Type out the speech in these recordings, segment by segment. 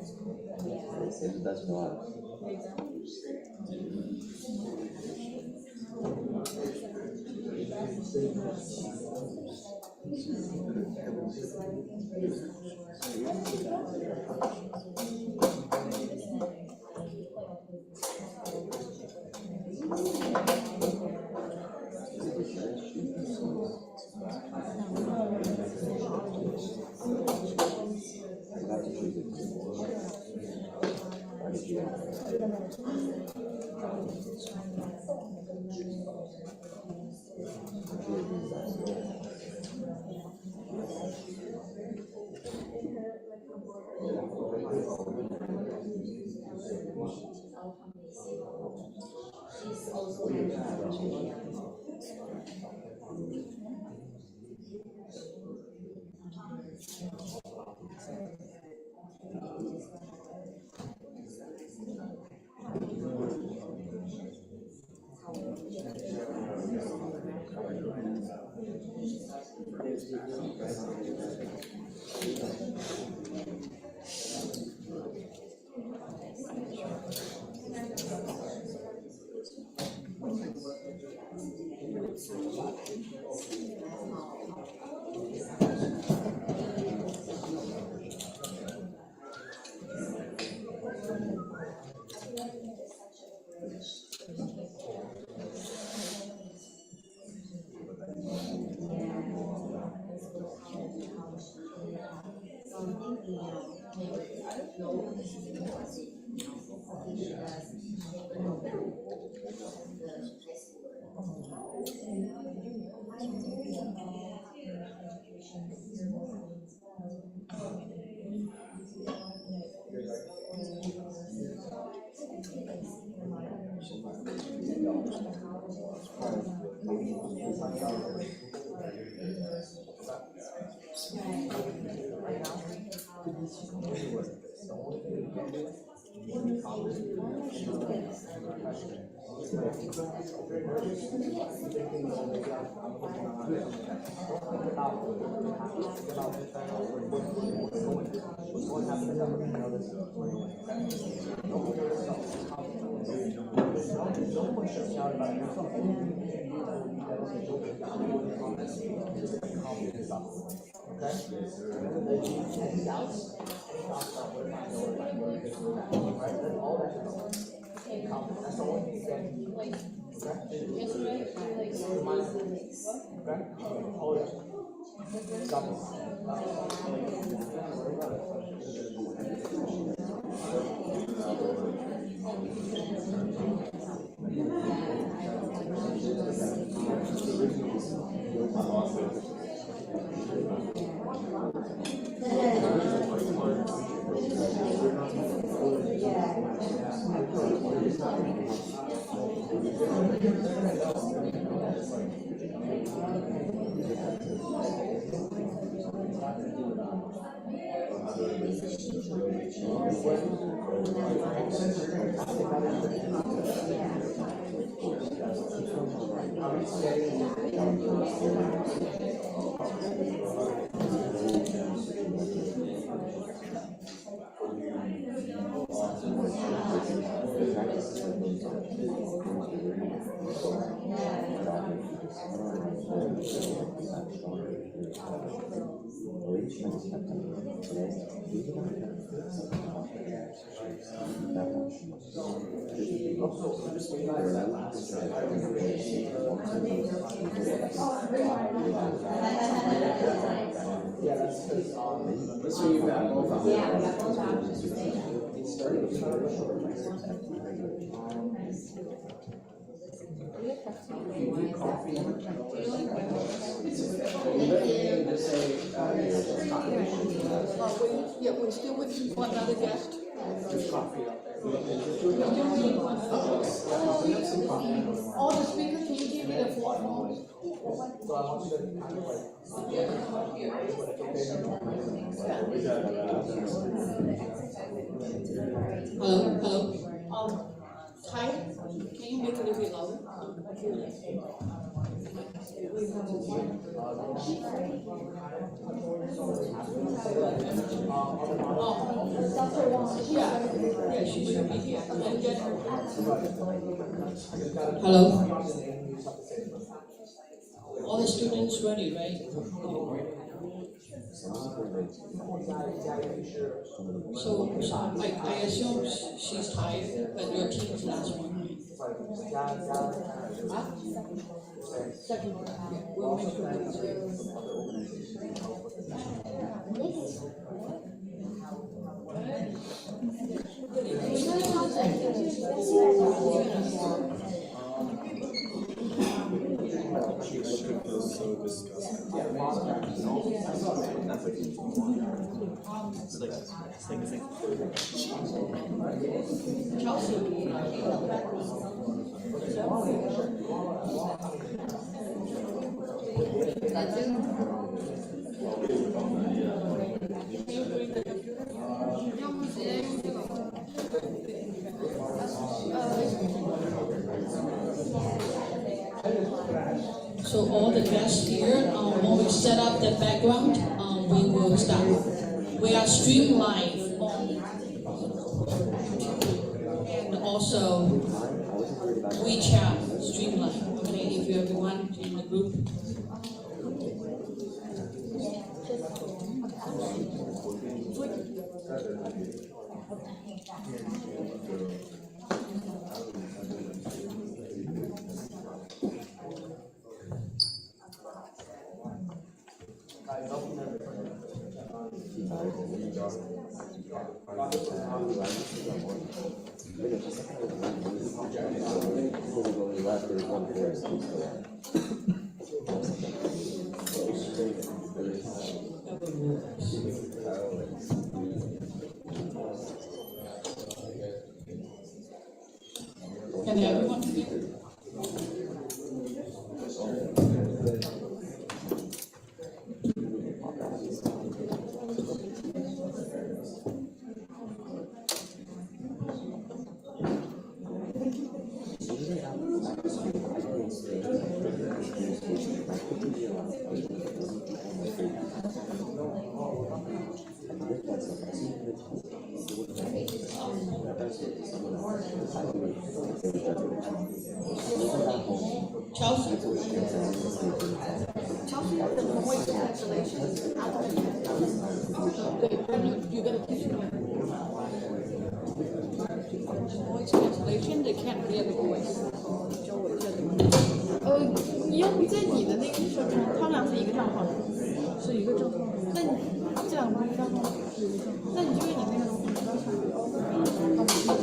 That's why. So you've got both options. Yeah, we got both options. Yeah, we're still with one other guest. There's coffee out there. Oh, the speaker, can you give me the phone? So I want you to kind of like. Hello, hello. Hi. Can you make it a little bit louder? Yeah, she should be here. And get her. Hello? All the students ready, right? So I assume she's tired, but your team is last one. Second. Yeah, we'll make sure that it's so disgusting. So all the guests here, when we set up the background, we will start. We are stream live on and also WeChat stream live. Okay, if you everyone in the group. Can everyone speak? Chelsea? Chelsea, the voice cancellation. You gotta teach me. Voice cancellation, they can't hear the voice. 你要不在你的那个手上，他们俩是一个账号，是一个账号。那你这两个账号是一个账号，那你就用你那个东西，你要查。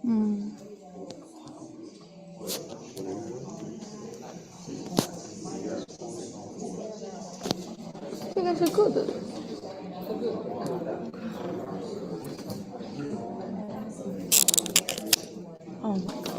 嗯，这个是 good 的。Oh my god.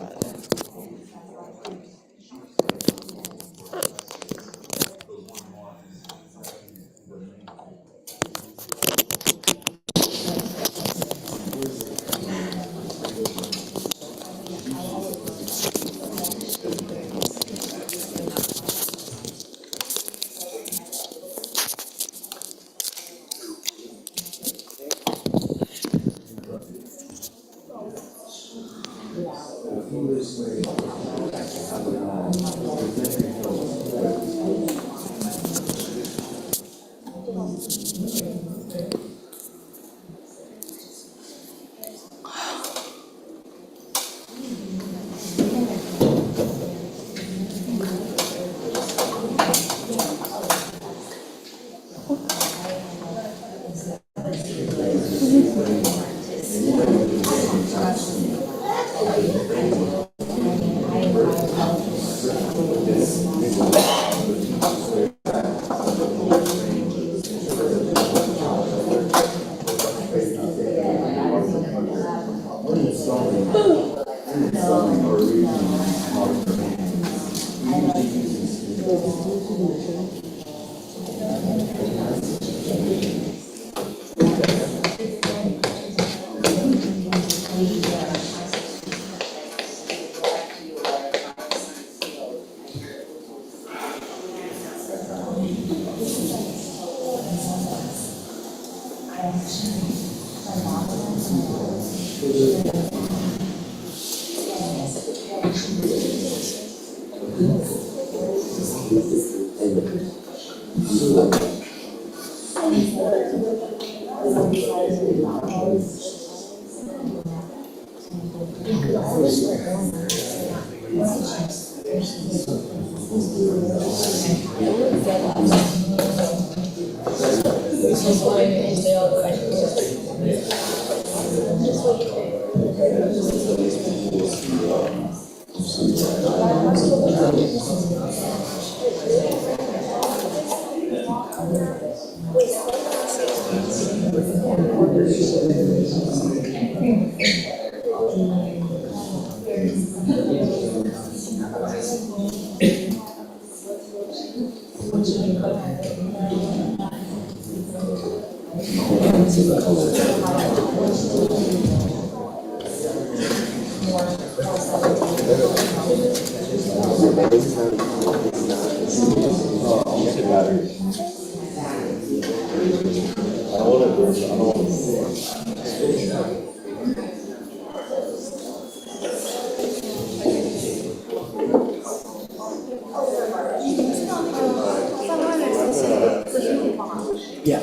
Yeah.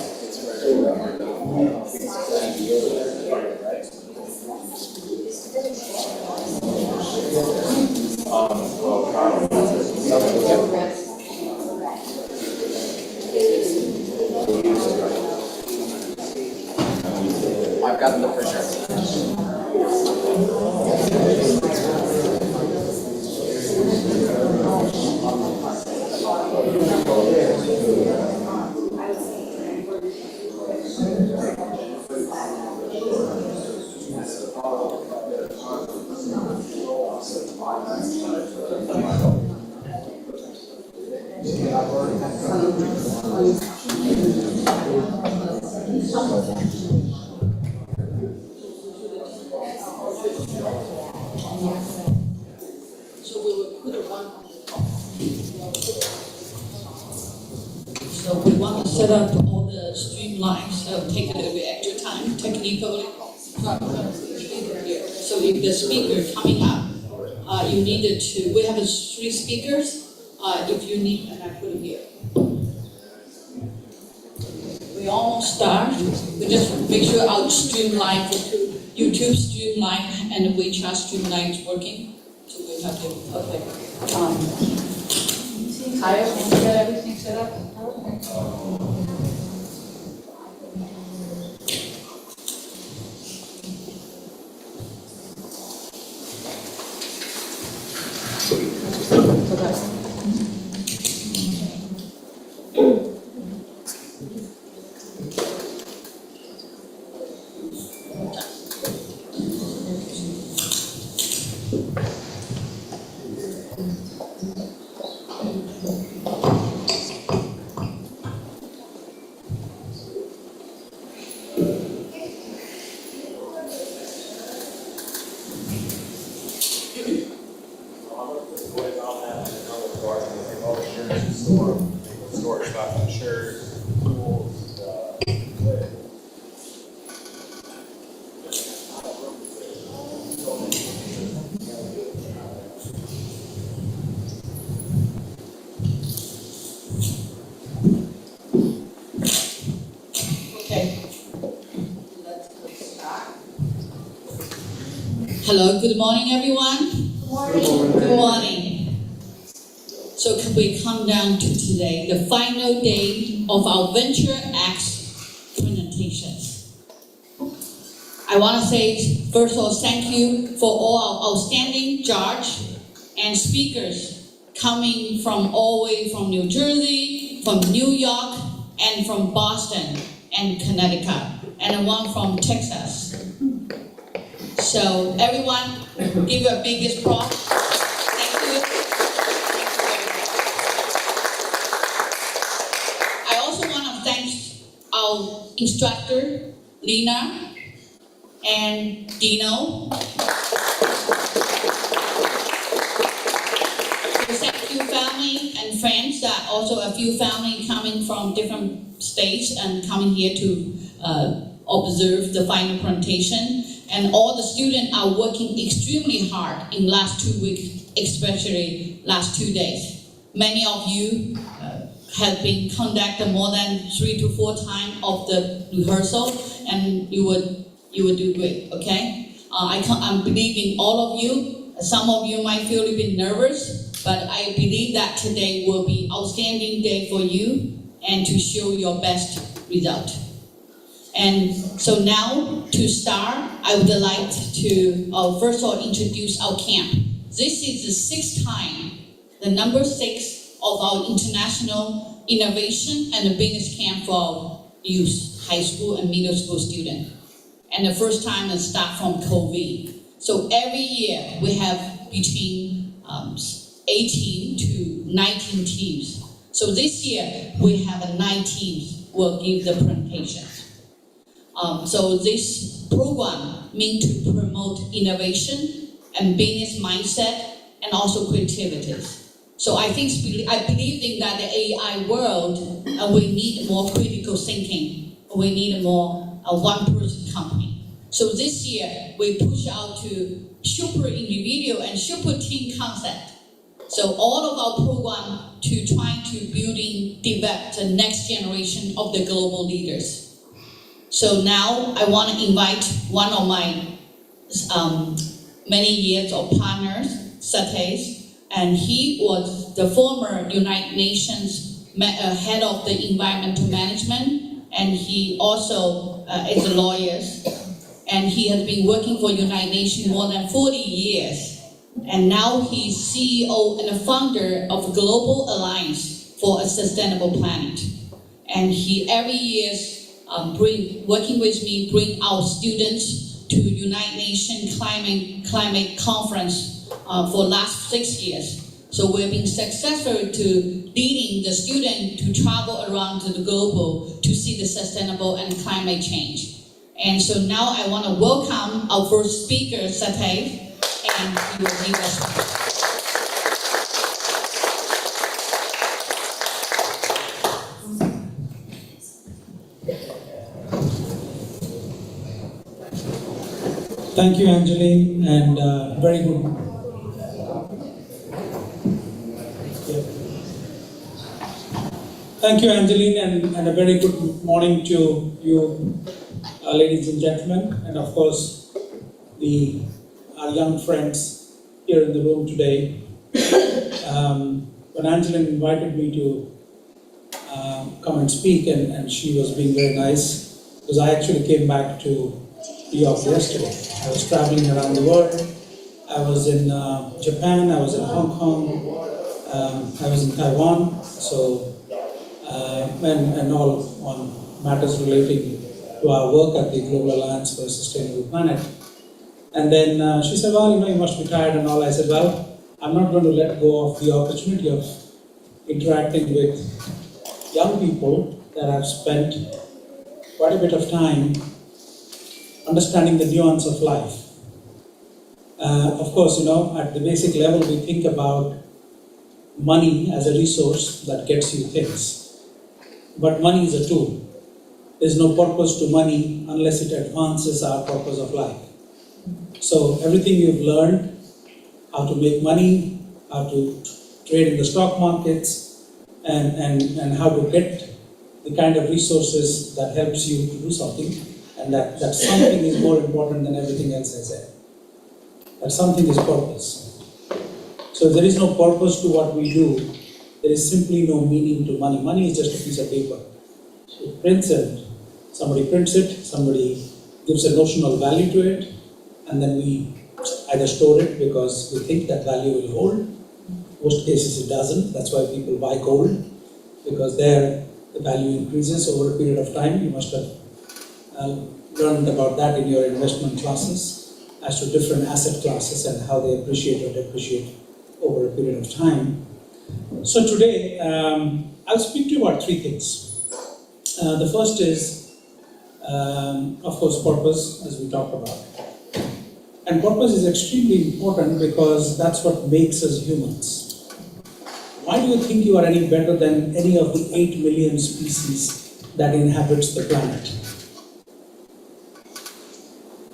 I've got the printer. So we will put one on the top. So we want to set up all the streamlines. It'll take a little bit extra time technically. So if the speaker coming up, you needed to, we have 3 speakers. If you need, and I put it here. We almost start. We just make sure our streamline for YouTube streamline and the WeChat streamline is working. So we have to, okay. Kyle, can you get everything set up? Store stuff and shirts, tools, Okay. Let's start. Hello, good morning, everyone. Good morning. So can we come down to today, the final day of our VentureX presentations. I want to say, first of all, thank you for all our outstanding judges and speakers coming from all the way from New Jersey, from New York, and from Boston and Connecticut, and one from Texas. So everyone, give a biggest applause. Thank you. I also want to thank our instructor, Lena and Dino. Thank you, family and friends. That also a few family coming from different states and coming here to observe the final presentation. And all the students are working extremely hard in last 2 weeks, especially last 2 days. Many of you have been conducted more than 3 to 4 times of the rehearsal, and you would do great. Okay, I'm believing all of you. Some of you might feel a bit nervous, but I believe that today will be outstanding day for you and to show your best result. And so now, to start, I would like to first of all introduce our camp. This is the 6th time, the number 6 of our International Innovation and Business Camp for our youth, high school and middle school students. And the first time it started from COVID. So every year we have between 18 to 19 teams. So this year we have 9 teams will give the presentation. So this program means to promote innovation and business mindset and also creativity. So I believe in that the AI world, we need more critical thinking. We need more one-person company. So this year we push out to super individual and super team concept. So all of our program to try to develop the next generation of the global leaders. So now I want to invite one of my many years of partners, Satish, and he was the former United Nations head of the environmental management, and he also is a lawyer, and he has been working for United Nations more than 40 years, and now he's CEO and a founder of Global Alliance for a Sustainable Planet, and he every year working with me, bring our students to United Nations Climate Conference for last 6 years. So we've been successful to leading the student to travel around to the global to see the sustainable and climate change. And so now I want to welcome our first speaker, Satish, and he will lead us. Thank you, Anjali, and very good Thank you, Angeline, and a very good morning to you, ladies and gentlemen, and of course, our young friends here in the room today. When Angeline invited me to come and speak, and she was being very nice, because I actually came back to New York yesterday. I was traveling around the world. I was in Japan, I was in Hong Kong, I was in Taiwan, so and all on matters relating to our work at the Global Alliance for a Sustainable Planet. And then she said, well, you must be tired and all. I said, well, I'm not going to let go of the opportunity of interacting with young people that have spent quite a bit of time understanding the nuance of life. Of course, at the basic level, we think about money as a resource that gets you things. But money is a tool. There's no purpose to money unless it advances our purpose of life. So everything you've learned, how to make money, how to trade in the stock markets, and how to get the kind of resources that helps you to do something, and that something is more important than everything else I said. That something is purpose. So if there is no purpose to what we do, there is simply no meaning to money. Money is just a piece of paper. It prints it, somebody prints it, somebody gives a notional value to it, and then we either store it because we think that value will hold. Most cases it doesn't. That's why people buy gold, because there the value increases over a period of time. You must have learned about that in your investment classes as to different asset classes and how they appreciate or depreciate over a period of time. So today, I'll speak to you about three things. The first is, of course, purpose, as we talked about. And purpose is extremely important because that's what makes us humans. Why do you think you are any better than any of the 8 million species that inhabits the planet?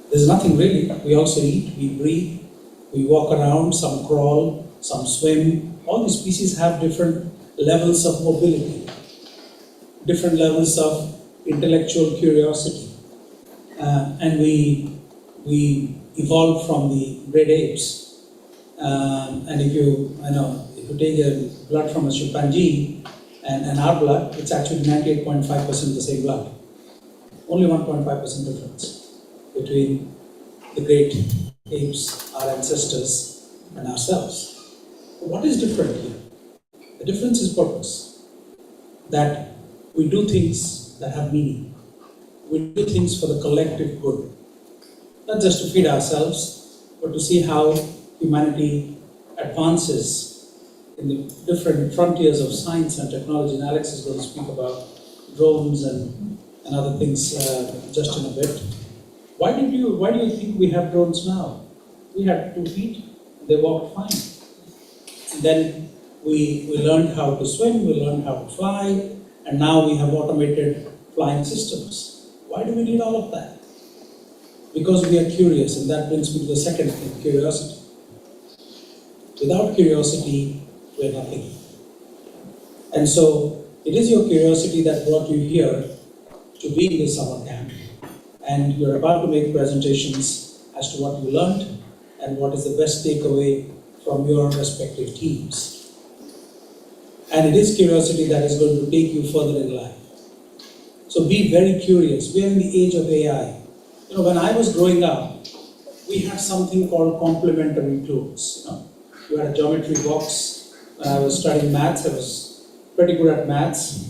There's nothing really. We also eat, we breathe, we walk around, some crawl, some swim. All these species have different levels of mobility, different levels of intellectual curiosity. And we evolved from the great apes. And if you take a blood from a chimpanzee and our blood, it's actually 98.5% the same blood. Only 1.5% difference between the great apes, our ancestors, and ourselves. What is different here? The difference is purpose. That we do things that have meaning. We do things for the collective good. Not just to feed ourselves, but to see how humanity advances in the different frontiers of science and technology. And Alex is going to speak about drones and other things just in a bit. Why do you think we have drones now? We had 2 feet, they walked fine. And then we learned how to swim, we learned how to fly, and now we have automated flying systems. Why do we need all of that? Because we are curious, and that brings me to the second thing, curiosity. Without curiosity, we are nothing. And so, it is your curiosity that brought you here to be in this summer camp. And you're about to make presentations as to what you learned and what is the best takeaway from your respective teams. And it is curiosity that is going to take you further in life. So be very curious. We are in the age of AI. When I was growing up, we had something called complementary tools. You had a geometry box. When I was studying maths, I was pretty good at maths.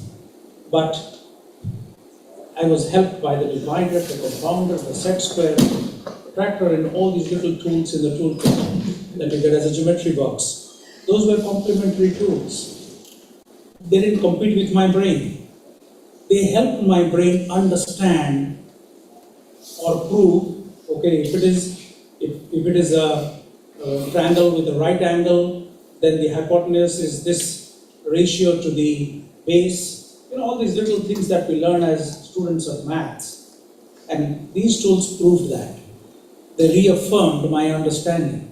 But I was helped by the divider, the compounder, the set square, the protractor, and all these little tools in the toolkit that you get as a geometry box. Those were complementary tools. They didn't compete with my brain. They helped my brain understand or prove, okay, if it is a triangle with a right angle, then the hypotenuse is this ratio to the base. All these little things that we learn as students of maths. And these tools proved that. They reaffirmed my understanding.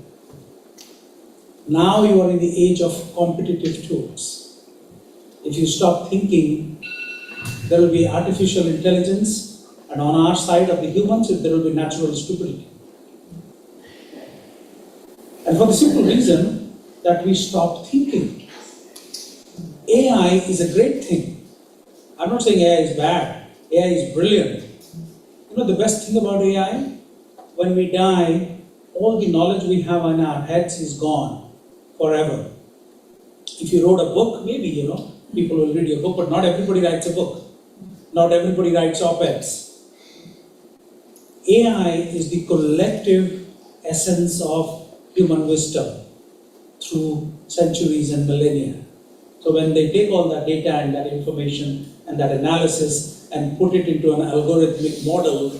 Now you are in the age of competitive tools. If you stop thinking, there will be artificial intelligence, and on our side of the humans, there will be natural stupidity. And for the simple reason that we stop thinking. AI is a great thing. I'm not saying AI is bad. AI is brilliant. You know the best thing about AI? When we die, all the knowledge we have in our heads is gone forever. If you wrote a book, maybe, people will read your book, but not everybody writes a book. Not everybody writes op-eds. AI is the collective essence of human wisdom through centuries and millennia. So when they take all that data and that information and that analysis and put it into an algorithmic model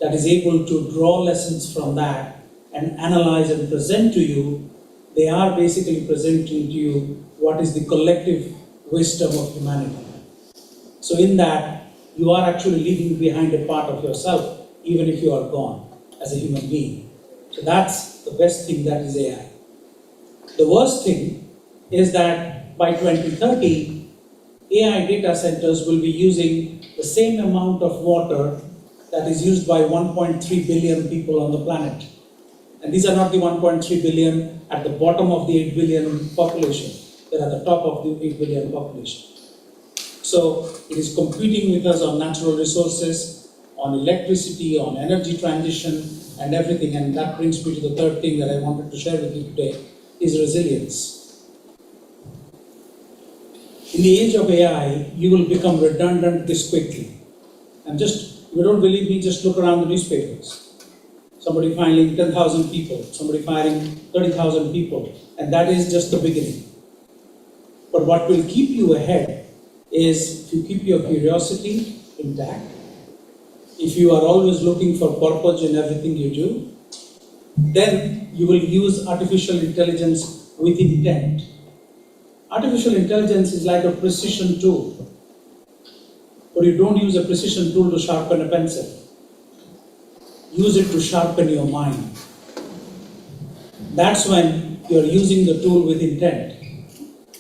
that is able to draw lessons from that and analyze and present to you, they are basically presenting to you what is the collective wisdom of humanity. So in that, you are actually leaving behind a part of yourself, even if you are gone as a human being. So that's the best thing, that is AI. The worst thing is that by 2030, AI data centers will be using the same amount of water that is used by 1.3 billion people on the planet. And these are not the 1.3 billion at the bottom of the 8 billion population. They're at the top of the 8 billion population. So it is competing with us on natural resources, on electricity, on energy transition, and everything. And that brings me to the third thing that I wanted to share with you today, is resilience. In the age of AI, you will become redundant this quickly. And if you don't believe me, just look around the newspapers. Somebody firing 10,000 people, somebody firing 30,000 people, and that is just the beginning. But what will keep you ahead is if you keep your curiosity intact, if you are always looking for purpose in everything you do, then you will use artificial intelligence with intent. Artificial intelligence is like a precision tool, but you don't use a precision tool to sharpen a pencil. Use it to sharpen your mind. That's when you're using the tool with intent,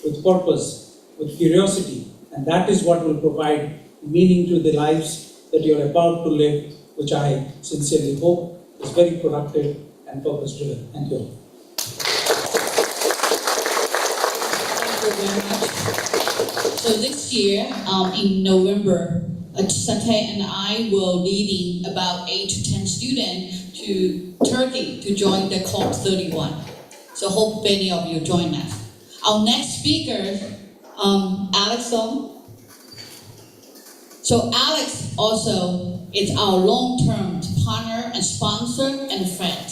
with purpose, with curiosity, and that is what will provide meaning to the lives that you're about to live, which I sincerely hope is very productive and purpose-driven. Thank you all. Thank you very much. So this year, in November, Satay and I will leading about 8 to 10 students to Turkey to join the COP31. So hope many of you join us. Our next speaker, Alex Song. So Alex also is our long-term partner and sponsor and friend.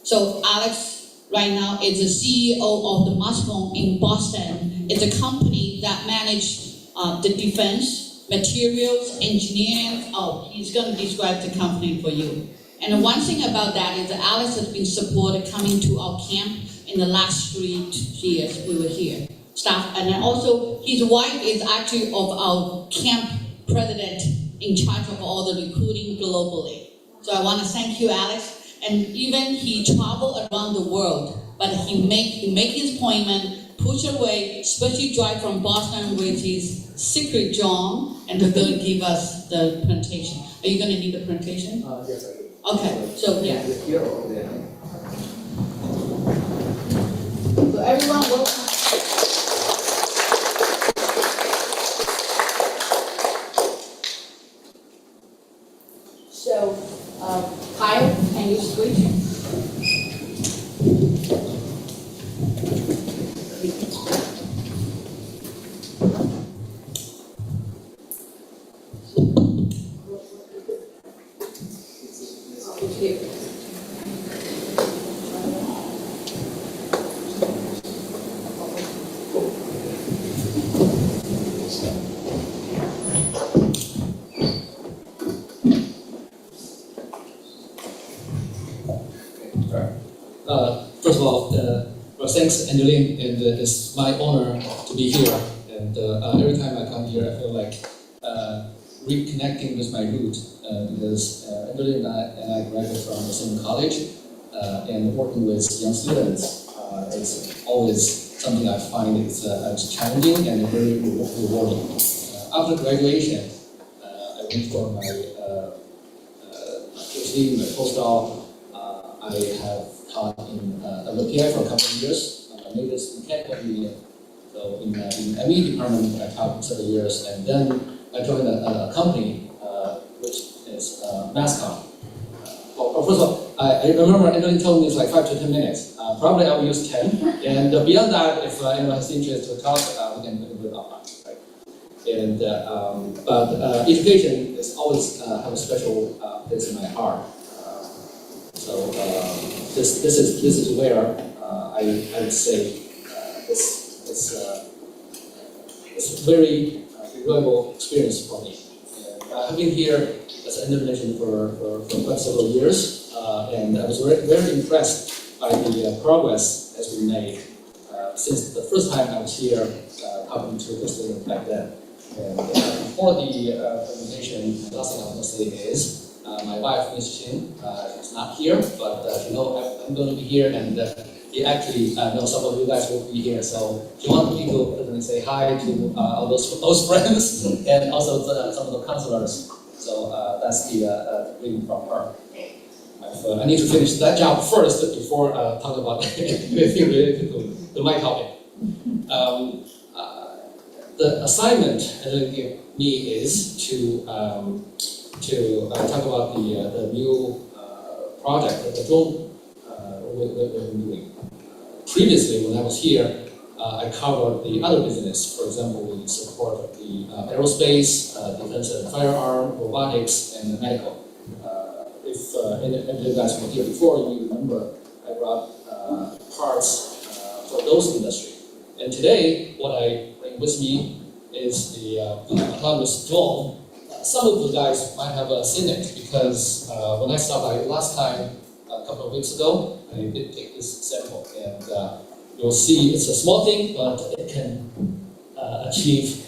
So Alex right now is the CEO of the Moscone in Boston. It's a company that manages the defense, materials, engineering. Oh, he's going to describe the company for you. And one thing about that is that Alex has been supported coming to our camp in the last 3 years we were here. Staff, and then also his wife is actually of our camp president in charge of all the recruiting globally. So I want to thank you, Alex. And even he traveled around the world, but he make his appointment, push away, especially drive from Boston with his secret John, and they're going to give us the presentation. Are you going to need the presentation? Yes, I do. Okay, so yeah. Here or there? So everyone, welcome. So, Kyle, can you switch? First of all, thanks, Angeline, and it's my honor to be here. And every time I come here, I feel like reconnecting with my root because Angeline and I graduated from the same college, and working with young students, it's always something I find it's challenging and very rewarding. After graduation, I went for my PhD, my postdoc. I have taught in WPI for a couple of years. My major is mechanical engineering. So in ME department, I taught several years, and then I joined a company which is Mascom. Well, first of all, I remember Anthony told me it's like 5 to 10 minutes. Probably I will use 10. And beyond that, if anyone has interest to talk, we can do it offline. Right? And but education is always have a special place in my heart. So this is where I would say it's a very enjoyable experience for me. And I've been here as an Indonesian for quite several years, and I was very impressed by the progress that's been made since the first time I was here talking to the student back then. And before the presentation, the last thing I want to say is my wife, Ms. Chin, is not here, but she knows I'm going to be here, and he actually knows some of you guys will be here. So she wanted me to say hi to all those friends and also some of the counselors. So that's the greeting from her. I need to finish that job first before talking about anything related to my topic. The assignment that they gave me is to talk about the new project, the drone we've been doing. Previously, when I was here, I covered the other business. For example, we support the aerospace, defense and firearm, robotics, and medical. If any of you guys were here before, you remember I brought parts for those industries. And today, what I bring with me is the autonomous drone. Some of you guys might have seen it because when I stopped by last time, a couple of weeks ago, I did take this sample, and you'll see it's a small thing, but it can achieve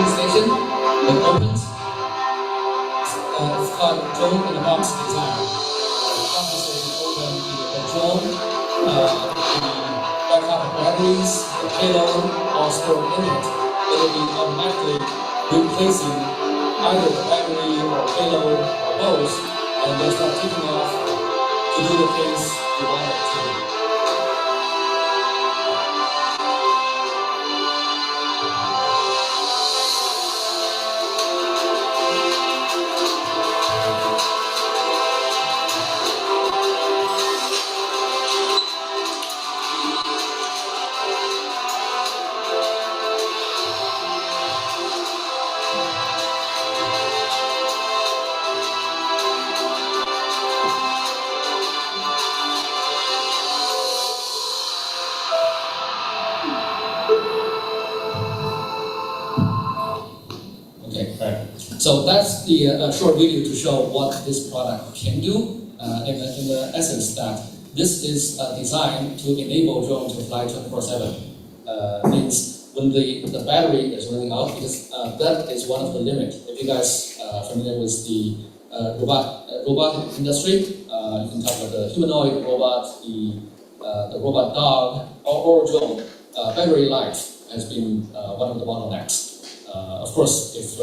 station that opens. It's called drone in a box design. The docking station opens the drone, the backup batteries, the payload, all stored in it. It will be automatically replacing either the battery or payload or both, and then start taking off to do the things you want it to do. Okay, right. So that's the short video to show what this product can do. In the essence, that this is designed to enable drone to fly 24/7. Means when the battery is running out, because that is one of the limits. If you guys are familiar with the robotic industry, you can talk about the humanoid robot, the robot dog, or drone. Battery life has been one of the bottlenecks. Of course, if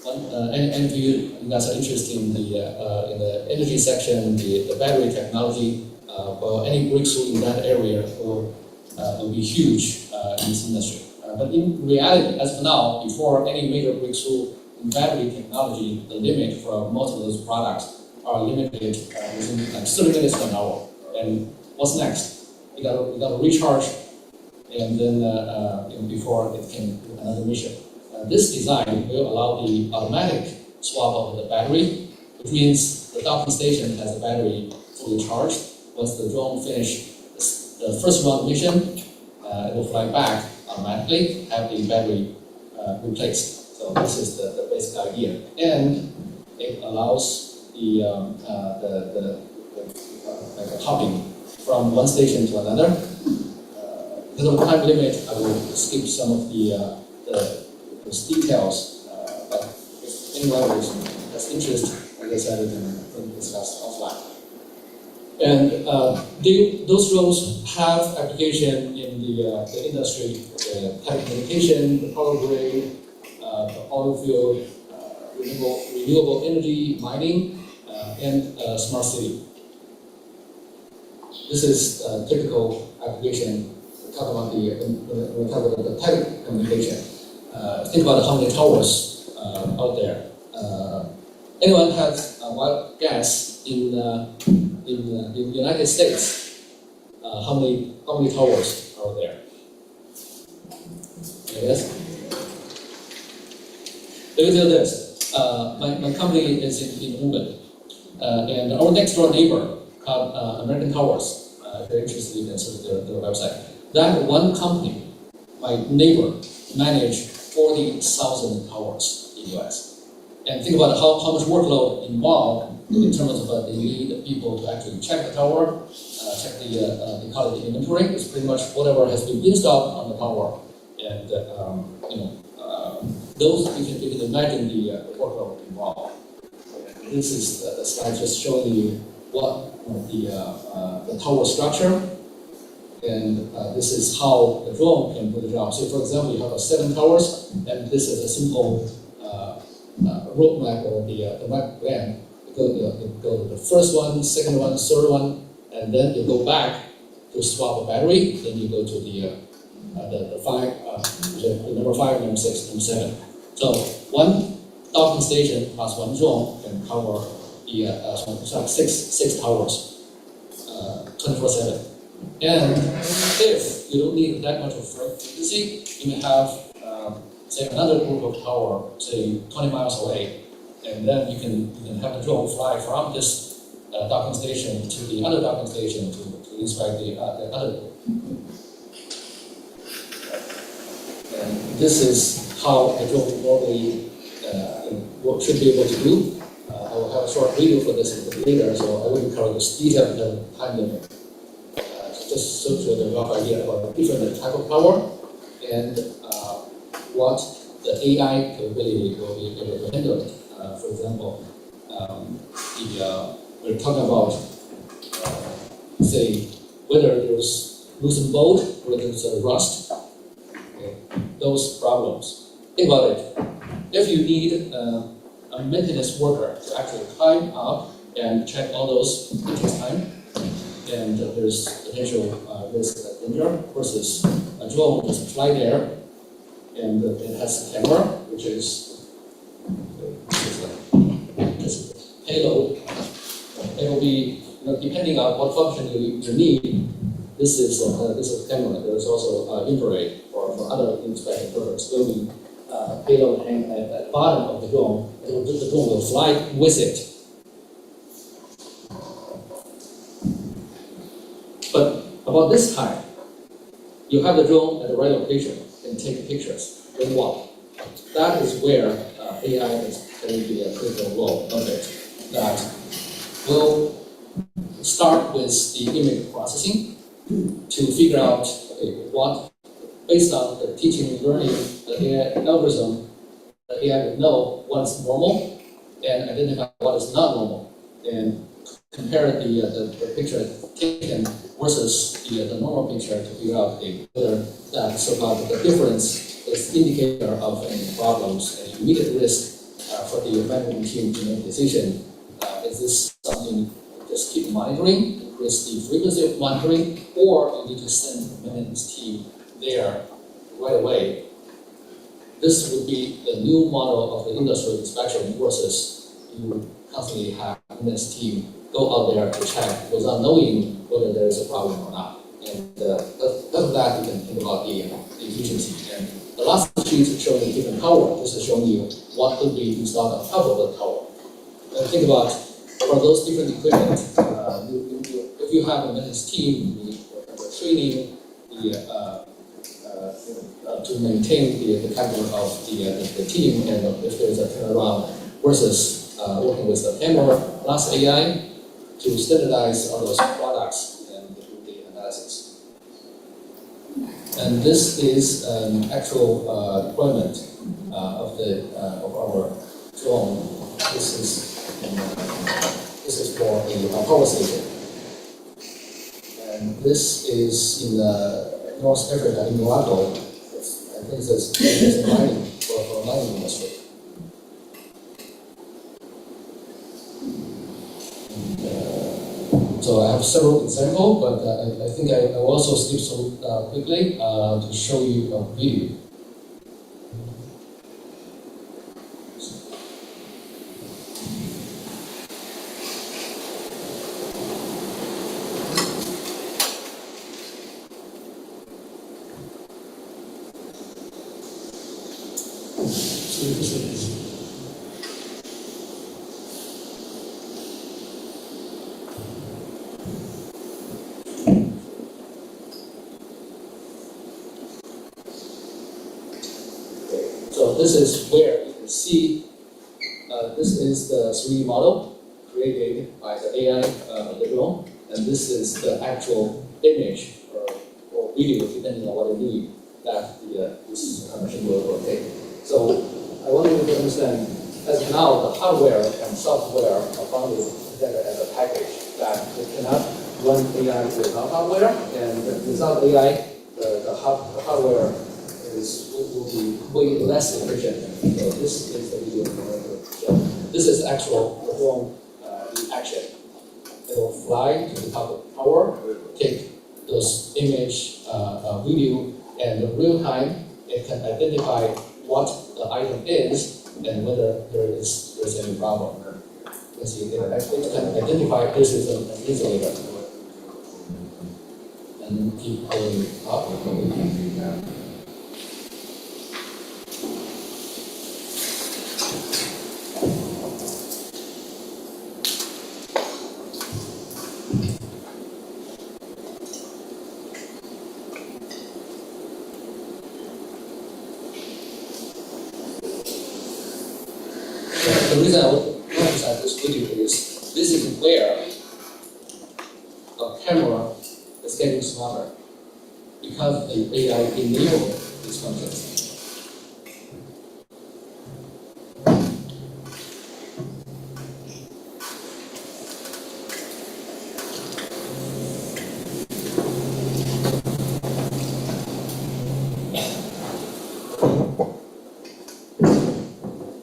any of you guys are interested in the energy section, the battery technology, well, any breakthrough in that area will be huge in this industry. But in reality, as of now, before any major breakthrough in battery technology, the limit for most of those products are limited within like 30 minutes to an hour. And what's next? You gotta recharge, and then before it can do another mission. This design will allow the automatic swap of the battery, which means the docking station has the battery fully charged. Once the drone finishes the first run mission, it will fly back automatically, have the battery replaced. So this is the basic idea, and it allows the hopping from one station to another. Because of time limit, I will skip some of those details. But if anyone has interest, like I said, we can discuss offline. And those drones have application in the industry, the telecommunication, the power grid, the oil field, renewable energy, mining, and smart city. This is a typical application. Talk about when we talk about the telecommunication. Think about how many towers out there. Anyone has wild gas in the United States? How many towers are there? Yes. Let me tell you this. My company is in Ubin, and our next door neighbor called American Towers. If you're interested, you can search their website. That one company, my neighbor, managed 40,000 towers in the US. And think about how much workload involved in terms of they need people to actually check the tower, check they call it the inventory. It's pretty much whatever has been installed on the tower. And those you can imagine the workload involved. This is the slide just showing you what the tower structure. And this is how the drone can do the job. So, for example, you have 7 towers, and this is a simple road map or the map plan. You go to the first one, second one, third one, and then you go back to swap a battery. Then you go to the 5, the number 5, number 6, number 7. So one docking station plus one drone can cover the 6 towers, 24/7. And if you don't need that much of frequency, you may have, say, another group of tower, say, 20 miles away, and then you can have the drone fly from this docking station to the other docking station to inspect the other group. And this is how a drone normally should be able to do. I will have a short video for this later, so I wouldn't cover this detail the time limit. Just so to the rough idea about different type of power and what the AI capability will be able to handle. For example, we're talking about say whether there's loosened bolt, whether there's rust, okay, those problems. Think about it. If you need a maintenance worker to actually climb up and check all those, it takes time. And there's potential risk of danger versus a drone just fly there, and it has a camera, which is payload. It will be, depending on what function you need. This is a camera. There is also infrared for other inspection purposes. There will be payload hang at the bottom of the drone. The drone will fly with it. But about this time, you have the drone at the right location and take pictures, then what? That is where AI is going to be a critical role of it. That will start with the image processing to figure out what, based on the teaching and learning, the AI algorithm, the AI will know what's normal and identify what is not normal, and compare the picture taken versus the normal picture to figure out whether that so-called the difference is indicator of any problems and immediate risk for the management team to make a decision. Is this something you just keep monitoring, increase the frequency of monitoring, or you need to send the maintenance team there right away? This would be the new model of the industrial inspection versus you constantly have a maintenance team go out there to check without knowing whether there is a problem or not. And because of that, you can think about the efficiency. And the last sheet is showing different tower. This is showing you what could be installed on top of the tower. And think about for those different equipment. If you have a maintenance team, the training, to maintain the caliber of the team and if there's a turnaround versus working with the camera plus AI to standardize all those products and do the analysis. And this is an actual deployment of our drone. This is for a power station. And this is in North Africa, in Morocco. I think it's mining for mining industry. So I have several examples, but I think I will also skip so quickly to show you a video. So this is where you can see, this is the 3D model created by the AI of the drone, and this is the actual image or video, depending on what you need, that this machine will take. So I want you to understand, as of now, the hardware and software are bundled together as a package, that it cannot run AI without hardware, and without AI, the hardware will be way less efficient. So this is the video I'm going to show. This is actual drone in action. It will fly to the top of the tower, take those image, video, and in real time it can identify what the item is and whether there's any problem. You can see it can identify this is an insulator. And keep going up. The reason I want to emphasize this video is this is where a camera is getting smarter because the AI enables these functions.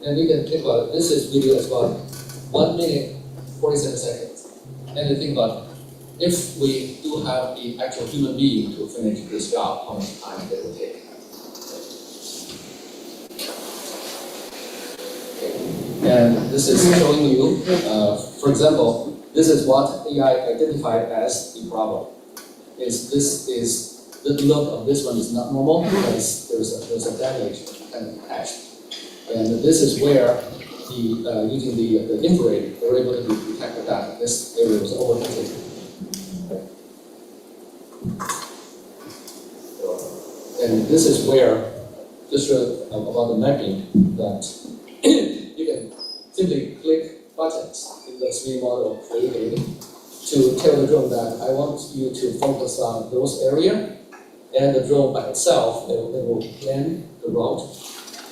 And you can think about it, this video is about 1 minute, 47 seconds. And you think about if we do have the actual human being to finish this job, how much time it will take. And this is showing you, for example, this is what AI identified as the problem. The look of this one is not normal because there's a damage kind of patched. And this is where using the infrared, they were able to detect that this area was overheated. And this is where, just about the mapping, that you can simply click buttons in the 3D model created to tell the drone that I want you to focus on those areas, and the drone by itself, it will plan the route,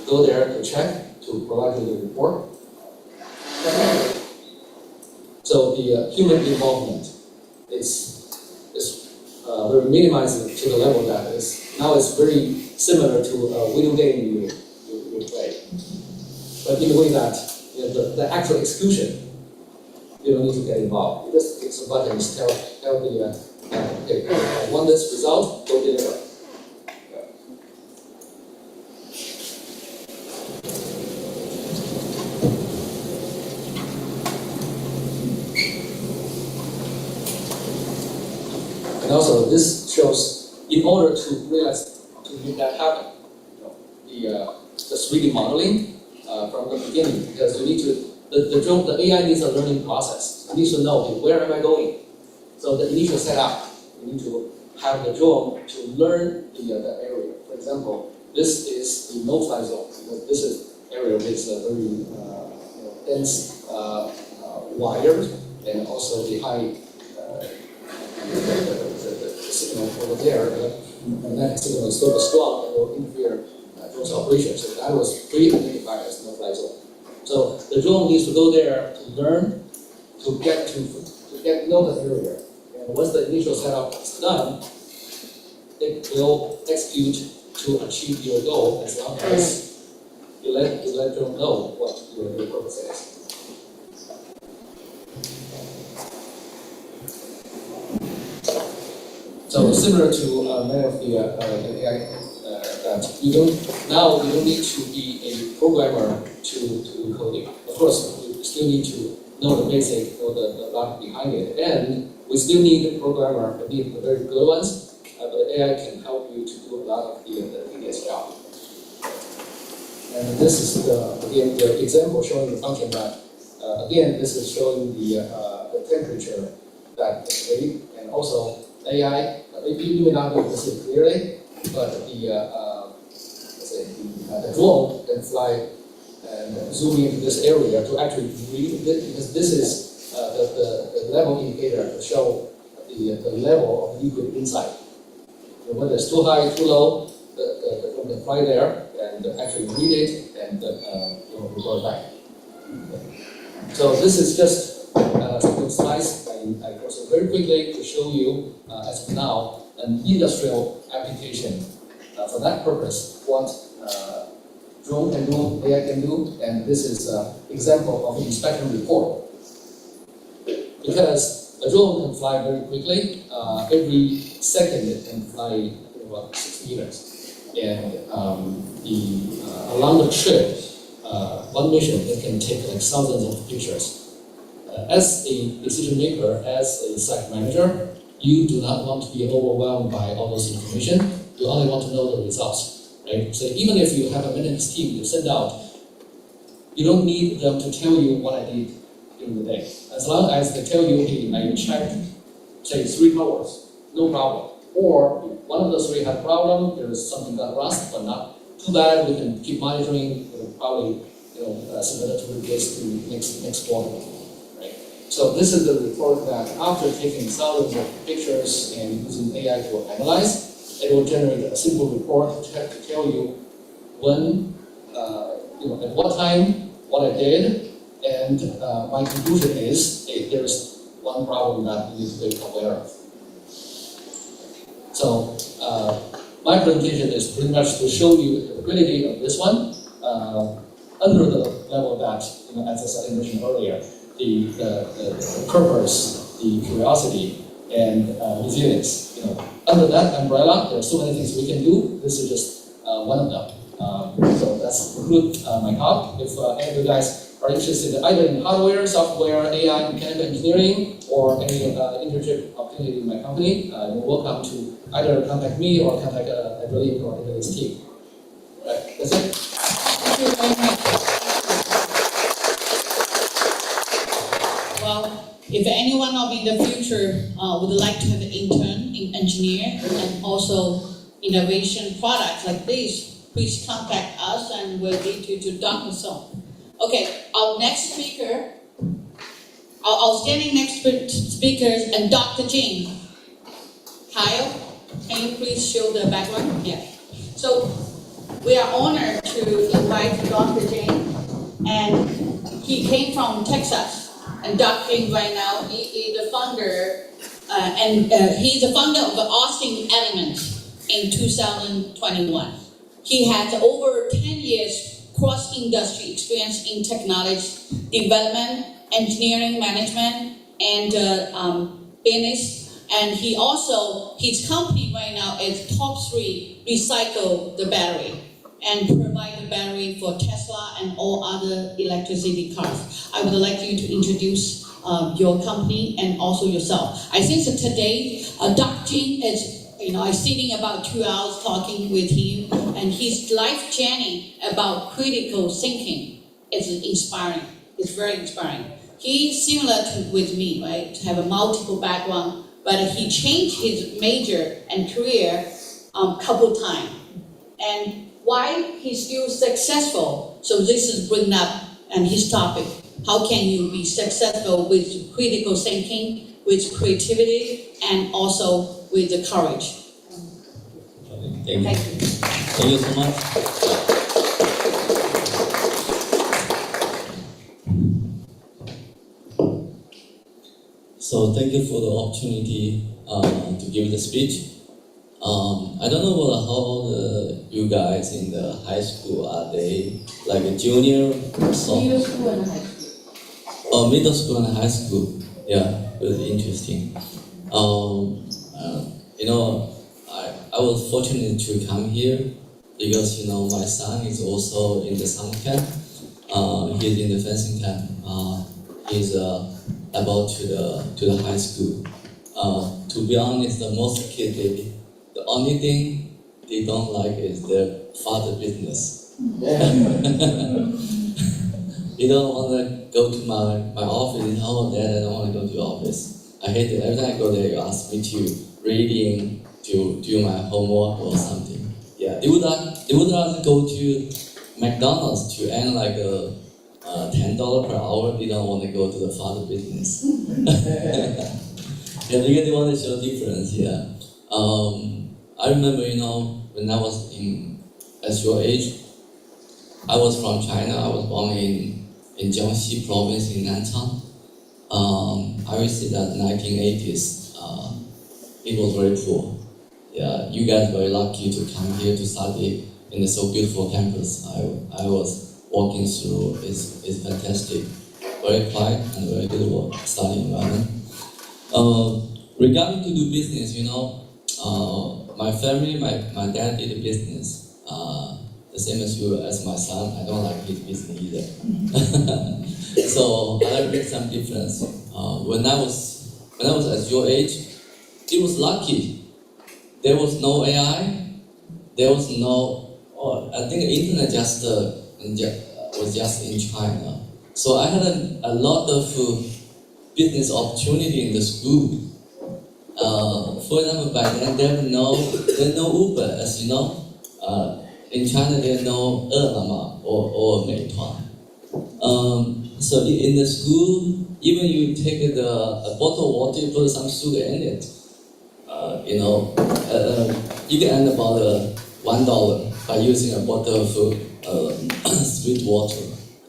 go there to check, to provide you the report. So the human involvement is very minimized to the level that now it's very similar to a video game you play. But in the way that the actual execution, you don't need to get involved. You just click some buttons, tell the okay, I want this result, go deliver. And also, this shows, in order to realize, to make that happen, the 3D modeling from the beginning, because you need to, the AI needs a learning process. It needs to know, okay, where am I going? So the initial setup, you need to have the drone to learn the area. For example, this is the no-fly zone, because this is area with very dense wires, and also the high the signal over there, the magnetic signal is so strong and will interfere drone's operation. So that was pre-identified as no-fly zone. So the drone needs to go there to learn, to get to know the area. And once the initial setup is done, it will execute to achieve your goal as long as you let them know what your purpose is. So similar to many of the AI, that you don't need to be a programmer to do coding. Of course, you still need to know the basic, know the logic behind it, and we still need a programmer, but need the very good ones. But AI can help you to do a lot of the tedious job. And this is again the example showing the function that again this is showing the temperature that is made, and also AI. You may not know this clearly, but the drone can fly and zoom into this area to actually read it, because this is the level indicator to show the level of liquid inside. So whether it's too high, too low, the drone can fly there and actually read it and report back. So this is just some slides I go through very quickly to show you, as of now, an industrial application for that purpose, what drone can do, AI can do, and this is an example of an inspection report. Because a drone can fly very quickly, every second it can fly about 6 meters. And along the trip, one mission, it can take like thousands of pictures. As a decision maker, as a site manager, you do not want to be overwhelmed by all those information. You only want to know the results, right? So even if you have a maintenance team you send out, you don't need them to tell you what I did during the day. As long as they tell you, hey, I checked, say 3 hours, no problem. Or one of those 3 had a problem, there is something that rust, but not too bad. We can keep monitoring. We'll probably submit it to replace the next quarter. So this is the report that after taking thousands of pictures and using AI to analyze, it will generate a simple report to tell you when, at what time, what I did, and my conclusion is, hey, there's one problem that you need to be aware of. So my presentation is pretty much to show you the capability of this one under the level that, as I mentioned earlier, the purpose, the curiosity, and resilience. Under that umbrella, there are so many things we can do. This is just one of them. So that's conclude my talk. If any of you guys are interested either in hardware, software, AI, mechanical engineering, or any internship opportunity in my company, you're welcome to either contact me or contact Adrian or his team. Right, that's it. Thank you very much. Well, if anyone of in the future would like to have an intern in engineer and also innovation products like this, please contact us and we'll lead you to Dr. Song. Okay, our next speaker, our outstanding next speakers, and Dr. Jing. Kyle, can you please show the background? Yeah. So we are honored to invite Dr. Jing, and he came from Texas. And Dr. Jing right now, he is the founder, he's the founder of the Austin Element in 2021. He has over 10 years cross-industry experience in technology development, engineering management, and business. And he also, his company right now is top 3 recycle the battery and provide the battery for Tesla and all other electricity cars. I would like you to introduce your company and also yourself. I think that today, Dr. Jing is, I'm sitting about 2 hours talking with him, and his life journey about critical thinking is inspiring. It's very inspiring. He's similar to with me, right? To have a multiple background, but he changed his major and career couple times. And why he's still successful. So this is bring up and his topic. How can you be successful with critical thinking, with creativity, and also with the courage? Thank you. Thank you. Thank you so much. So thank you for the opportunity to give the speech. I don't know how old you guys in the high school are. They like a junior or sophomore? Middle school and high school. Oh, middle school and high school. Yeah, really interesting. You know, I was fortunate to come here because you know my son is also in the summer camp. He's in the fencing camp. He's about to the high school. To be honest, the most kids, the only thing they don't like is their father business. They don't want to go to my office. Oh, Dad, I don't want to go to your office. I hate it. Every time I go there, you ask me to reading, to do my homework or something. Yeah, they would rather go to McDonald's to earn like a $10 per hour. They don't want to go to the father business. Yeah, because they want to show difference. Yeah. I remember, you know, when I was at your age, I was from China. I was born in Jiangxi province in Nanchang. I would say that 1980s, it was very poor. Yeah, you guys were lucky to come here to study in a so beautiful campus. I was walking through. It's fantastic, very quiet and very good study environment. Regarding to do business, you know, my family, my dad did a business. The same as my son. I don't like his business either. So I make some difference. When I was at your age, it was lucky. There was no AI. There was no. I think the internet was just in China. So I had a lot of business opportunity in the school. For example, back then there was no Uber, as you know. In China, there's no or Meituan. So in the school, even you take a bottle of water, you put some sugar in it. You know, you can earn about $1 by using a bottle of sweet water.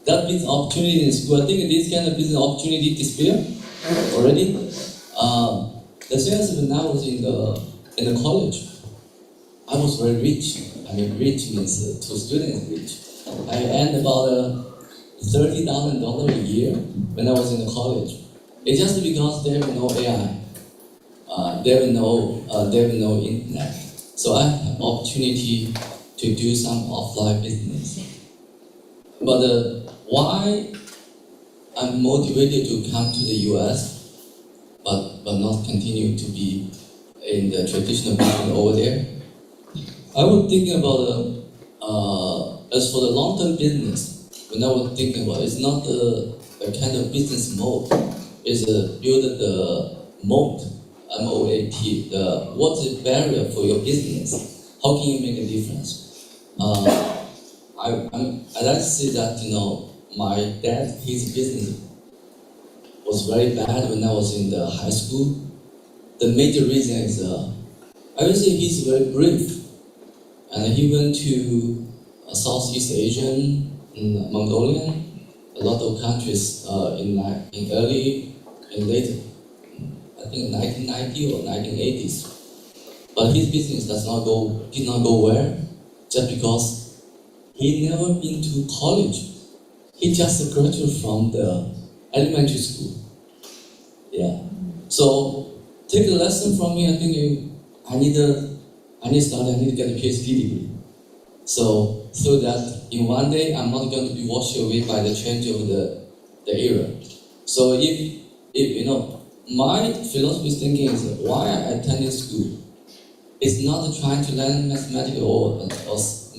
That business opportunity in school. I think this kind of business opportunity disappear already. The same as when I was in the college, I was very rich. I mean, rich means two students rich. I earned about $30,000 a year when I was in the college. It's just because there was no AI, there was no internet. So I have opportunity to do some offline business. But why I'm motivated to come to the US, but not continue to be in the traditional business over there? I was thinking about as for the long-term business. When I was thinking about it's not a kind of business mode. It's build the moat, M-O-A-T. What's the barrier for your business? How can you make a difference? I like to say that you know my dad, his business was very bad when I was in the high school. The major reason is I would say he's very brave. And he went to Southeast Asian, Mongolian, a lot of countries in late, I think 1990 or 1980s. But his business did not go well, just because he never been to college. He just graduated from the elementary school. Yeah. So take a lesson from me. I think I need to get a PhD degree. So that in one day I'm not going to be washed away by the change of the era. So if you know, my philosophy thinking is why I attended school. It's not trying to learn mathematics or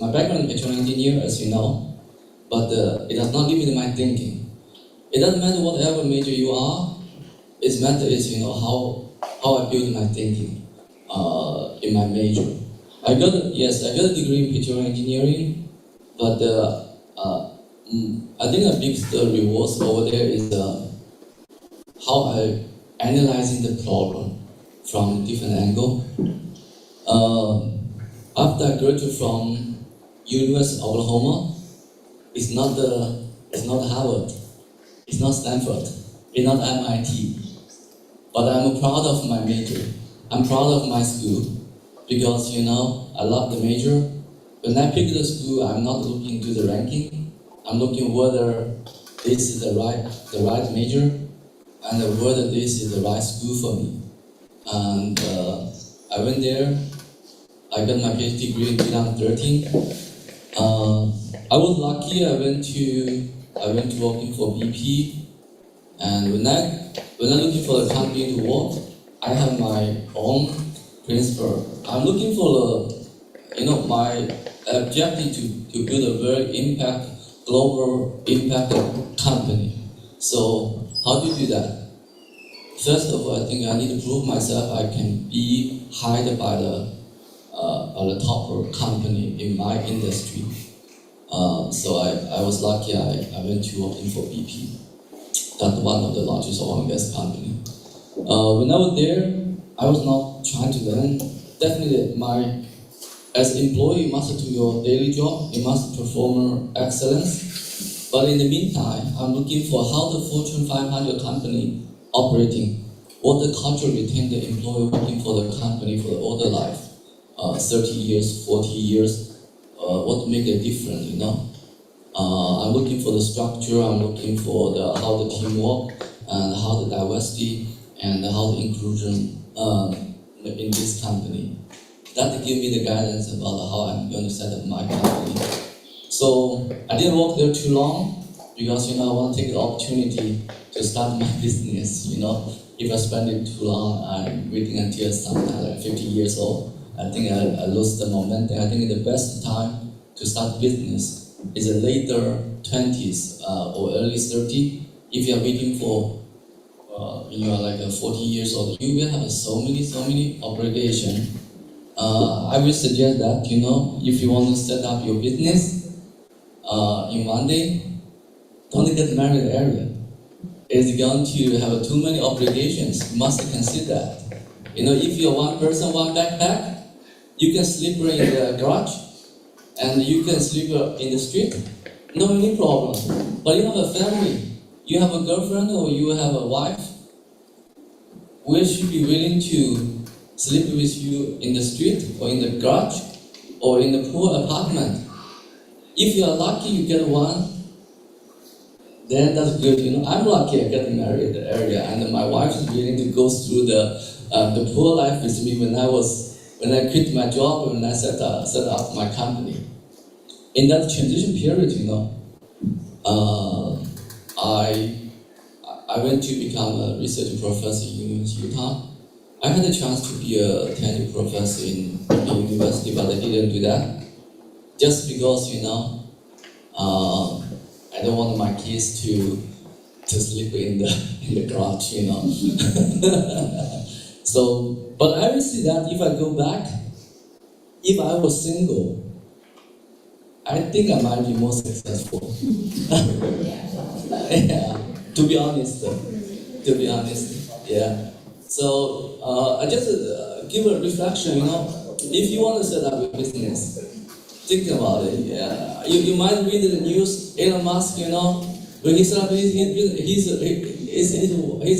my background is electrical engineer, as you know, but it does not limit my thinking. It doesn't matter whatever major you are. It matters is you know how I build my thinking in my major. I got a degree in petroleum engineering, but I think the biggest rewards over there is how I analyzing the problem from a different angle. After I graduated from University of Oklahoma, it's not Harvard, it's not Stanford, it's not MIT, but I'm proud of my major. I'm proud of my school because I love the major. When I pick the school, I'm not looking to the ranking. I'm looking whether this is the right major and whether this is the right school for me. And I went there. I got my PhD degree in 2013. I was lucky. I went to working for BP, and when I looking for a company to work, I have my own principle. I'm looking for my objective to build a very global impact company. So how do you do that? First of all, I think I need to prove myself I can be hired by the top company in my industry. So I was lucky. I went to working for BP. That's one of the largest oil and gas company. When I was there, I was not trying to learn. Definitely, as an employee, you must do your daily job. You must perform excellence. But in the meantime, I'm looking for how the Fortune 500 company operating, what the culture retain the employee working for the company for all their life, 30 years, 40 years, what make a difference, I'm looking for the structure, I'm looking for how the team work, and how the diversity, and how the inclusion in this company. That give me the guidance about how I'm going to set up my company. So I didn't work there too long because I want to take the opportunity to start my business. If I spend it too long, I'm waiting until sometime like 50 years old. I think I lose the momentum. I think the best time to start business is the later 20s or early 30. If you are waiting for when you are like 40 years old, you will have so many obligations. I will suggest that, if you want to set up your business in one day, don't get married early. It's going to have too many obligations. You must consider that. If you're one person, one backpack, you can sleep in the garage and you can sleep in the street. No any problem. But you have a family, you have a girlfriend or you have a wife, will she be willing to sleep with you in the street or in the garage or in the poor apartment? If you are lucky you get one, then that's good. I'm lucky I got married earlier, and my wife is willing to go through the poor life with me when I quit my job and when I set up my company. In that transition period, I went to become a research professor in University of Utah. I had a chance to be a tenured professor in the university, but I didn't do that. Just because, I don't want my kids to sleep in the garage, So, but I will see that if I go back, if I was single, I think I might be more successful. Yeah, to be honest, yeah. So I just give a reflection, if you want to set up a business, think about it. Yeah. You might read the news, Elon Musk, when he set up his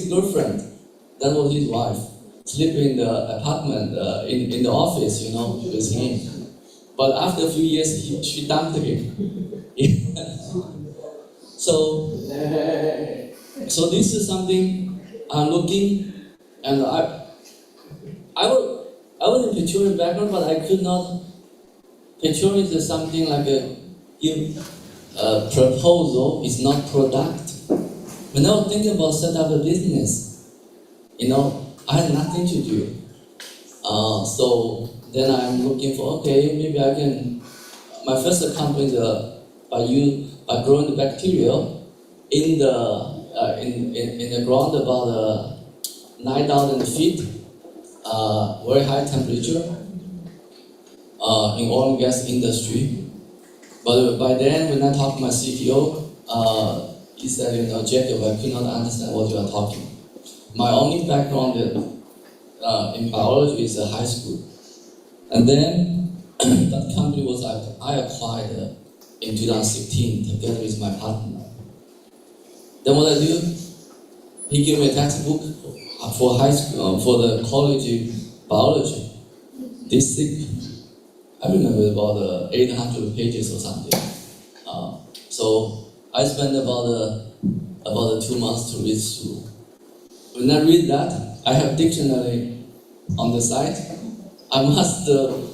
girlfriend, that was his wife, sleep in the apartment, in the office, with him. But after a few years, she dumped him. So this is something I'm looking, and I was in petroleum background, but I could not. Petroleum is something like a proposal, it's not product. When I was thinking about set up a business, I had nothing to do. So then I'm looking for, okay, maybe I can. My first company by growing the bacteria in the ground about 9,000 feet, very high temperature. in oil and gas industry. But by then, when I talked to my CTO, he said, Jacob, I could not understand what you are talking. My only background in biology is high school. And then that company was I acquired in 2016 together with my partner. Then what I do, he gave me a textbook for high school, for the college biology. This thick, I remember about 800 pages or something. So I spent about 2 months to read through. When I read that, I have dictionary on the side. I must, on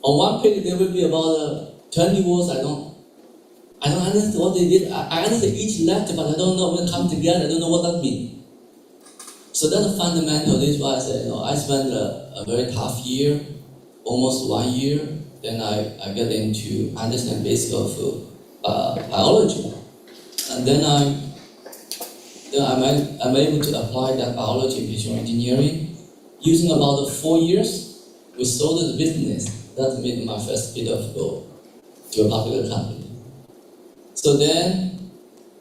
one page there will be about 20 words I don't understand what they did. I understand each letter, but I don't know when it comes together, I don't know what that means. So that's fundamental. This is why I said, I spent a very tough year, almost 1 year. Then I get into understand basic of biology. And then I'm able to apply that biology in visual engineering. Using about 4 years, we sold the business. That made my first bit of goal to a popular company. So then,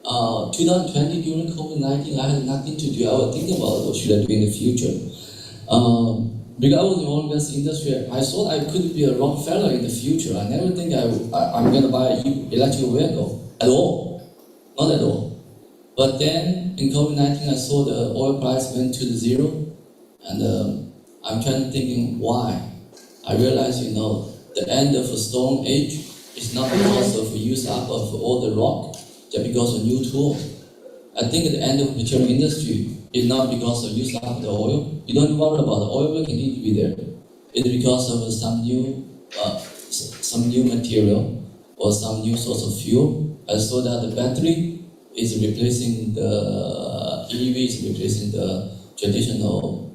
2020 during COVID-19, I had nothing to do. I was thinking about what should I do in the future. Because I was in the oil and gas industry, I thought I could be a Rockefeller in the future. I never think I'm going to buy an electric vehicle at all, not at all. But then in COVID-19, I saw the oil price went to the zero, and I'm trying to thinking why. I realized, the end of a stone age is not because of use up of all the rock, just because of new tools. I think the end of the petroleum industry is not because of use up the oil. You don't worry about the oil will continue to be there. It's because of some new material or some new source of fuel. I saw that the battery is replacing the EV, is replacing the traditional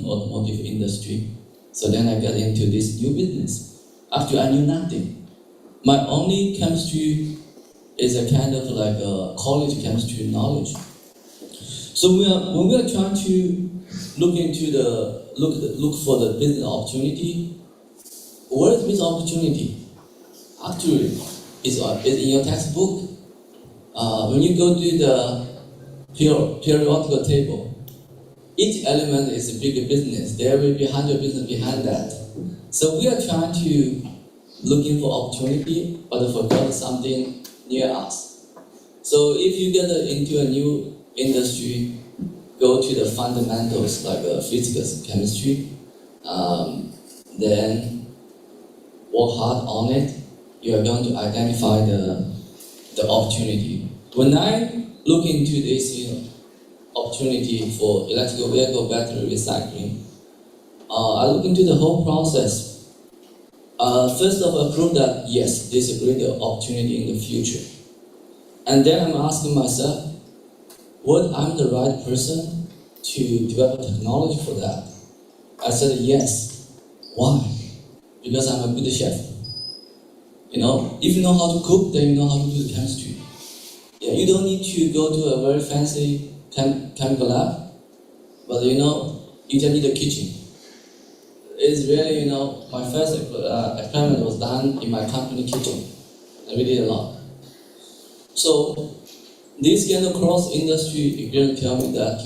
automotive industry. So then I got into this new business. Actually, I knew nothing. My only chemistry is a kind of like a college chemistry knowledge. So when we are trying to look for the business opportunity, where is business opportunity? Actually, it's in your textbook. When you go to the periodical table, each element is a bigger business. There will be 100 business behind that. So we are trying to looking for opportunity, but forgot something near us. So if you get into a new industry, go to the fundamentals like physics, chemistry, then work hard on it. You are going to identify the opportunity. When I look into this opportunity for electrical vehicle battery recycling, I look into the whole process. First of all, prove that yes, there's a great opportunity in the future. And then I'm asking myself, what I'm the right person to develop technology for that? I said yes. Why? Because I'm a good chef. If you know how to cook, then you know how to do the chemistry. Yeah, you don't need to go to a very fancy chemical lab, but you just need a kitchen. It's really, my first experiment was done in my company kitchen, and we did a lot. So, this kind of cross-industry experience tell me that,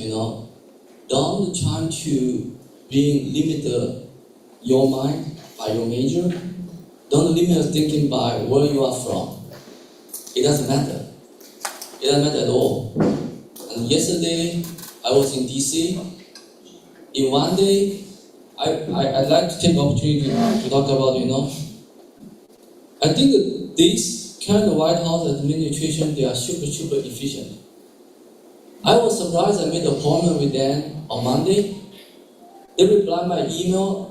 don't try to limit your mind by your major. Don't limit your thinking by where you are from. It doesn't matter. It doesn't matter at all. And yesterday, I was in DC. In one day, I'd like to take the opportunity to talk about, I think that this kind of White House administration, they are super efficient. I was surprised. I made an appointment with them on Monday. They replied my email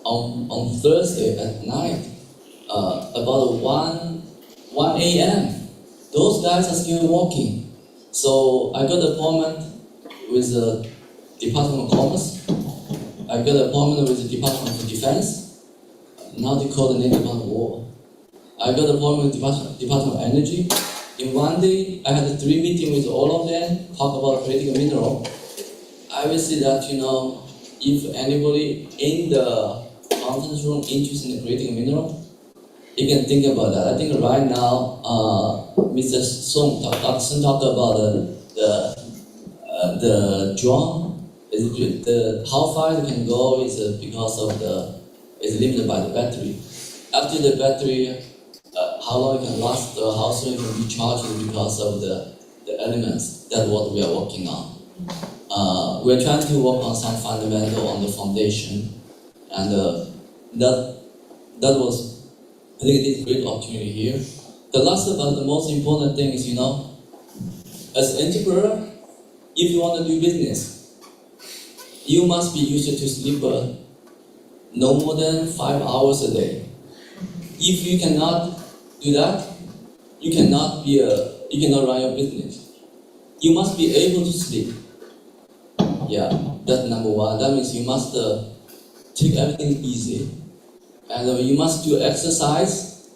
on Thursday at night about 1 a.m. Those guys are still working. So I got an appointment with the Department of Commerce. I got an appointment with the Department of Defense. Now they call the name Department of War. I got an appointment with the Department of Energy. In one day, I had 3 meetings with all of them, talk about critical mineral. I will see that, if anybody in the conference room interested in creating a mineral, you can think about that. I think right now, Mr. Song talked about the drone. How far it can go is because of is limited by the battery. After the battery, how long it can last, how soon it can be charged because of the elements. That's what we are working on. We're trying to work on some fundamental on the foundation, and that was, I think it is a great opportunity here. The last but the most important thing is, as an entrepreneur, if you want to do business, you must be used to sleep no more than 5 hours a day. If you cannot do that, you cannot run your business. You must be able to sleep. Yeah, that's number one. That means you must take everything easy, and you must do exercise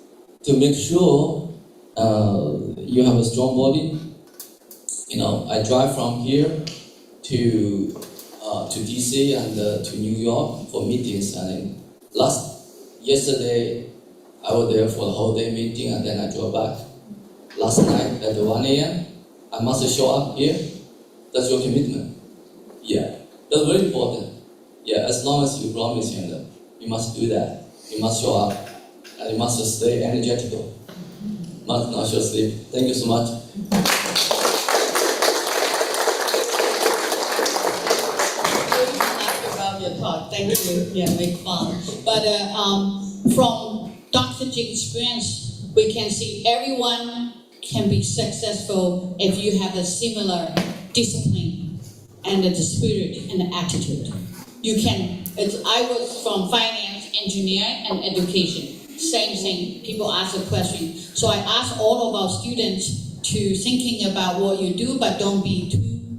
to make sure you have a strong body. I drive from here to DC and to New York for meetings, and yesterday I was there for the whole day meeting, and then I drove back. Last night at 1 a.m. I must show up here. That's your commitment. Yeah, that's very important. Yeah, as long as you promise him, you must do that. You must show up, and you must stay energetical. Must not show sleep. Thank you so much. Thank you. Yeah, make fun. But from Dr. Jing's experience, we can see everyone can be successful if you have a similar discipline and the spirit and the attitude. You can. I was from finance, engineering, and education. Same thing. People ask a question. So I ask all of our students to thinking about what you do, but don't be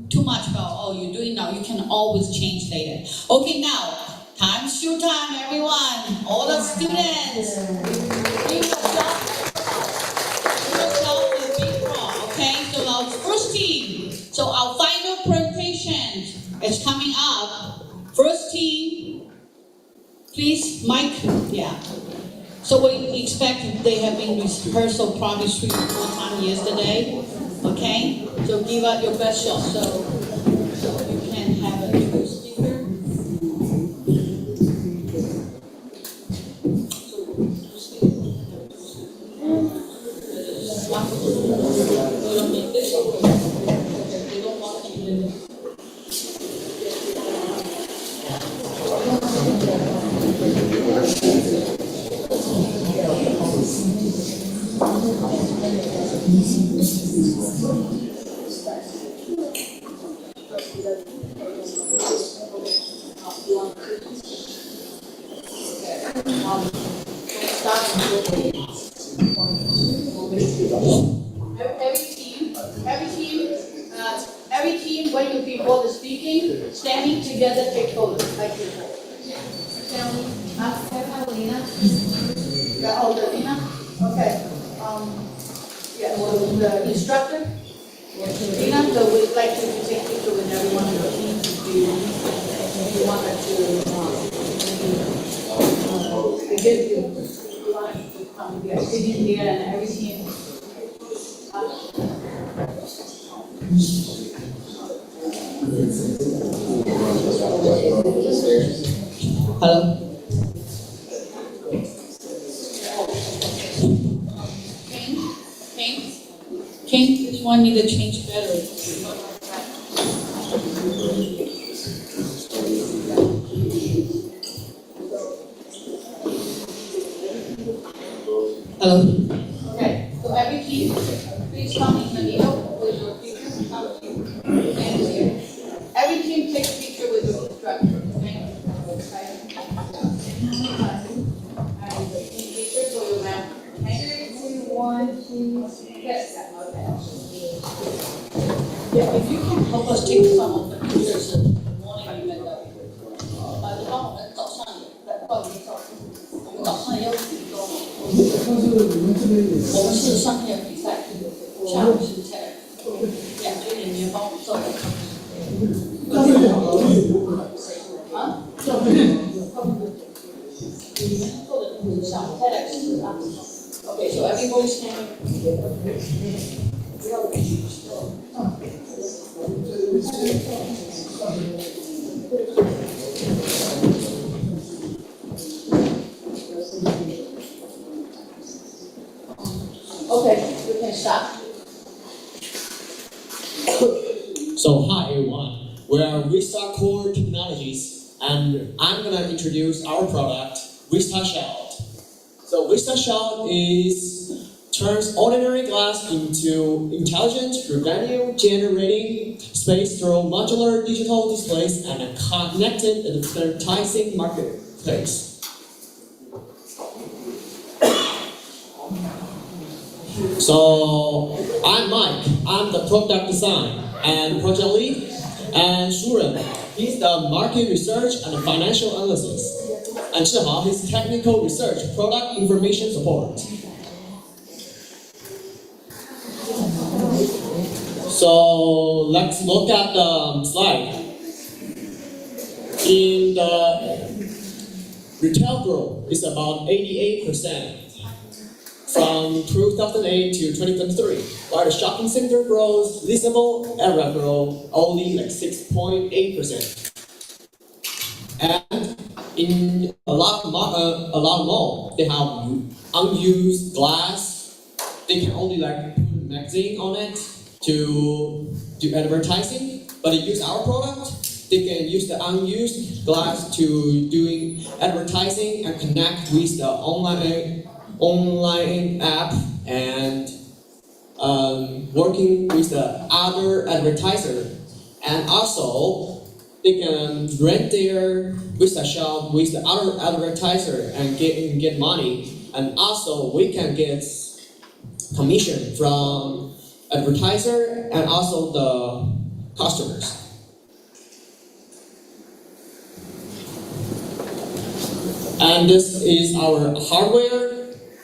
too much about you're doing now. You can always change later. Okay, now show time, everyone. All the students. Give yourself a big applause. Okay, so our first team. So our final presentation is coming up. First team, please, Mike. Yeah. So we expect they have been rehearsal probably 3 or 4 times yesterday. Okay, so give out your best shot. So you can have a new speaker. Every team, when you before the speaking, standing together, take photos like before. Stanley, Alina, okay. Yeah, the instructor, Lina, so we'd like you to take picture with everyone on your team if you want her to give you come here, sitting here and every team. Hello. King, this one need to change battery. Hello. Okay, so every team, please come in the middle with your picture. And here. Every team take a picture with your instructor. Okay? And the picture for your map. Okay? 3, 1, 2, yes. Yeah, if you can help us take some of the pictures in the morning event, that would be great. 帮我们早上来报名照，我们早上也有几个。我们是上面比赛，下午是在2队里面帮我们照的。啊？ Okay, so everybody's can. Okay, we can start. So hi everyone, we are Vista Core Technologies, and I'm gonna introduce our product, Vista Shield. So Vista Shield turns ordinary glass into intelligent revenue generating space through modular digital displays and a connected advertising marketplace. So I'm Mike, I'm the product design and project lead, and Shuren, he's the market research and financial analysis, and Zhihao, he's technical research, product information support. So let's look at the slide. In the retail growth, it's about 88%. From 2008 to 2023, while the shopping center grows, leasable area grows only like 6.8%. And in a lot of malls, they have unused glass. They can only like put a magazine on it to do advertising, but they use our product. They can use the unused glass to doing advertising and connect with the online app and working with the other advertiser, and also they can rent their Vista shop with the other advertiser and get money, and also we can get commission from advertiser and also the customers. And this is our hardware.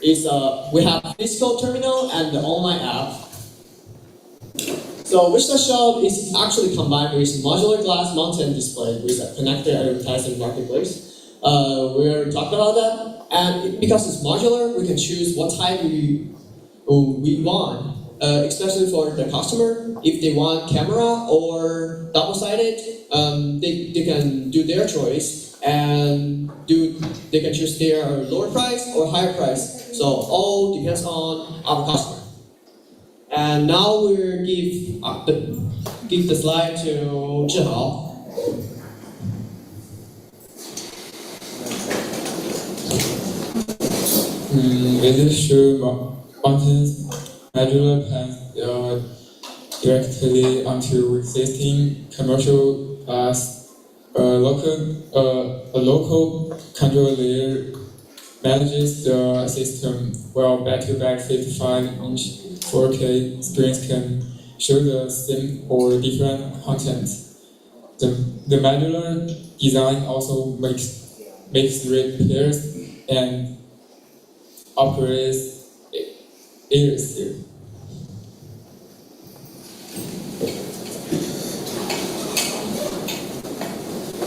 We have physical terminal and the online app. So Vista Shield is actually combined with modular glass mounted display with a connected advertising marketplace. We're talking about that, and because it's modular, we can choose what type we want, especially for the customer. If they want camera or double-sided, they can do their choice, and they can choose their lower price or higher price. So all depends on our customer. And now we'll give the slide to Zhihao. With this shoe mountains modular plans directly onto existing commercial glass. A local controller manages the system, while back-to-back 55-inch 4K screens can show the same or different content. The modular design also makes repairs and operates easier.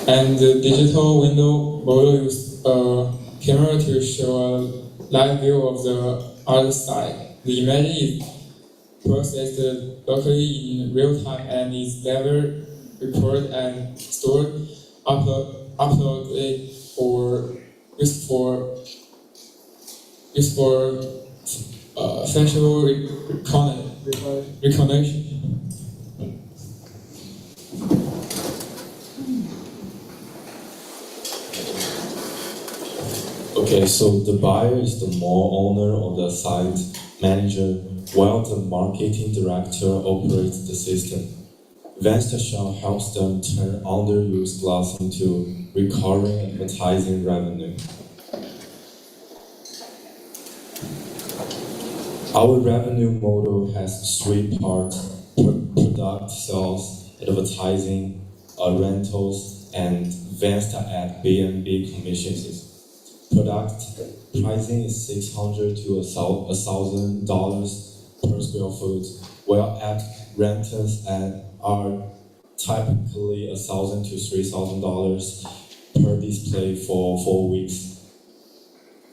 And the digital window model uses a camera to show a live view of the other side. The image is processed locally in real time and is never recorded and stored, uploaded, or used for facial recognition. Okay, so the buyer is the mall owner or the site manager, while the marketing director operates the system. VestaShop helps them turn underused glass into recurring advertising revenue. Our revenue model has three parts: product sales, advertising, rentals, and Vesta at B&B commissions. Product pricing is $600 to $1,000 per square foot, while at rentals are typically $1,000 to $3,000. per display for 4 weeks.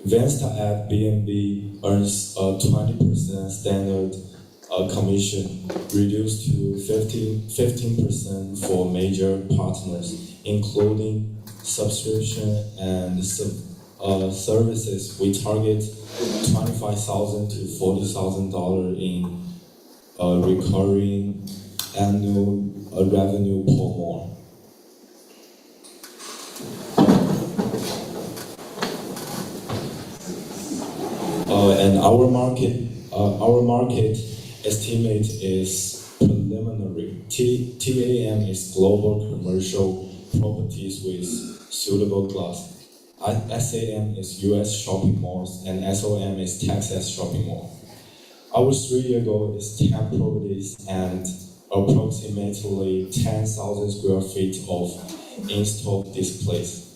Vensta at BNB earns a 20% standard commission, reduced to 15% for major partners, including subscription and services. We target $25,000 to $40,000 in recurring annual revenue per more. And our market estimate is preliminary. TAM is global commercial properties with suitable glass. SAM is US shopping malls, and SOM is Texas shopping mall. Our 3-year goal is 10 properties and approximately 10,000 square feet of installed displays.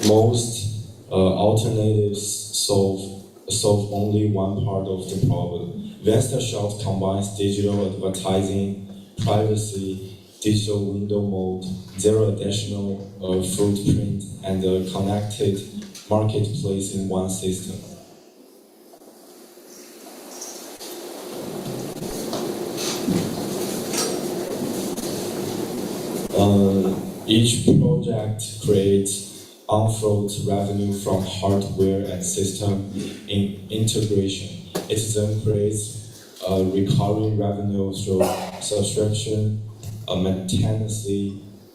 Most alternatives solve only one part of the problem. Vensta Shelf combines digital advertising, privacy, digital window mode, zero additional footprint, and a connected marketplace in one system. Each project creates unfloat revenue from hardware and system integration. It then creates recurring revenue through subscription, maintenance,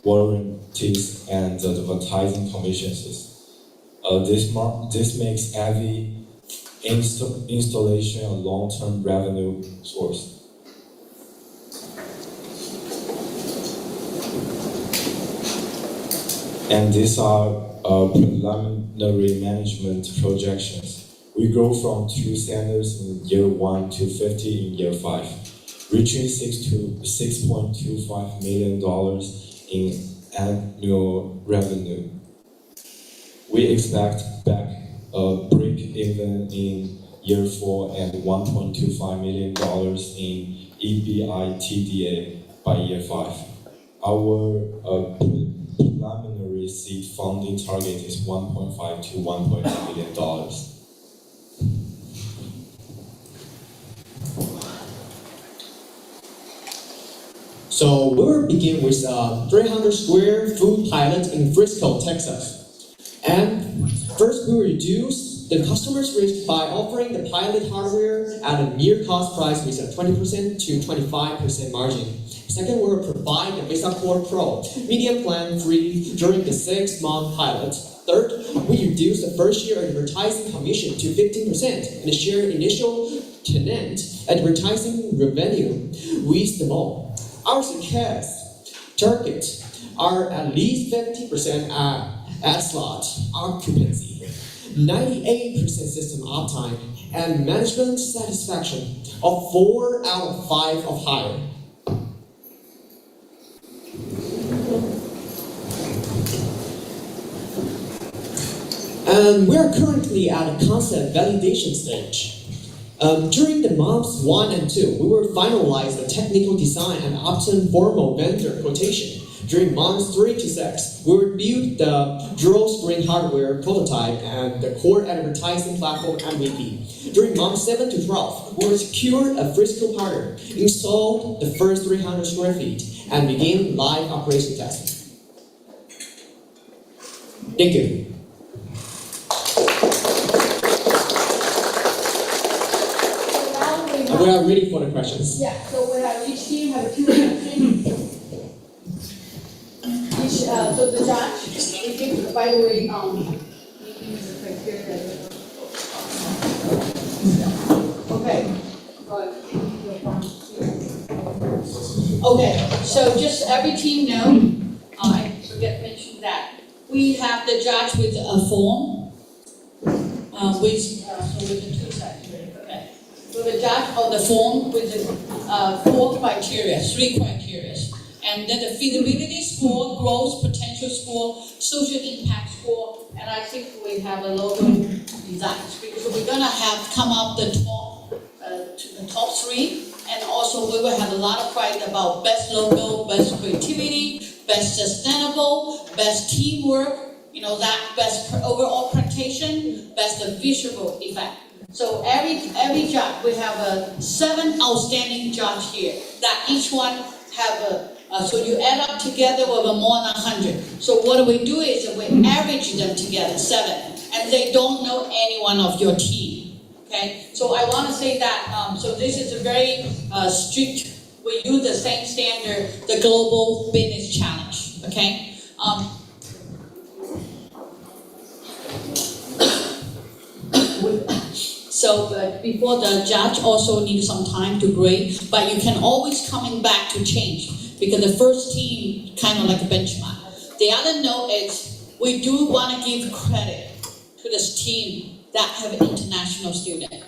warranties, and advertising commissions. This makes every installation a long-term revenue source. And these are preliminary management projections. We grow from 2 standards in year 1 to 50 in year 5, reaching $6.25 million in annual revenue. We expect break even in year 4 and $1.25 million in EBITDA by year 5. Our preliminary seed funding target is $1.5 to $1.8 million. So we will begin with a 300 square foot pilot in Frisco, Texas. And first we will reduce the customer's risk by offering the pilot hardware at a near cost price with a 20% to 25% margin. Second, we will provide the Vista Core Pro medium plan free during the 6-month pilot. Third, we reduce the first year advertising commission to 15% and share initial tenant advertising revenue with the mall. Our success targets are at least 50% ad slot occupancy, 98% system uptime, and management satisfaction of 4 out of 5 of higher. And we are currently at a concept validation stage. During the months 1 and 2, we will finalize the technical design and obtain formal vendor quotation. During months 3 to 6, we will build the dual screen hardware prototype and the core advertising platform MVP. During months 7 to 12, we will secure a Frisco partner, install the first 300 square feet, and begin live operation testing. Thank you. We are ready for the questions. Yeah, so we have each team have 2 questions. So the judge, we give, by the way, the criteria. Okay. Okay, so just every team know, I forget to mention that, we have the judge with a form, with the 2 sides, okay. So the judge on the form with the 4 criteria, 3 criteria. And then the feasibility score, growth potential score, social impact score, and I think we have a logo design because we're gonna have come up the top 3. And also we will have a lot of pride about best logo, best creativity, best sustainable, best teamwork, that best overall presentation, best visual effect. So every judge, we have 7 outstanding judges here, that each one have so you add up together with more than 100. So what we do is we average them together, 7, and they don't know anyone of your team. Okay, so I want to say that, so this is a very strict, we use the same standard, the Global Business Challenge, okay? So but before the judge also needs some time to grade, but you can always coming back to change, because the first team kind of like a benchmark. The other note is, we do want to give credit to this team that have an international student.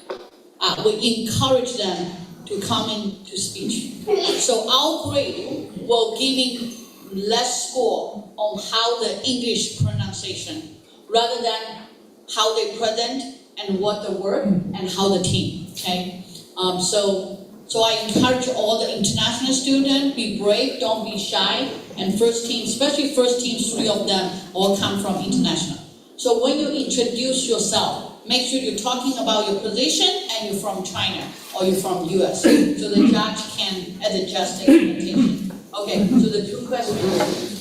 We encourage them to come into speech. So our grade will giving less score on how the English pronunciation, rather than how they present and what the work and how the team. Okay, so I encourage all the international students, be brave, don't be shy, and first team, especially first team, 3 of them all come from international. So when you introduce yourself, make sure you're talking about your position and you're from China or you're from US, so the judge can adjust the expectation. Okay, so the 2 questions.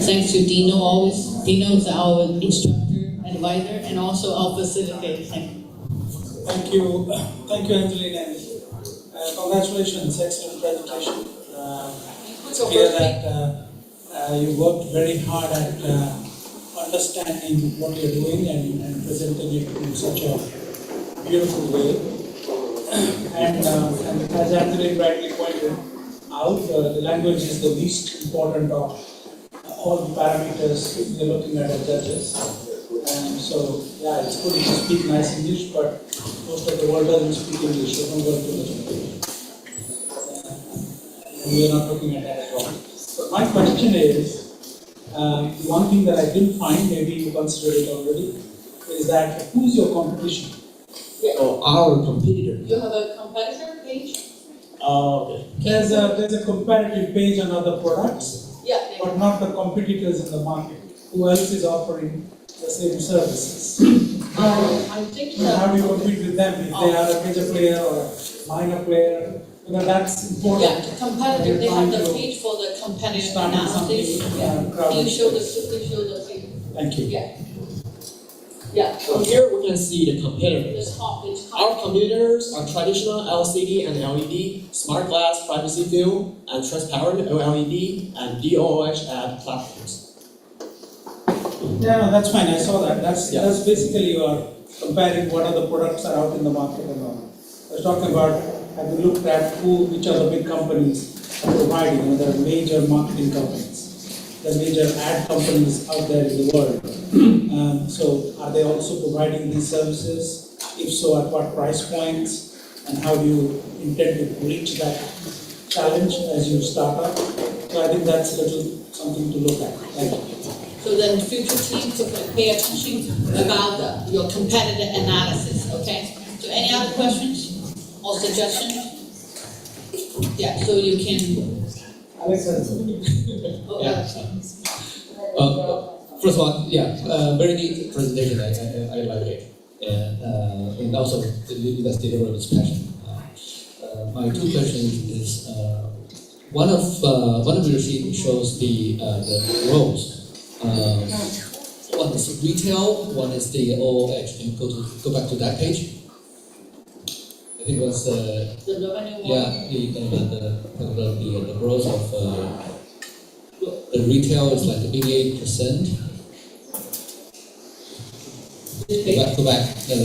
Thanks to Dino always. Dino is our instructor, advisor, and also our facilitator. Thank you. Thank you, Angeline, and congratulations, excellent presentation. It's clear that you worked very hard at understanding what you're doing and presenting it in such a beautiful way. And as Angeline rightly pointed out, the language is the least important of all the parameters we're looking at as judges. So, yeah, it's good if you speak nice English, but most of the world doesn't speak English, so don't worry too much about it. And we are not looking at that at all. So my question is, one thing that I didn't find, maybe you considered it already, is that who's your competition? Oh, our competitor. You have a competitor page? Okay. There's a comparative page on other products, Yeah. but not the competitors in the market. Who else is offering the same services? I think And how do you compete with them if they are a major player or a minor player? That's important. Yeah, the competitive, they have the page for the competitive Starting analysis. something, Yeah. crowded. You show the page. Thank you. Yeah. Yeah. So here we can see the competitors. This top is Our computers are traditional LCD and LED, smart glass, privacy film, and transparent OLED, and DOOH ad platforms. Yeah, no, that's fine. I saw that. That's Yeah. that's basically you are comparing what other products are out in the market and all. I was talking about, have you looked at which are the big companies are providing, the major marketing companies, the major ad companies out there in the world. So are they also providing these services? If so, at what price points? And how do you intend to reach that challenge as you start up? So I think that's a little something to look at. Thank you. So then future teams can pay attention about your competitive analysis, okay? So any other questions or suggestions? Yeah, so you can. Yeah. First of all, yeah, very neat presentation. I like it, and also you guys delivered with passion. My 2 questions is one of your sheet shows the roles. One is retail, one is the OOH. Can you go back to that page? I think it was The revenue. yeah the growth of the retail is like 88%. Go back. The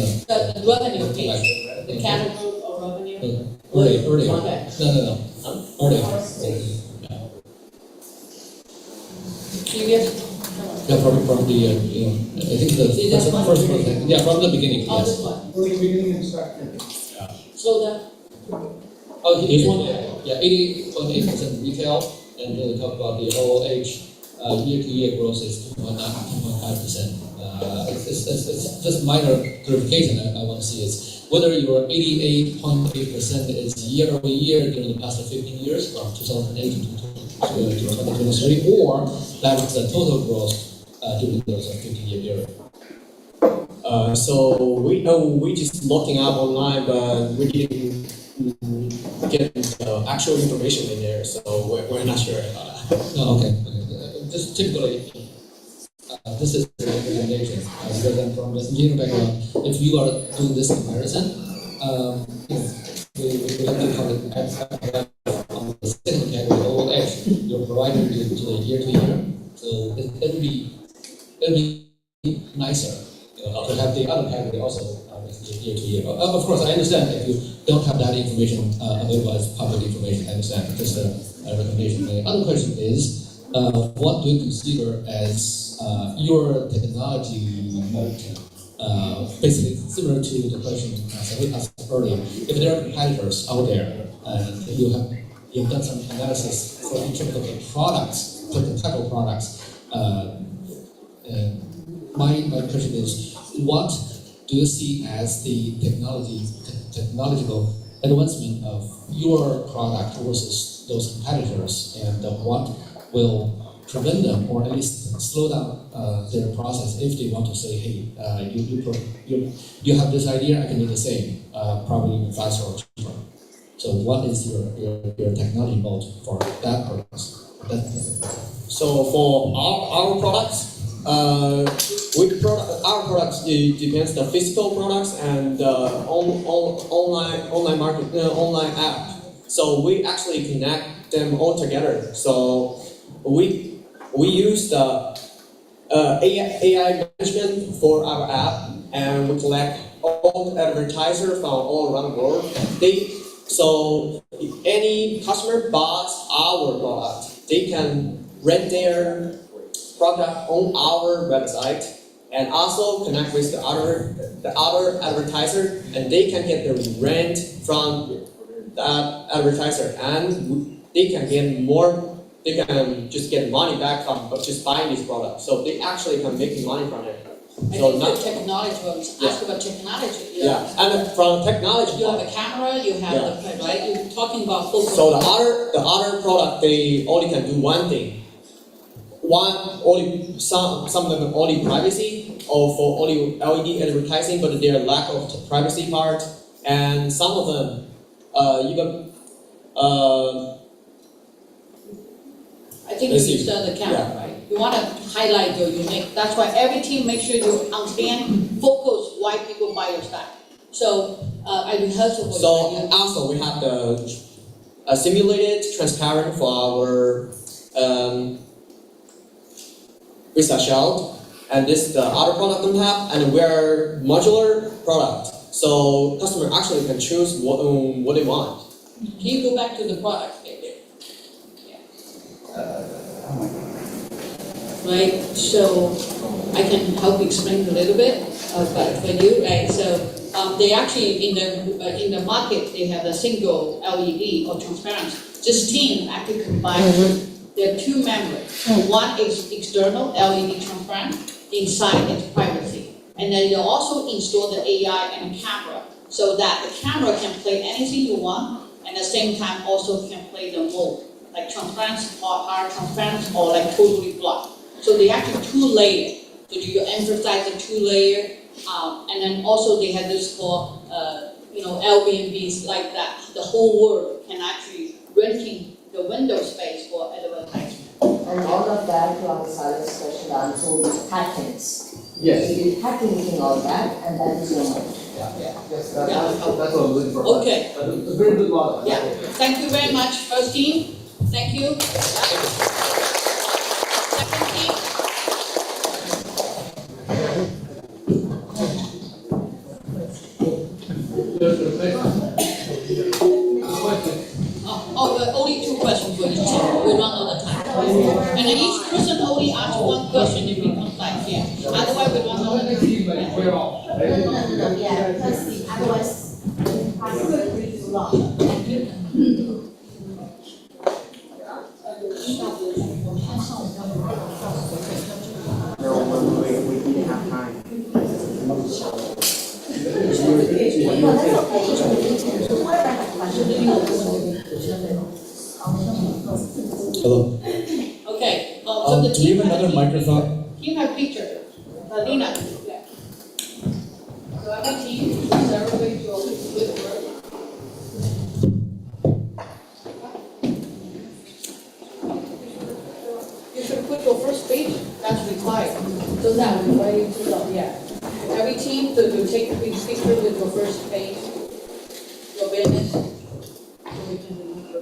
revenue Go back. page, the category of revenue. Earlier. Okay. No. Earlier. Previous. Yeah, from the I think the first one. Yeah, from the beginning. Oh, Yes. this one. From the beginning and started. So the. Oh, this one. Yeah, 80.8% retail, and then we talk about the OOH year-to-year growth is 2.9, 2.5%. It's just minor clarification I want to see is whether your 88.8% is year-over-year during the past 15 years, from 2008 to 2023, or that's the total growth during those 15-year period. So we just looking up online, but we didn't get the actual information in there, so we're not sure about that. Oh, okay. Just typically, this is the recommendation. Because I'm from the engineering background, if you are doing this comparison, we like to call it on the second category, old age. Your provider is to the year-to-year, so it will be nicer. To have the other category also year-to-year. Of course, I understand if you don't have that information available as public information. I understand. Just a recommendation. The other question is, what do you consider as your technology moat? Basically, similar to the question we asked earlier. If there are competitors out there, and you've done some analysis for each of the products, different type of products. My question is, what do you see as the technological advancement of your product versus those competitors, and what will prevent them, or at least slow down their process if they want to say, hey, you have this idea, I can do the same, probably faster or cheaper. So what is your technology mode for that purpose? So for our products, our products, it depends the physical products and online market, online app. So we actually connect them all together. So we use the AI management for our app, and we collect all advertisers from all around the world. So if any customer buys our product, they can rent their product on our website, and also connect with the other advertiser, and they can get the rent from that advertiser, and they can get more. They can just get money back from just buying this product. So they actually can make money from it. I think the technology, ask about technology. Yeah, and from technology, you have a camera, you have the right. You're talking about photo. So the other product, they only can do one thing. Some of them only privacy, or for only LED advertising, but their lack of privacy part, and some of them even. I think you use the camera, right? You want to highlight your unique. That's why every team make sure you understand, focus why people buy your stuff. So I rehearse it. So also we have the simulated transparent for our research shell, and this the other product we have, and we're modular product. So customer actually can choose what they want. Can you go back to the product? Right, so I can help explain a little bit for you, right? So they actually in the market they have a single LED or transparent. This team actually combines. There are two members. One is external LED transparent, inside it's privacy, and then you also install the AI and camera so that the camera can play anything you want, and at the same time also can play the mode like transparent or hard transparent or like totally blocked. So they actually two layer. So you emphasize the two layer, and then also they have this called Airbnbs like that. The whole world can actually renting the window space for advertisement. And all of that, to answer this question, also with patents. Yes. So you're patenting all that, and that is your mode. Yes, that's what I'm looking for. Okay. It's a very good model. Yeah. Thank you very much, first team. Thank you. Second team. Only two questions for each team. We run out of time. And then each person only asks one question if it comes back here. Otherwise, we run out of time. No, yeah, because otherwise, I could read too long. Thank you. Hello. Okay, so the Do we team have another has a microphone? team have picture. Lina. Yeah. So every team, everybody will with work. You should put your first page, that's required. So that we ready to go, yeah. Every team to take a big picture with your first page, your business. So we can remember.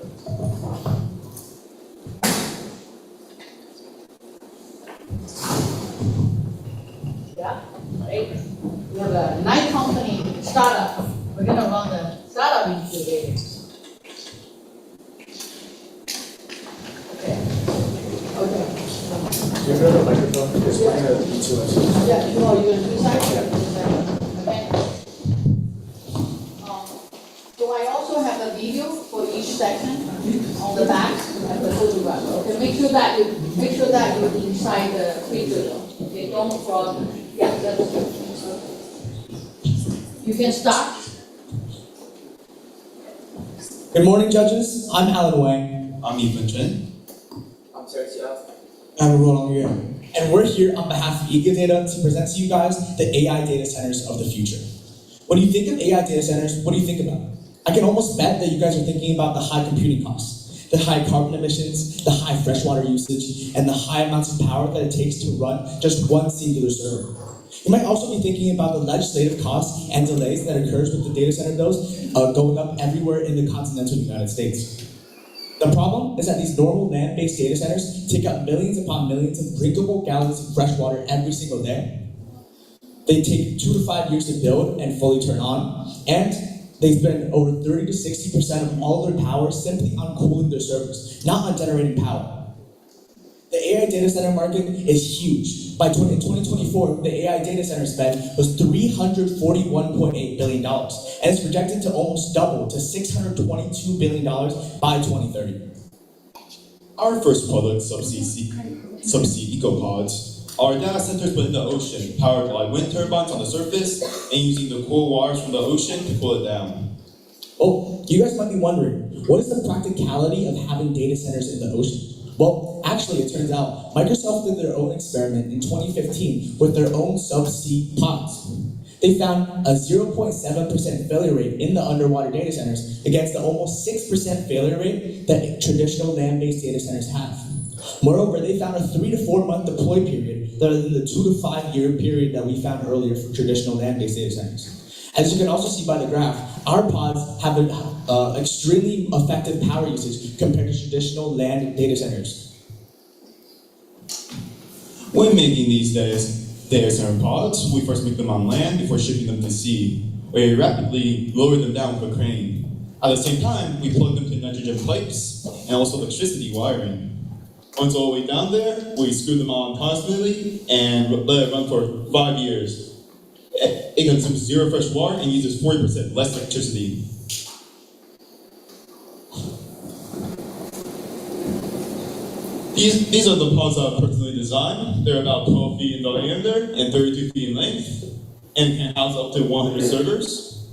Yeah, right? We have a 9 company startup. We're gonna run the startup incubator. Okay. Okay. Do you have a microphone? Because we're going to need to. Yeah, you are, you're gonna do side okay? So I also have a video for each section on the back and the photograph. Okay, make sure that you inside the picture though. Okay, don't fraud. Yeah, that's good. You can start. Good morning, judges. I'm Alan Wang. I'm Ethan Chen. I'm Sergio. I'm Roland Yue. And we're here on behalf of Ecodata to present to you guys the AI data centers of the future. When you think of AI data centers, what do you think about? I can almost bet that you guys are thinking about the high computing costs, the high carbon emissions, the high freshwater usage, and the high amounts of power that it takes to run just one singular server. You might also be thinking about the legislative costs and delays that occurs with the data center bills going up everywhere in the continental United States. The problem is that these normal land-based data centers take up millions upon millions of drinkable gallons of fresh water every single day. They take 2 to 5 years to build and fully turn on, and they spend over 30 to 60% of all their power simply on cooling their servers, not on generating power. The AI data center market is huge. In 2024, the AI data center spend was $341.8 billion, and it's projected to almost double to $622 billion by 2030. Our first product, subsea ecopods, are data centers put in the ocean, powered by wind turbines on the surface, and using the cool waters from the ocean to cool it down. Oh, you guys might be wondering, what is the practicality of having data centers in the ocean? Well, actually, it turns out Microsoft did their own experiment in 2015 with their own subsea pods. They found a 0.7% failure rate in the underwater data centers against the almost 6% failure rate that traditional land-based data centers have. Moreover, they found a 3 to 4 month deploy period rather than the 2 to 5 year period that we found earlier for traditional land-based data centers. As you can also see by the graph, our pods have an extremely effective power usage compared to traditional land data centers. When making these data center pods, we first make them on land before shipping them to sea, where we rapidly lower them down with a crane. At the same time, we plug them to nitrogen pipes and also electricity wiring. Once all the way down there, we screw them on constantly and let it run for 5 years. It consumes 0 fresh water and uses 40% less electricity. These are the pods I've personally designed. They're about 12 feet in diameter and 32 feet in length, and can house up to 100 servers.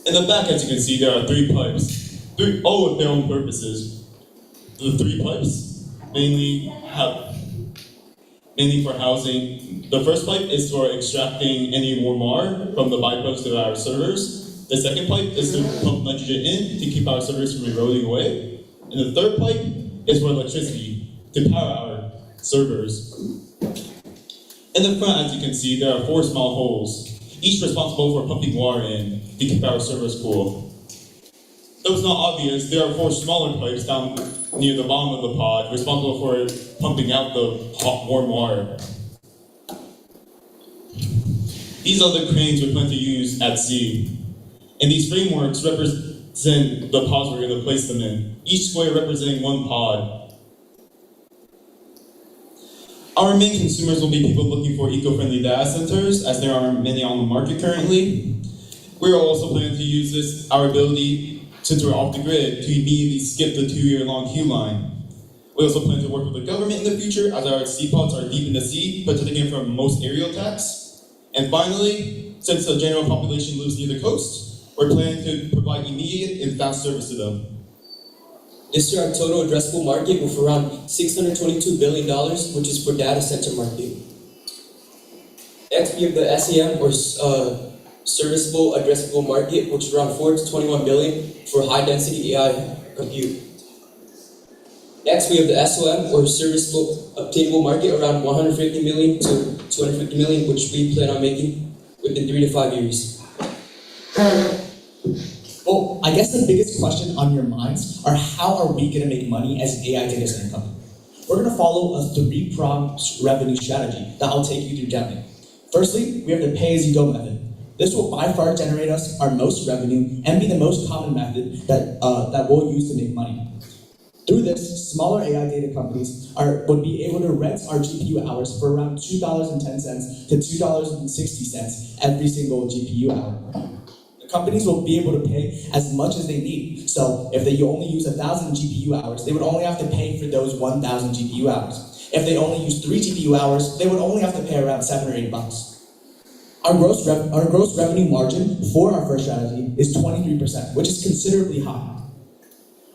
In the back, as you can see, there are 3 pipes, all with their own purposes. The 3 pipes mainly for housing. The first pipe is for extracting any warm water from the byproducts of our servers. The second pipe is to pump nitrogen in to keep our servers from eroding away. And the third pipe is for electricity to power our servers. In the front, as you can see, there are 4 small holes, each responsible for pumping water in to keep our servers cool. Though it's not obvious, there are 4 smaller pipes down near the bottom of the pod, responsible for pumping out the hot, warm water. These are the cranes we plan to use at sea. And these frameworks represent the pods we're going to place them in, each square representing 1 pod. Our main consumers will be people looking for eco-friendly data centers, as there are many on the market currently. We're also planning to use our ability, since we're off the grid, to immediately skip the 2-year-long queue line. We also plan to work with the government in the future, as our sea pods are deep in the sea, protecting it from most aerial attacks. And finally, since the general population lives near the coast, we're planning to provide immediate and fast service to them. This year, our total addressable market was around $622 billion, which is for data center market. Next, we have the SEM, or serviceable addressable market, which is around 4 to 21 billion for high-density AI compute. Next, we have the SOM, or serviceable obtainable market, around 150 million to 250 million, which we plan on making within 3 to 5 years. Well, I guess the biggest question on your minds are how are we going to make money as an AI data center company? We're going to follow a three-pronged revenue strategy that I'll take you through gently. Firstly, we have the pay-as-you-go method. This will by far generate us our most revenue and be the most common method that we'll use to make money. Through this, smaller AI data companies would be able to rent our GPU hours for around $2.10 to $2.60 every single GPU hour. Companies will be able to pay as much as they need. So if they only use 1,000 GPU hours, they would only have to pay for those 1,000 GPU hours. If they only use 3 GPU hours, they would only have to pay around $7 or $8. Our gross revenue margin for our first strategy is 23%, which is considerably high.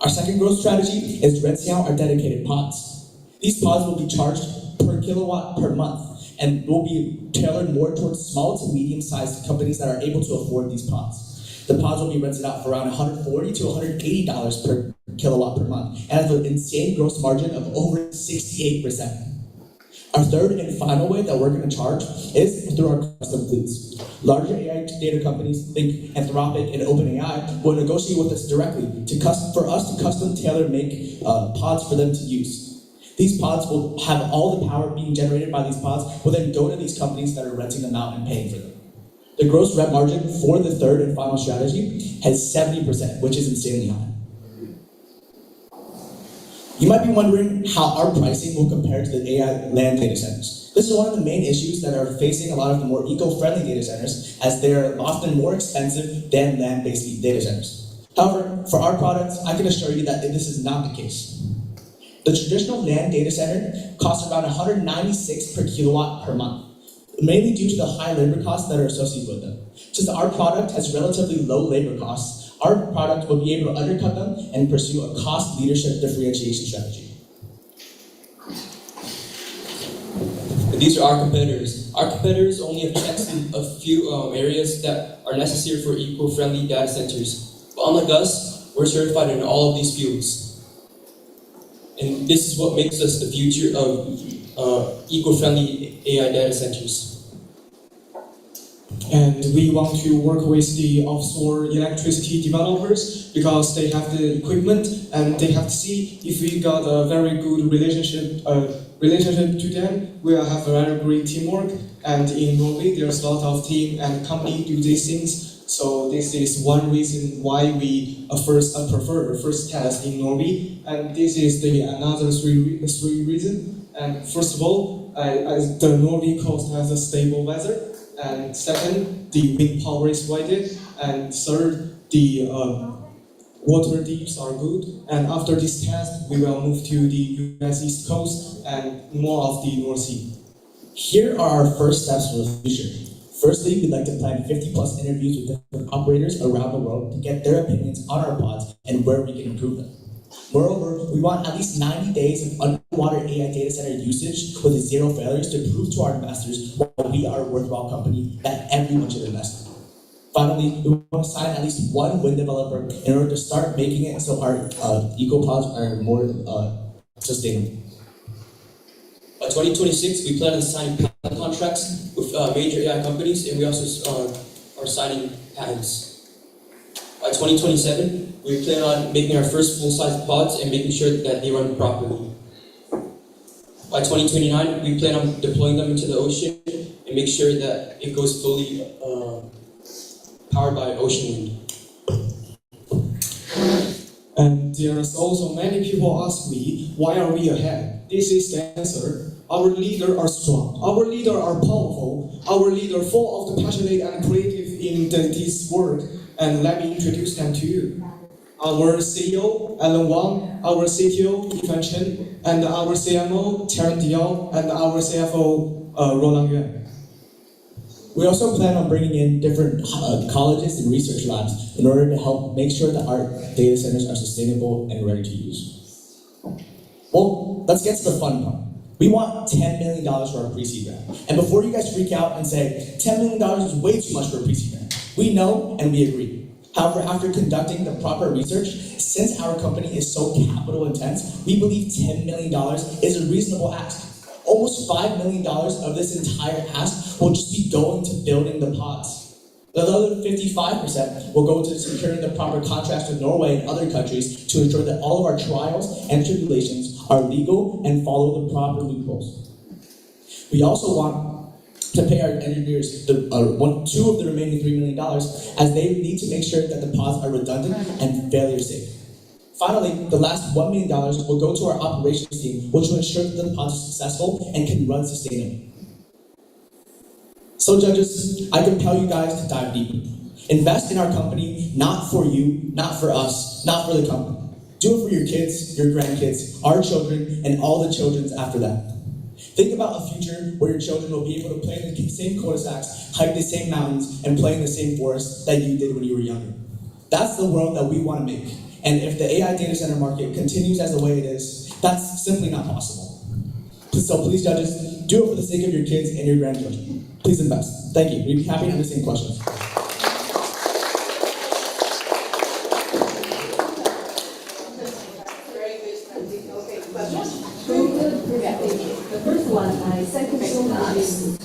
Our second growth strategy is renting out our dedicated pods. These pods will be charged per kilowatt per month and will be tailored more towards small to medium-sized companies that are able to afford these pods. The pods will be rented out for around $140 to $180 per kilowatt per month and have an insane gross margin of over 68%. Our third and final way that we're going to charge is through our custom fleets. Larger AI data companies, think Anthropic and OpenAI, will negotiate with us directly for us to custom tailor make pods for them to use. These pods will have all the power being generated by these pods will then go to these companies that are renting them out and paying for them. The gross rep margin for the third and final strategy has 70%, which is insanely high. You might be wondering how our pricing will compare to the AI land data centers. This is one of the main issues that are facing a lot of the more eco-friendly data centers, as they're often more expensive than land-based data centers. However, for our products, I can assure you that this is not the case. The traditional land data center costs around $196 per kilowatt per month, mainly due to the high labor costs that are associated with them. Since our product has relatively low labor costs, our product will be able to undercut them and pursue a cost leadership differentiation strategy. These are our competitors. Our competitors only have checks in a few areas that are necessary for eco-friendly data centers. But unlike us, we're certified in all of these fields. And this is what makes us the future of eco-friendly AI data centers. And we want to work with the offshore electricity developers because they have the equipment and they have to see if we got a very good relationship to them. We will have a very great teamwork. And in Norway, there's a lot of team and company do these things. So this is one reason why we prefer first test in Norway. And this is the another three reasons. And first of all, the Norway coast has a stable weather. And second, the wind power is wide. And third, the water deeps are good. And after this test, we will move to the US East Coast and more of the North Sea. Here are our first steps for the future. Firstly, we'd like to plan 50 plus interviews with different operators around the world to get their opinions on our pods and where we can improve them. Moreover, we want at least 90 days of underwater AI data center usage with zero failures to prove to our investors why we are a worthwhile company that everyone should invest in. Finally, we want to sign at least one wind developer in order to start making it so our eco-pods are more sustainable. By 2026, we plan on signing patent contracts with major AI companies, and we also are signing patents. By 2027, we plan on making our first full-size pods and making sure that they run properly. By 2029, we plan on deploying them into the ocean and make sure that it goes fully powered by ocean wind. And there's also many people ask me, why are we ahead? This is the answer. Our leaders are strong. Our leaders are powerful. Our leaders full of the passionate and creative in this work. And let me introduce them to you. Our CEO, Alan Wang, our CTO, Yifan Chen, and our CMO, Terran Diao, and our CFO, Roland Yuan. We also plan on bringing in different colleges and research labs in order to help make sure that our data centers are sustainable and ready to use. Well, let's get to the fun part. We want $10 million for our pre-seed round. And before you guys freak out and say, $10 million is way too much for a pre-seed round, we know and we agree. However, after conducting the proper research, since our company is so capital intense, we believe $10 million is a reasonable ask. Almost $5 million of this entire ask will just be going to building the pods. The other 55% will go to securing the proper contracts with Norway and other countries to ensure that all of our trials and tribulations are legal and follow the proper loopholes. We also want to pay our engineers two of the remaining $3 million, as they need to make sure that the pods are redundant and failure safe. Finally, the last $1 million will go to our operations team, which will ensure that the pods are successful and can run sustainably. So judges, I compel you guys to dive deeper. Invest in our company, not for you, not for us, not for the company. Do it for your kids, your grandkids, our children, and all the children's after that. Think about a future where your children will be able to play in the same cul-de-sacs, hike the same mountains, and play in the same forests that you did when you were younger. That's the world that we want to make. And if the AI data center market continues as the way it is, that's simply not possible. So please, judges, do it for the sake of your kids and your grandchildren. Please invest. Thank you. We'd be happy to understand questions. The first one, I thank you so much.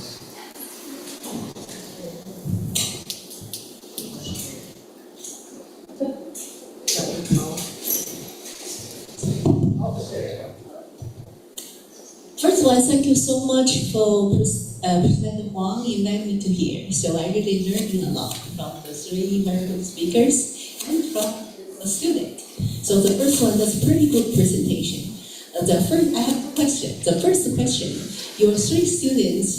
First of all, thank you so much for President Huang inviting me to here. So I really learned a lot from the three very good speakers and from the student. So the first one, that's a pretty good presentation. I have a question. The first question, your three students,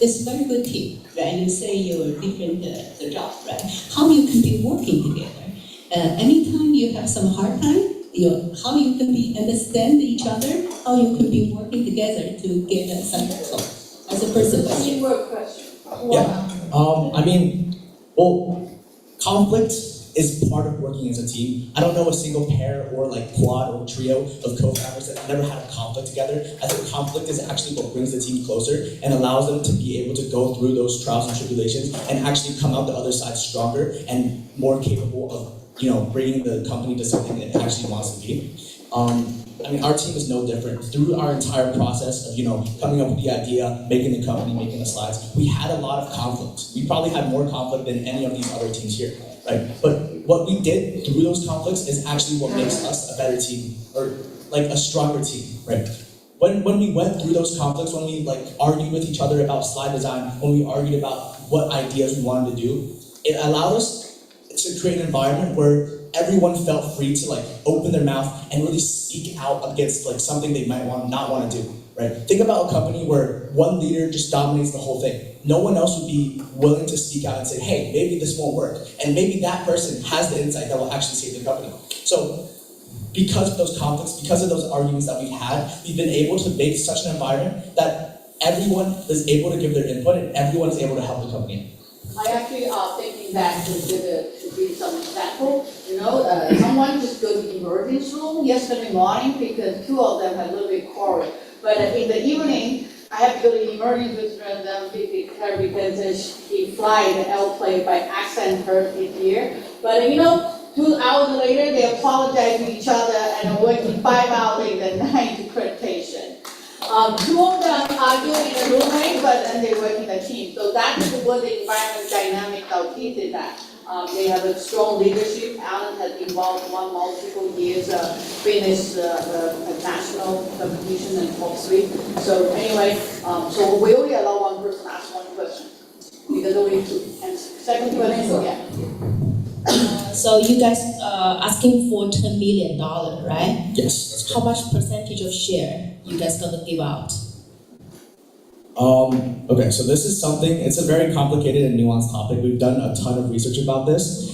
it's a very good team, right? You say you're different the job, right? How you can be working together? Anytime you have some hard time, how you can be understand each other, how you can be working together to get some result. That's the first question. Yeah. Conflict is part of working as a team. I don't know a single pair or quad or trio of co-founders that have never had a conflict together. I think conflict is actually what brings the team closer and allows them to be able to go through those trials and tribulations and actually come out the other side stronger and more capable of bringing the company to something it actually wants to be. Our team is no different. Through our entire process of, coming up with the idea, making the company, making the slides, we had a lot of conflict. We probably had more conflict than any of these other teams here, right? But what we did through those conflicts is actually what makes us a better team, or a stronger team, right? When we went through those conflicts, when we argued with each other about slide design, when we argued about what ideas we wanted to do, it allowed us to create an environment where everyone felt free to open their mouth and really speak out against something they might not want to do, right? Think about a company where one leader just dominates the whole thing. No one else would be willing to speak out and say, hey, maybe this won't work. And maybe that person has the insight that will actually save the company. So because of those conflicts, because of those arguments that we've had, we've been able to make such an environment that everyone is able to give their input and everyone is able to help the company. I actually thinking back to give some example. Someone just go to emergency room yesterday morning because two of them had a little bit quarrel. But in the evening, I have to go to emergency room because he fly the airplane by accident, hurt his ear. But 2 hours later, they apologize to each other and working 5 hours in the night presentation. Two of them argue in a roommate, but then they work in a team. So that is what the environment dynamic of teams is at. They have a strong leadership. Alan has involved multiple years, finished national competition and top 3. So anyway, so we only allow one person to ask one question because only 2. And second question, yeah. So you guys asking for $10 million, right? Yes, that's correct. How much percentage of share you guys gonna give out? Okay, so this is it's a very complicated and nuanced topic. We've done a ton of research about this.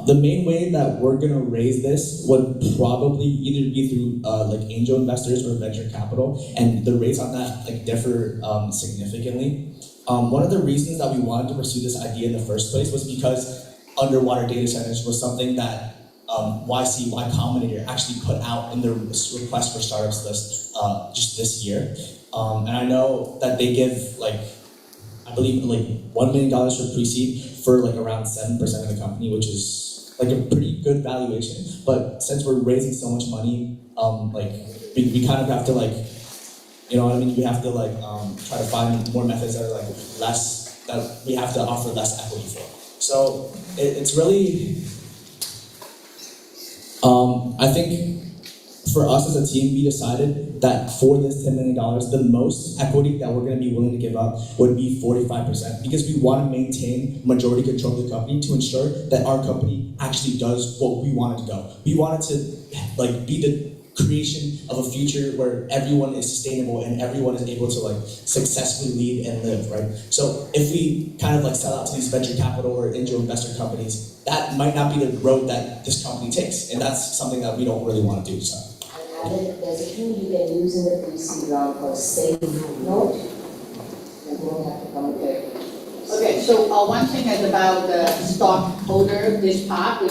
The main way that we're gonna raise this would probably either be through angel investors or venture capital, and the rates on that differ significantly. One of the reasons that we wanted to pursue this idea in the first place was because underwater data centers was something that Y Combinator actually put out in the request for startups list just this year. And I know that they give I believe $1 million for pre-seed for around 7% of the company, which is a pretty good valuation. But since we're raising so much money, we kind of have to you know what I mean? We have to try to find more methods that are less, that we have to offer less equity for. So it's really, I think for us as a team, we decided that for this $10 million, the most equity that we're going to be willing to give up would be 45%, because we want to maintain majority control of the company to ensure that our company actually does what we want it to go. We want it to be the creation of a future where everyone is sustainable and everyone is able to successfully lead and live, right? So if we kind of sell out to these venture capital or angel investor companies, that might not be the road that this company takes, and that's something that we don't really want to do. So. There's a tool you can use in the PC round called Save Note. You don't have to come there. Okay, so one thing is about the stockholder, this part, we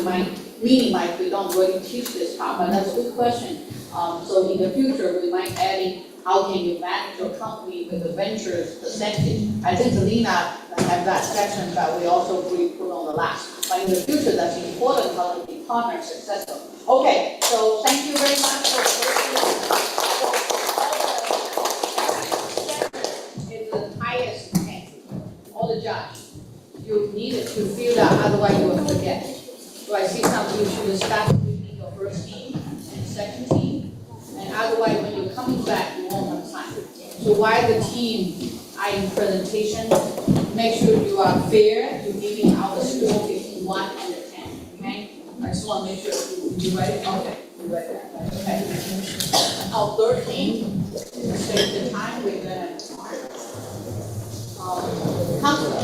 don't really teach this part, but that's a good question. So in the future, we might add in how can you manage your company with the ventures percentage. I think Lena have that section, but we also put on the last. But in the future, that's important how to be partner successful. Okay, so thank you very much for it's the highest rank, all the judge. You need it to feel that, otherwise you will forget. So I see some you should start with your first team and second team, and otherwise when you're coming back, you won't have time. So while the team are in presentation, make sure you are fair, you're giving out the score between 1 and 10, okay? I just want to make sure you ready? Okay, you ready? Okay. Our third team, save the time, we're gonna Counselor,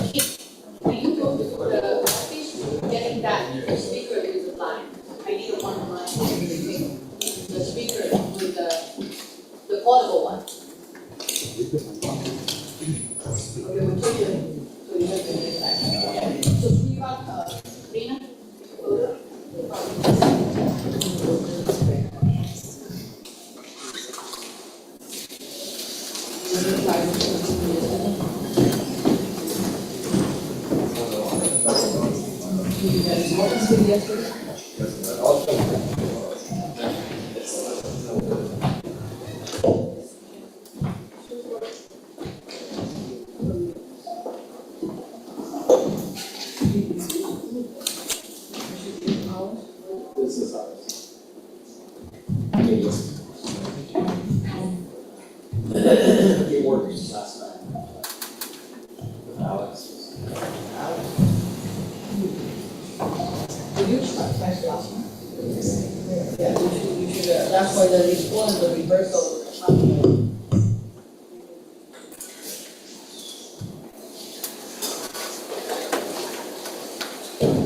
can you go to the office getting that speaker with the line? I need one line. The speaker with the portable one. Okay, we'll take it. So you have to get back. Okay. So we got Lena. This is ours. It worked last night. With Alex. Did you try last one? Yeah, you should, that's why the response, the reversal.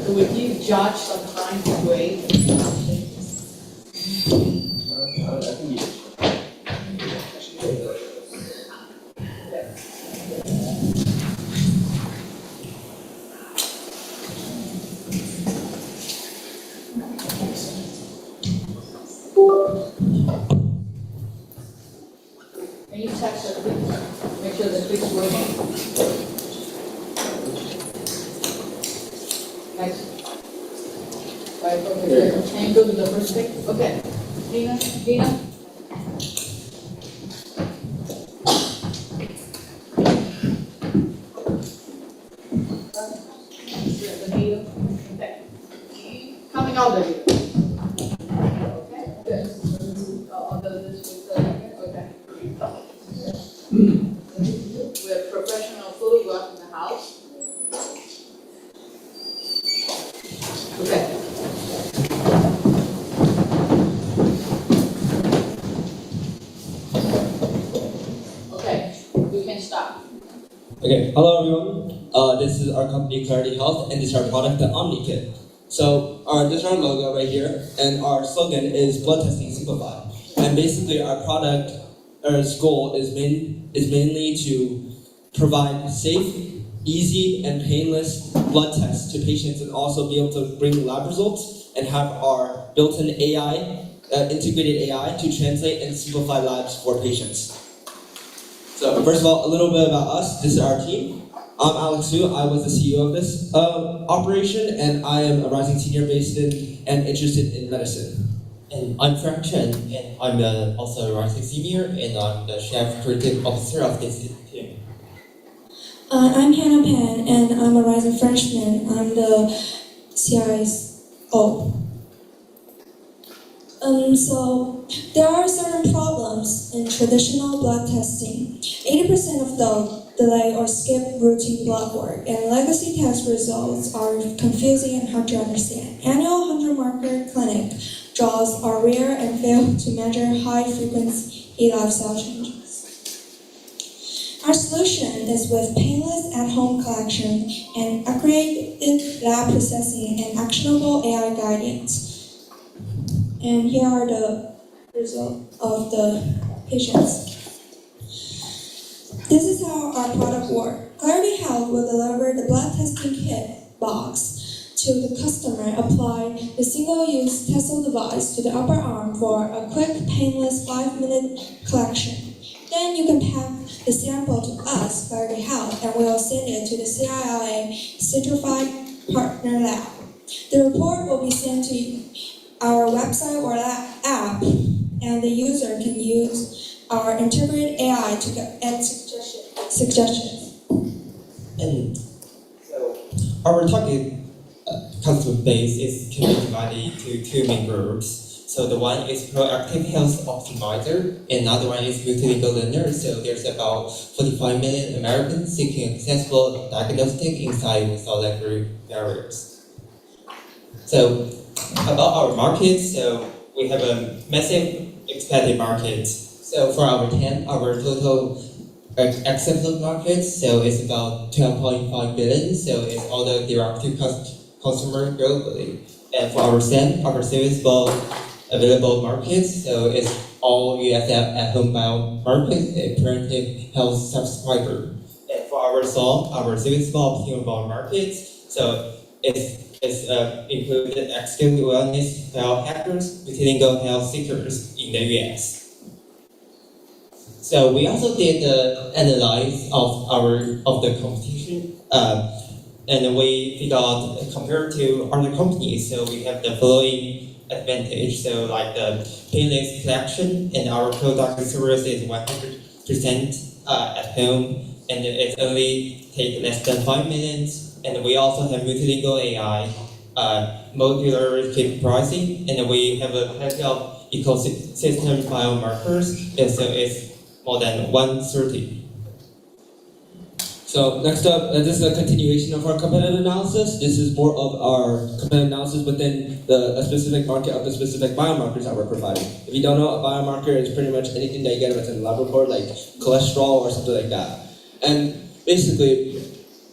So we give judge some time to wait. Can you text the quick, make sure the quick's working? Next. Right, okay, can you go to the first pick? Okay. Gina? The needle, okay. Coming out of here. Okay, good. I'll do this with okay. We have professional photograph in the house. Okay. Okay, you can stop. Okay, hello everyone. This is our company Clarity Health, and this is our product, the OmniKit. So this is our logo right here, and our slogan is blood testing simplified. And basically, our product, our goal is mainly to provide safe, easy, and painless blood tests to patients, and also be able to bring lab results and have our built-in AI, integrated AI to translate and simplify labs for patients. So first of all, a little bit about us. This is our team. I'm Alex Su. I was the CEO of this operation, and I am a rising senior based in and interested in medicine. And I'm Frank Chen, and I'm also a rising senior, and I'm the Chief Creative Officer of this team. I'm Hannah Pan, and I'm a rising freshman. I'm the CISO. So there are certain problems in traditional blood testing. 80% of the delay or skip routine blood work, and legacy test results are confusing and hard to understand. Annual 100-marker clinic draws are rare and fail to measure high-frequency lifestyle changes. Our solution is with painless at-home collection and accurate lab processing and actionable AI guidance. And here are the results of the patients. This is how our product works. Clarity Health will deliver the blood testing kit box to the customer, apply the single-use Tesla device to the upper arm for a quick, painless 5-minute collection. Then you can pack the sample to us, Clarity Health, and we'll send it to the CIA certified partner lab. The report will be sent to our website or app, and the user can use our integrated AI to add suggestions. And so our target customer base can be divided into two main groups. So the one is proactive health optimizer, and another one is multilingual learner. So there's about 45 million Americans seeking accessible diagnostic insight without language barriers. So about our market, so we have a massive expanded market. So for our TAM, our total acceptable market, so it's about 12.5 billion. So it's all the direct-to-consumer globally. And for our SAM, our serviceable available markets, so it's all US at-home bio market and preventive health subscriber. And for our SOM, our serviceable optimal markets, so it's included executive wellness biohackers, multilingual health seekers in the US. So we also did the analysis of the competition, and we figured out compared to other companies, so we have the following advantage. So like the painless collection, and our product and service is 100% at home, and it only takes less than 5 minutes. And we also have multilingual AI, modular chip pricing, and we have a plenty of ecosystem biomarkers, and so it's more than 130. So next up, this is a continuation of our competitive analysis. This is more of our competitive analysis within a specific market of the specific biomarkers that we're providing. If you don't know, a biomarker is pretty much anything that you get within a lab report, like cholesterol or something like that. And basically,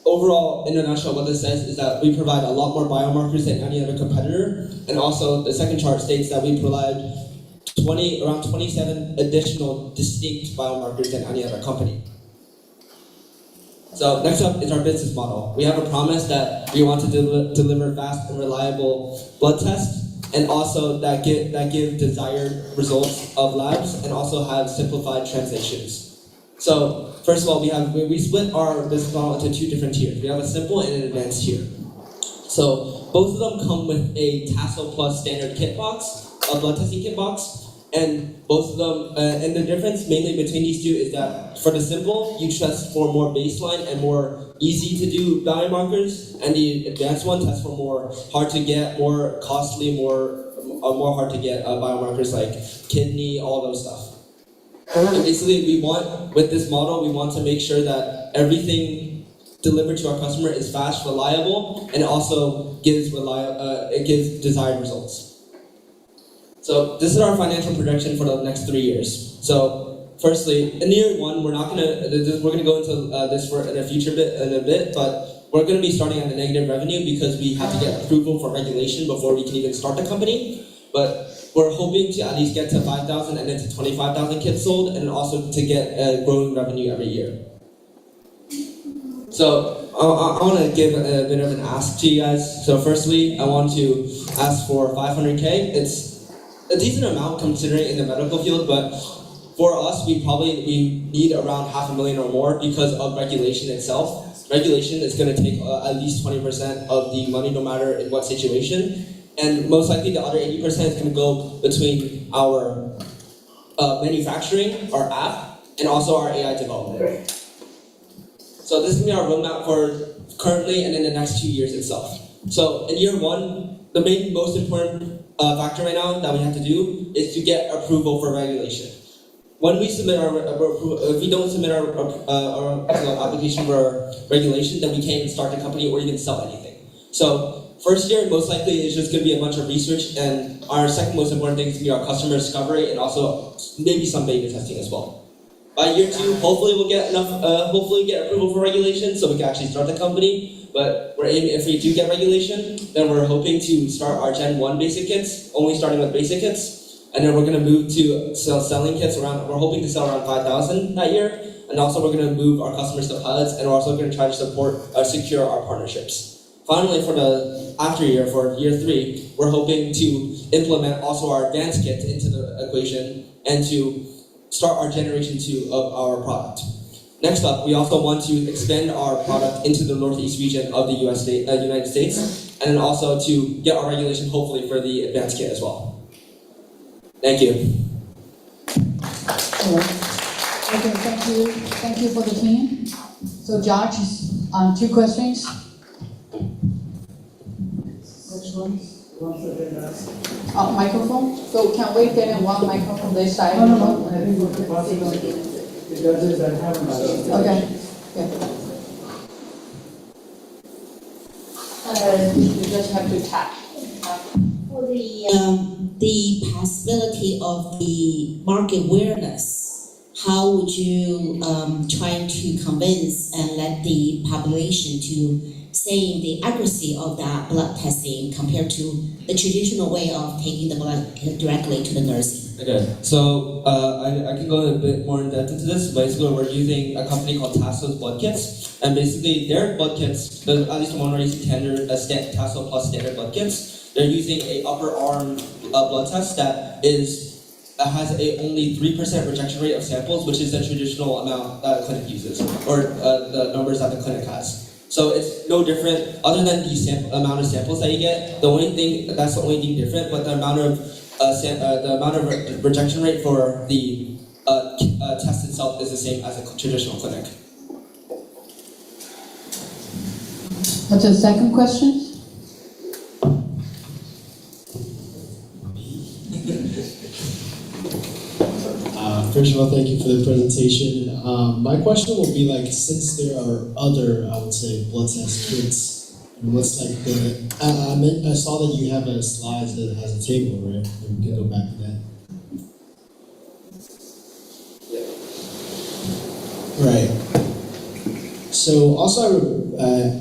overall, in a nutshell, what this says is that we provide a lot more biomarkers than any other competitor. And also, the second chart states that we provide around 27 additional distinct biomarkers than any other company. So next up is our business model. We have a promise that we want to deliver fast and reliable blood tests, and also that give desired results of labs, and also have simplified translations. So first of all, we split our business model into two different tiers. We have a simple and an advanced tier. So both of them come with a Tassel Plus standard kit box, a blood testing kit box. And both of them, and the difference mainly between these two is that for the simple, you test for more baseline and more easy to do biomarkers, and the advanced one tests for more hard to get, more costly, more hard to get biomarkers like kidney, all those stuff. And basically, with this model, we want to make sure that everything delivered to our customer is fast, reliable, and also gives desired results. So this is our financial projection for the next 3 years. So firstly, in year one, we're gonna go into this in a bit, but we're gonna be starting at a negative revenue because we have to get approval for regulation before we can even start the company. But we're hoping to at least get to 5,000 and then to 25,000 kits sold, and also to get growing revenue every year. So I want to give a bit of an ask to you guys. So firstly, I want to ask for 500K. It's a decent amount considering in the medical field, but for us, we need around $500,000 or more because of regulation itself. Regulation is going to take at least 20% of the money, no matter in what situation, and most likely the other 80% is going to go between our manufacturing, our app, and also our AI development. So this is going to be our roadmap for currently and in the next 2 years itself. So in year one, the most important factor right now that we have to do is to get approval for regulation. When we submit if we don't submit our application for regulation, then we can't even start the company or even sell anything. So first year, most likely, is just going to be a bunch of research, and our second most important thing is going to be our customer discovery and also maybe some beta testing as well. By year two, hopefully we'll get hopefully get approval for regulation so we can actually start the company. But we're aiming, if we do get regulation, then we're hoping to start our Gen 1 basic kits, only starting with basic kits. And then we're going to move to selling kits around, we're hoping to sell around 5,000 that year. And also we're going to move our customers to pilots, and we're also going to try to secure our partnerships. Finally, for the after year, for year 3, we're hoping to implement also our advanced kit into the equation and to start our generation 2 of our product. Next up, we also want to expand our product into the northeast region of the United States, and then also to get our regulation hopefully for the advanced kit as well. Thank you. Okay, thank you for the team. So Josh, 2 questions. Which one? Microphone? So can we get in one microphone this side? No, I think we'll pass it on to the judges that haven't. Okay, yeah. You just have to tap. For the possibility of the market awareness, how would you try to convince and let the population to saying the accuracy of that blood testing compared to the traditional way of taking the blood directly to the nursing? Okay, so I can go a bit more in depth into this. Basically, we're using a company called Tasso's Blood Kits, and basically their blood kits, at least the one we're using, Tasso Plus standard blood kits, they're using a upper arm blood test that has a only 3% rejection rate of samples, which is the traditional amount that the clinic uses, or the numbers that the clinic has. So it's no different, other than the amount of samples that you get. That's the only thing different, but the amount of rejection rate for the test itself is the same as a traditional clinic. What's the second question? First of all, thank you for the presentation. My question would be like, since there are other, I would say, blood test kits, and what's like I saw that you have a slide that has a table, right? And we can go back to that. Right. So also,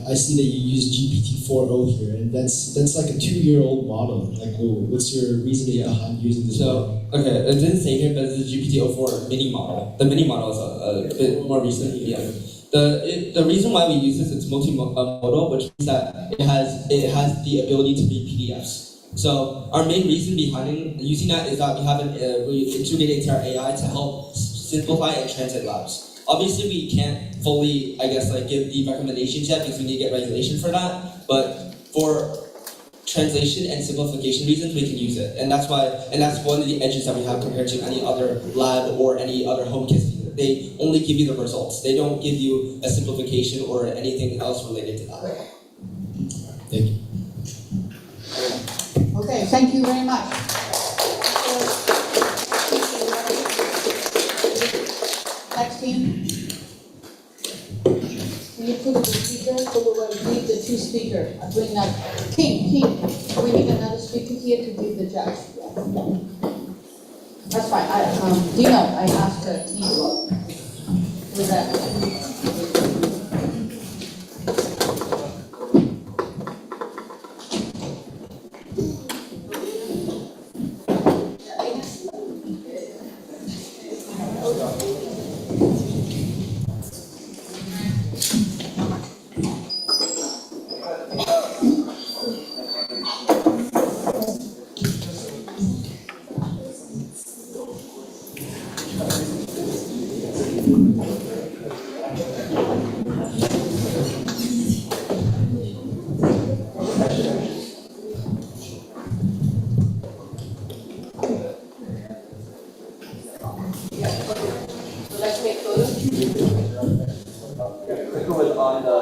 I see that you use GPT-4o here, and that's like a 2-year-old model. Like, what's your reasoning behind using this model? Okay, it didn't say here, but it's a GPT-04 mini model. The mini model is a bit more recent. Yeah. The reason why we use this, it's multimodal, which means that it has the ability to read PDFs. So our main reason behind using that is that we integrated into our AI to help simplify and translate labs. Obviously, we can't fully, give the recommendations yet because we need to get regulation for that. But for translation and simplification reasons, we can use it, and that's one of the edges that we have compared to any other lab or any other home kit. They only give you the results. They don't give you a simplification or anything else related to that. Thank you. Okay, thank you very much. Next team. Can you put the speaker so we will leave the 2 speakers? I bring that. King, we need another speaker here to give the judge. That's fine. Dino, I asked King with that. Click on the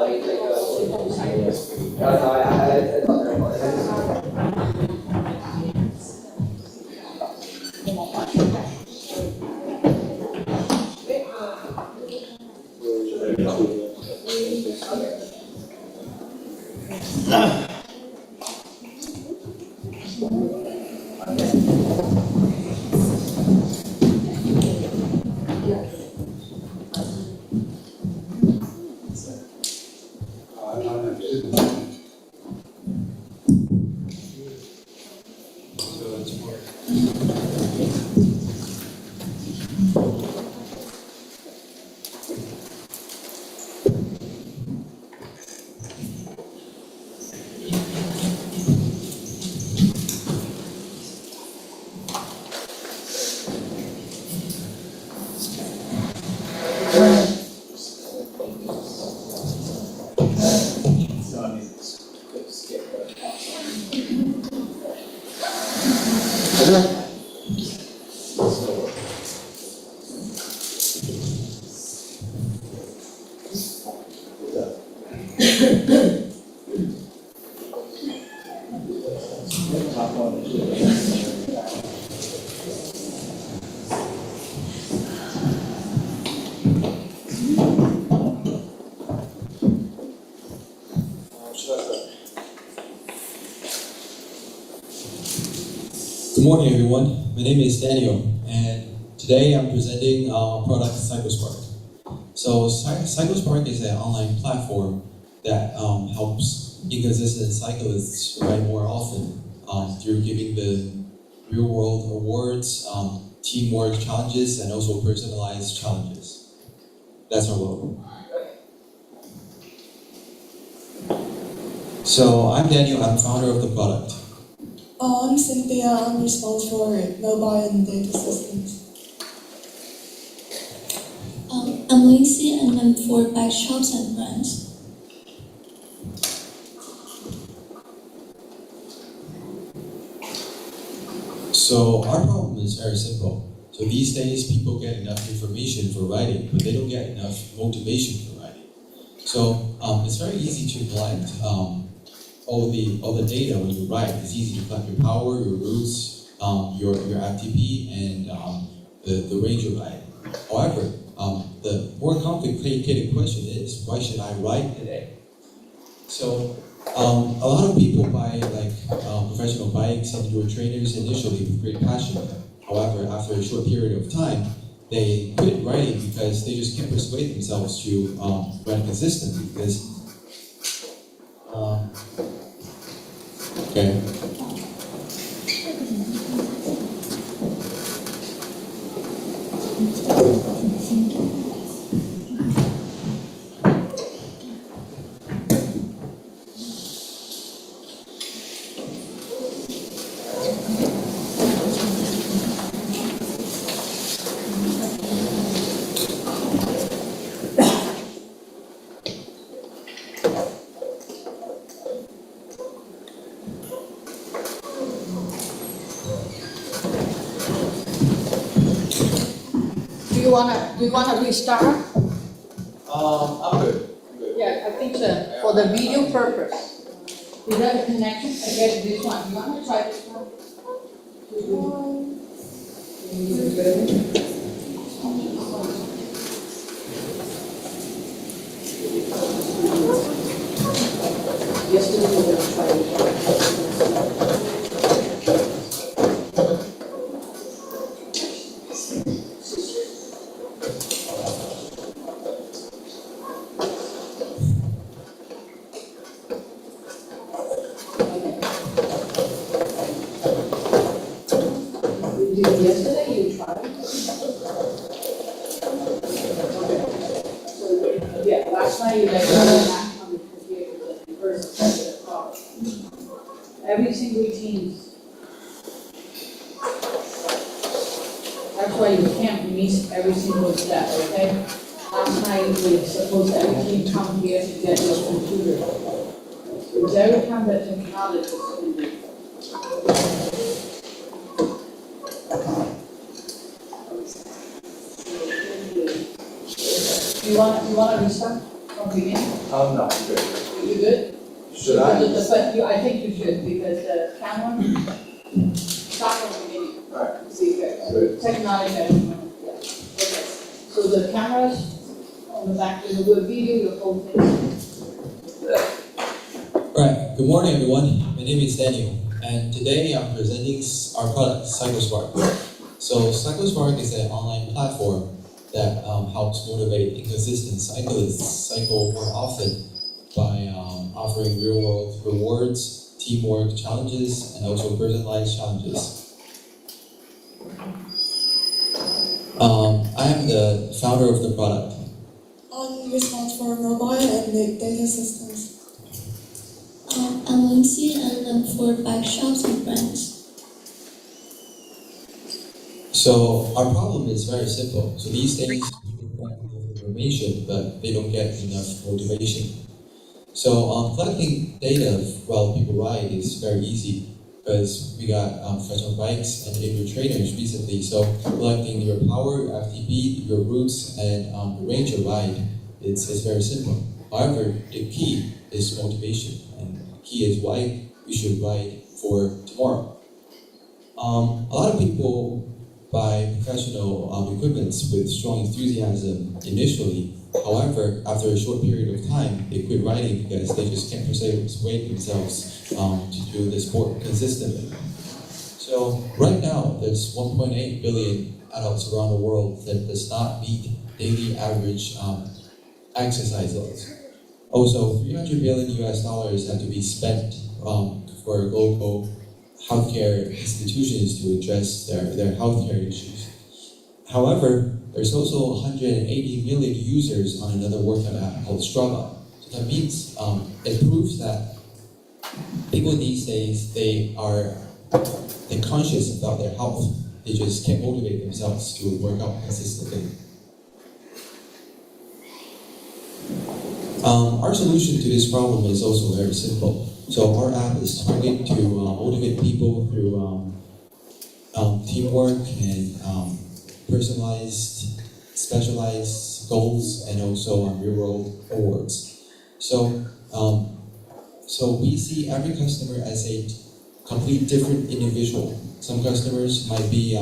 Good morning, everyone. My name is Daniel, and today I'm presenting our product CycleSpark. So CycleSpark is an online platform that helps inconsistent cyclists ride more often through giving the real-world awards, teamwork challenges, and also personalized challenges. That's our logo. So I'm Daniel. I'm founder of the product. I'm Cynthia. I'm responsible for mobile and data systems. I'm Lindsay, and I'm for bike shops and brands. So our problem is very simple. So these days, people get enough information for writing, but they don't get enough motivation for writing. So it's very easy to collect all the data when you write. It's easy to collect your power, your roots, your FTP, and the range of writing. However, the more complicated question is, why should I write today? So a lot of people buy professional bikes and endure trainers initially with great passion. However, after a short period of time, they quit writing because they just can't persuade themselves to write consistently. Because okay. Do you wanna restart? I'm good. Yeah, I think so, for the video purpose. Is that a connection? I guess this one, you wanna try this one? Yesterday we were gonna try this. Yesterday you tried? So, yeah, last night you like back on the computer and first tested the problem. Every single routine. That's why you can't miss every single step, okay? Last night we supposed everything come here to get your computer. Because every time that technology is going to be You wanna restart from the beginning? I'm not good. You good? Should I? But I think you should, because the camera, start from the beginning. Alright. See, Good. technology, yeah. Okay. So the cameras on the back, there's a good video, your whole thing. Right. Good morning, everyone. My name is Daniel, and today I'm presenting our product, CycleSpark. So CycleSpark is an online platform that helps motivate inconsistent cyclists cycle more often by offering real-world rewards, teamwork challenges, and also personalized challenges. I am the founder of the product. I'm responsible for mobile and data systems. I'm Lindsay and I'm for bike shops and brands. So our problem is very simple. So these days, people collect enough information, but they don't get enough motivation. So collecting data while people ride is very easy because we got professional bikes and indoor trainers recently. So collecting your power, your FTP, your routes, and the range of ride, it's very simple. However, the key is motivation, and the key is why we should ride for tomorrow. A lot of people buy professional equipment with strong enthusiasm initially. However, after a short period of time, they quit riding because they just can't persuade themselves to do the sport consistently. So right now, there's 1.8 billion adults around the world that does not meet daily average exercise loads. Also, $300 billion have to be spent for global healthcare institutions to address their healthcare issues. However, there's also 180 million users on another workout app called Strava. So that means it proves that people these days, they're conscious about their health. They just can't motivate themselves to work out consistently. Our solution to this problem is also very simple. So our app is targeted to motivate people through teamwork and personalized, specialized goals, and also real-world awards. So, so we see every customer as a complete different individual. Some customers might be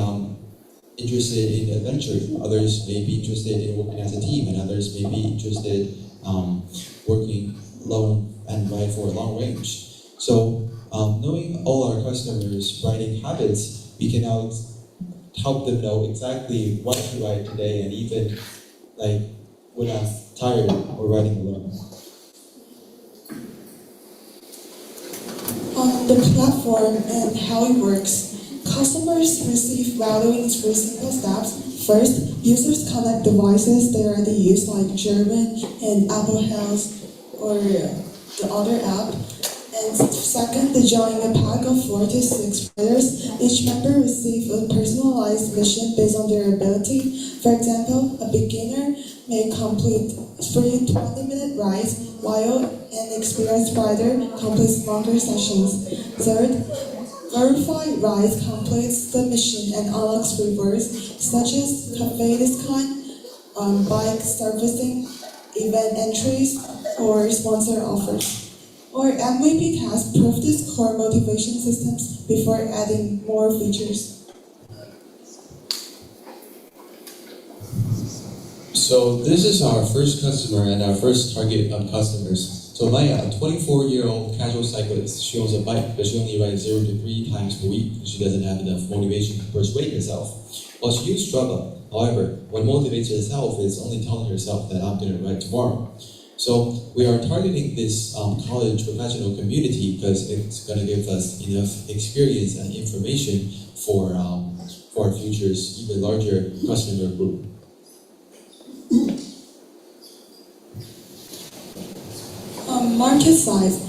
interested in adventure, others may be interested in working as a team, and others may be interested working alone and ride for a long range. So knowing all our customers' riding habits, we can now help them know exactly what to ride today, and even like when I'm tired or riding alone. On the platform and how it works, customers receive value in 3 simple steps. First, users connect devices they already use, like German and Apple Health or the other app. And second, they join a pack of 4 to 6 riders. Each member receives a personalized mission based on their ability. For example, a beginner may complete 3 20-minute rides, while an experienced rider completes longer sessions. Third, verified rides completes the mission and unlocks rewards such as cafe discount, bike servicing, event entries, or sponsor offers. Or MVP tasks prove these core motivation systems before adding more features. So this is our first customer and our first target customers. So Maya, a 24-year-old casual cyclist, she owns a bike, but she only rides 0 to 3 times per week. She doesn't have enough motivation to persuade herself. Well, she used Strava. However, what motivates herself is only telling herself that I'm going to ride tomorrow. So we are targeting this college professional community because it's going to give us enough experience and information for our future's even larger customer group. Market size.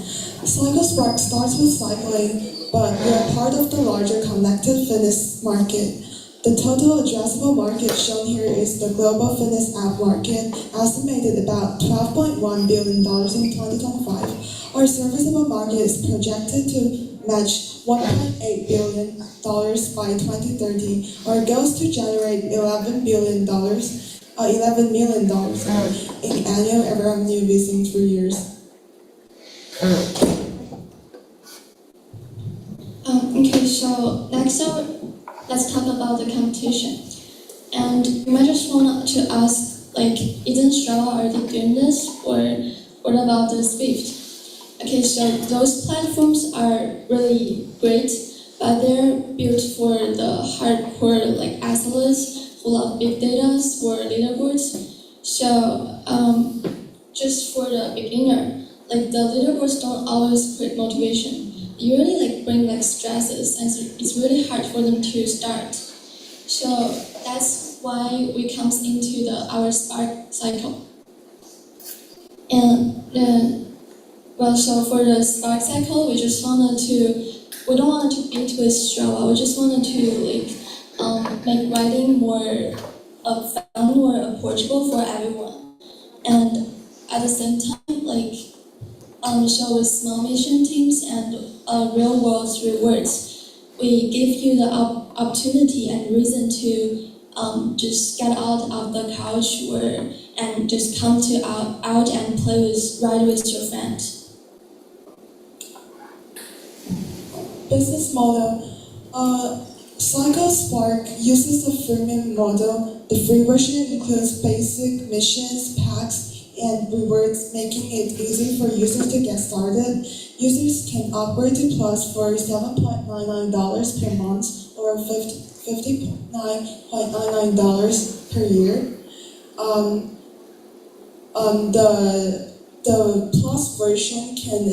CycleSpark starts with cycling, but we are part of the larger connected fitness market. The total addressable market shown here is the global fitness app market, estimated about $12.1 billion in 2025. Our serviceable market is projected to match $1.8 billion by 2030. Our goal is to generate $11 billion $11 million in annual revenue within 3 years. Okay, so next up, let's talk about the competition. And you might just want to ask, like, isn't Strava already doing this, or what about the Swift? Okay, so those platforms are really great, but they're built for the hardcore, like athletes who love big data for leaderboards. So just for the beginner, like the leaderboards don't always create motivation. You really like bring like stresses, and so it's really hard for them to start. So that's why we comes into our spark cycle. And then, well, so for the spark cycle, we don't want to beat with Strava. We just wanted to like make writing more fun, more approachable for everyone. And at the same time, like so with small mission teams and real world rewards, we give you the opportunity and reason to just get out of the couch and just come out and ride with your friends. Business model. CycleSpark uses a freemium model. The free version includes basic missions, packs, and rewards, making it easy for users to get started. Users can upgrade to Plus for $7.99 per month or $59.99 per year. The Plus version can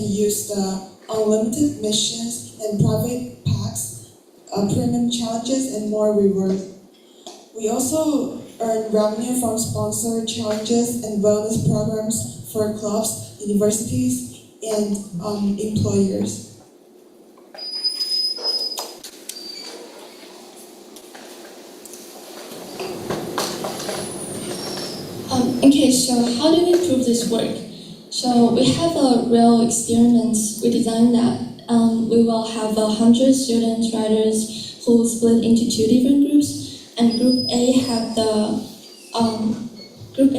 use the unlimited missions and private packs, premium challenges, and more rewards. We also earn revenue from sponsored challenges and wellness programs for clubs, universities, and employers. Okay, so how do we prove this work? So we have a real experiment. We designed that we will have 100 students, writers who split into 2 different groups, and Group A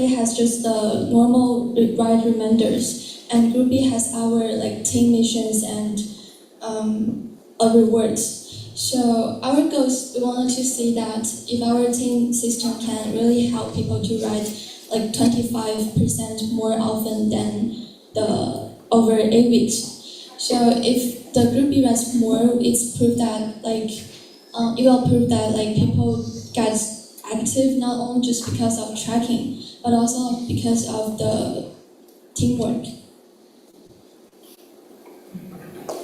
has just the normal write reminders, and Group B has our like team missions and rewards. So our goal is we wanted to see that if our team system can really help people to write like 25% more often than over 8 weeks. So if the Group B writes more, it's proof that it will prove that people get active not only just because of tracking, but also because of the teamwork.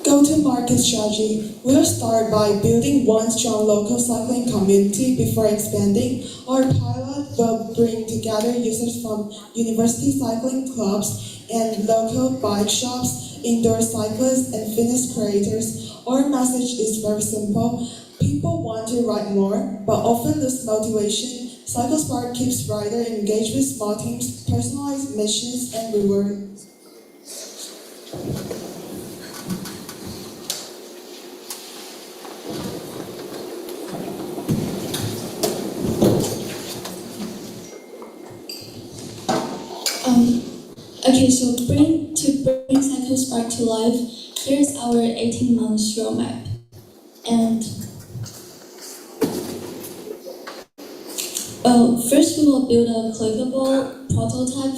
Go-to-market strategy. We'll start by building one strong local cycling community before expanding. Our pilot will bring together users from university cycling clubs and local bike shops, indoor cyclists, and fitness creators. Our message is very simple. People want to ride more, but often lose motivation. CycleSpark keeps riders engaged with small teams, personalized missions, and rewards. Okay, so to bring CycleSpark to life, here's our 18 months roadmap. And well, first we will build a clickable prototype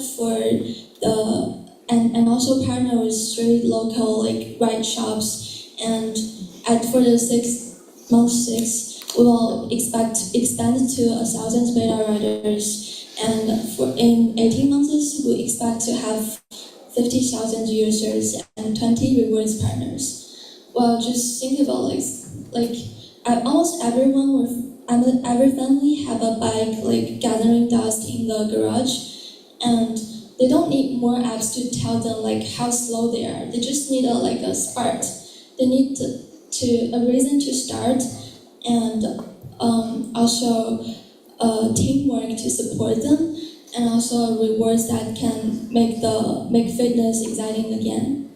and also partner with 3 local ride shops. And for the month 6, we will expand to 1,000 beta riders. And in 18 months, we expect to have 50,000 users and 20 rewards partners. Well, just think about almost every family have a bike gathering dust in the garage, and they don't need more apps to tell them how slow they are. They just need a spark. They need a reason to start, and also teamwork to support them, and also rewards that can make fitness exciting again.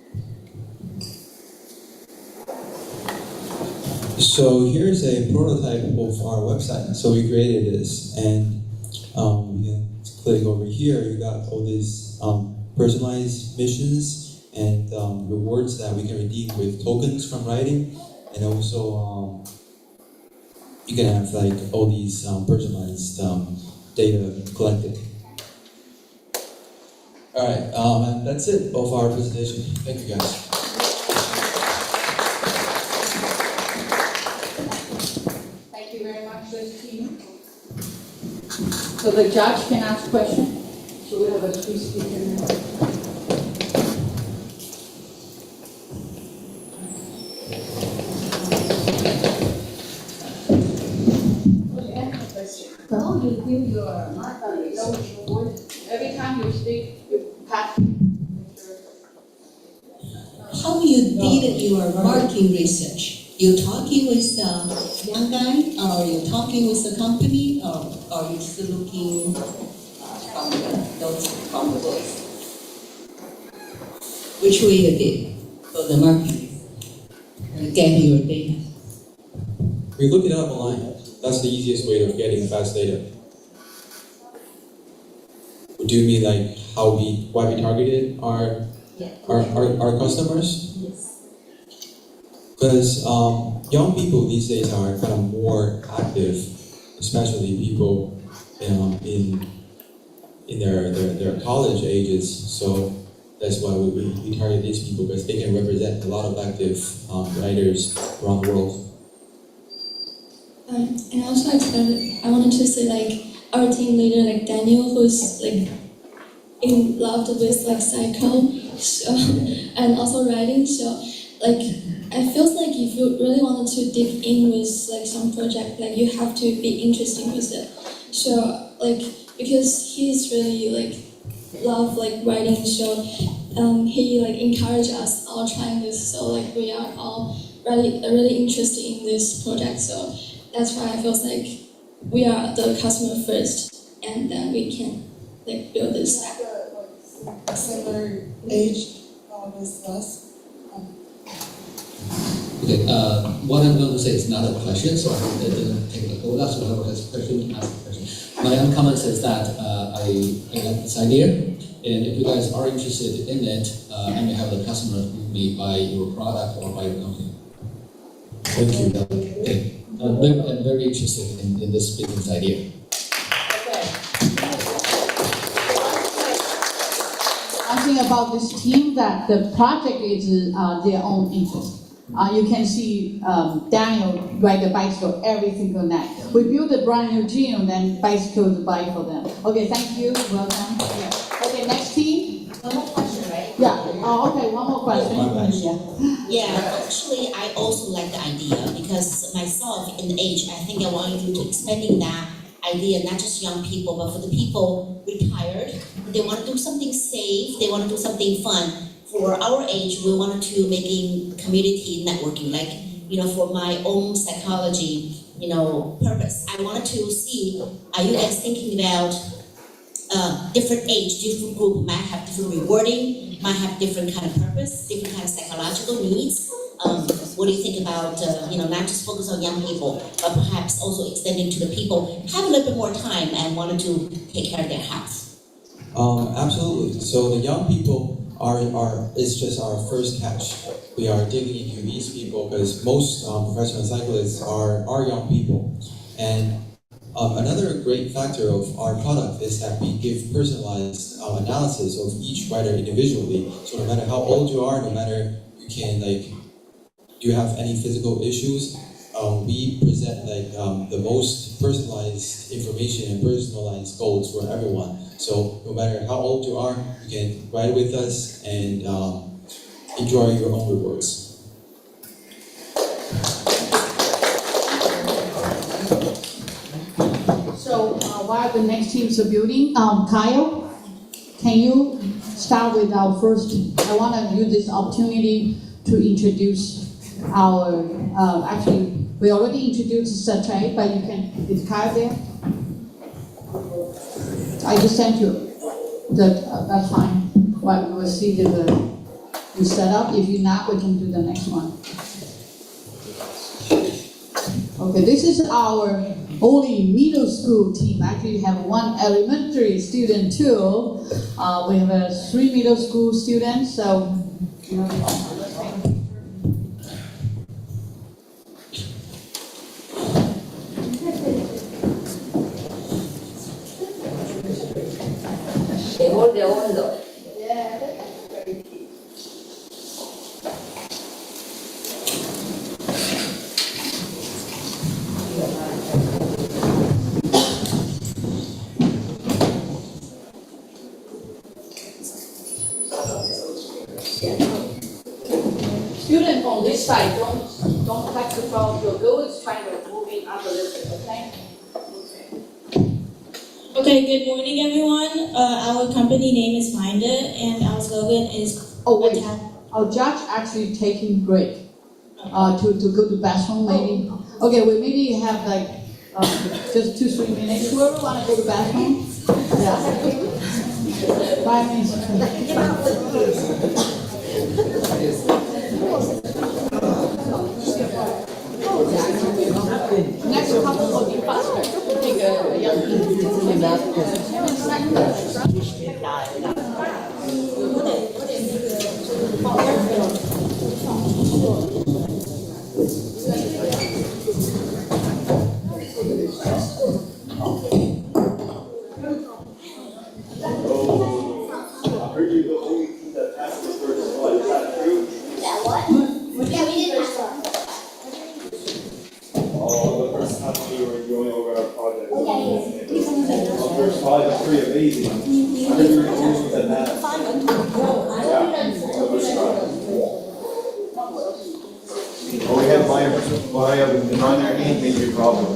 So here's a prototype of our website. So we created this, and We can click over here. You got all these personalized missions and rewards that we can redeem with tokens from writing, and also you can have like all these personalized data collected. All right, and that's it of our presentation. Thank you, guys. Thank you very much, team. So the judge can ask questions. So we have a three speaker now. How do you feel your Every time you speak, you pass. How you did your market research? You're talking with a young guy, or you're talking with a company, or are you still looking from the books? Which way you did for the marketing? Getting your data. We look it up online. That's the easiest way of getting fast data. Do you mean like why we targeted our customers? Yes. Because young people these days are kind of more active, especially people in their college ages. So that's why we target these people, because they can represent a lot of active writers around the world. And also I wanted to say like our team leader like Daniel, who's like in love with like cycle, so and also writing. So like I feel like if you really wanted to dig in with like some project, like you have to be interested with it. So like because he's really like love like writing, so he like encouraged us all trying this. So like we are all really interested in this project. So that's why I feel like we are the customer first, and then we can like build this. Similar age as us. Okay, what I'm going to say is not a question, so I didn't take the quota, so whoever has a question, ask a question. My own comment is that I like this idea, and if you guys are interested in it, I may have the customer with me buy your product or buy your company. Thank you. Okay. I'm very interested in this business idea. One thing about this team that the project is their own interest. You can see Daniel ride the bicycle every single night. We built a brand new gym, then bicycles buy for them. Okay, thank you. Well done. Yeah. Okay, next team. One more question, right? Yeah. Oh, okay. One more question. Yeah, actually, I also like the idea because myself, in the age, I think I want you to expanding that idea, not just young people, but for the people retired. They want to do something safe. They want to do something fun. For our age, we wanted to making community networking, like, for my own psychology, purpose. I wanted to see, are you guys thinking about different age, different group might have different rewarding, might have different kind of purpose, different kind of psychological needs. What do you think about, not just focus on young people, but perhaps also extending to the people have a little bit more time and wanted to take care of their health? Absolutely. So the young people is just our first catch. We are digging into these people because most professional cyclists are young people. And another great factor of our product is that we give personalized analysis of each writer individually. So no matter how old you are, no matter do you have any physical issues, we present the most personalized information and personalized goals for everyone. So no matter how old you are, you can write with us and enjoy your own rewards. So while the next teams are building, Kyle, can you start with our first? I want to use this opportunity to introduce our. Actually, we already introduced Satay, but you can. Is Kyle there? I just sent you. That's fine. Well, we'll see the setup. If you're not, we can do the next one. Okay, this is our only middle school team. Actually, we have one elementary student too. We have 3 middle school students. So, you know, student on this side, don't touch the front. Your goal is trying to move it up a little bit, okay? Okay, good morning, everyone. Our company name is Find It, and our slogan is Our judge actually taking break to go to bathroom maybe. Okay, we maybe have like just 2-3 minutes. Whoever want to go to bathroom? Yeah. 5 minutes. Next couple will be faster. Take a young We have my minor name major problem.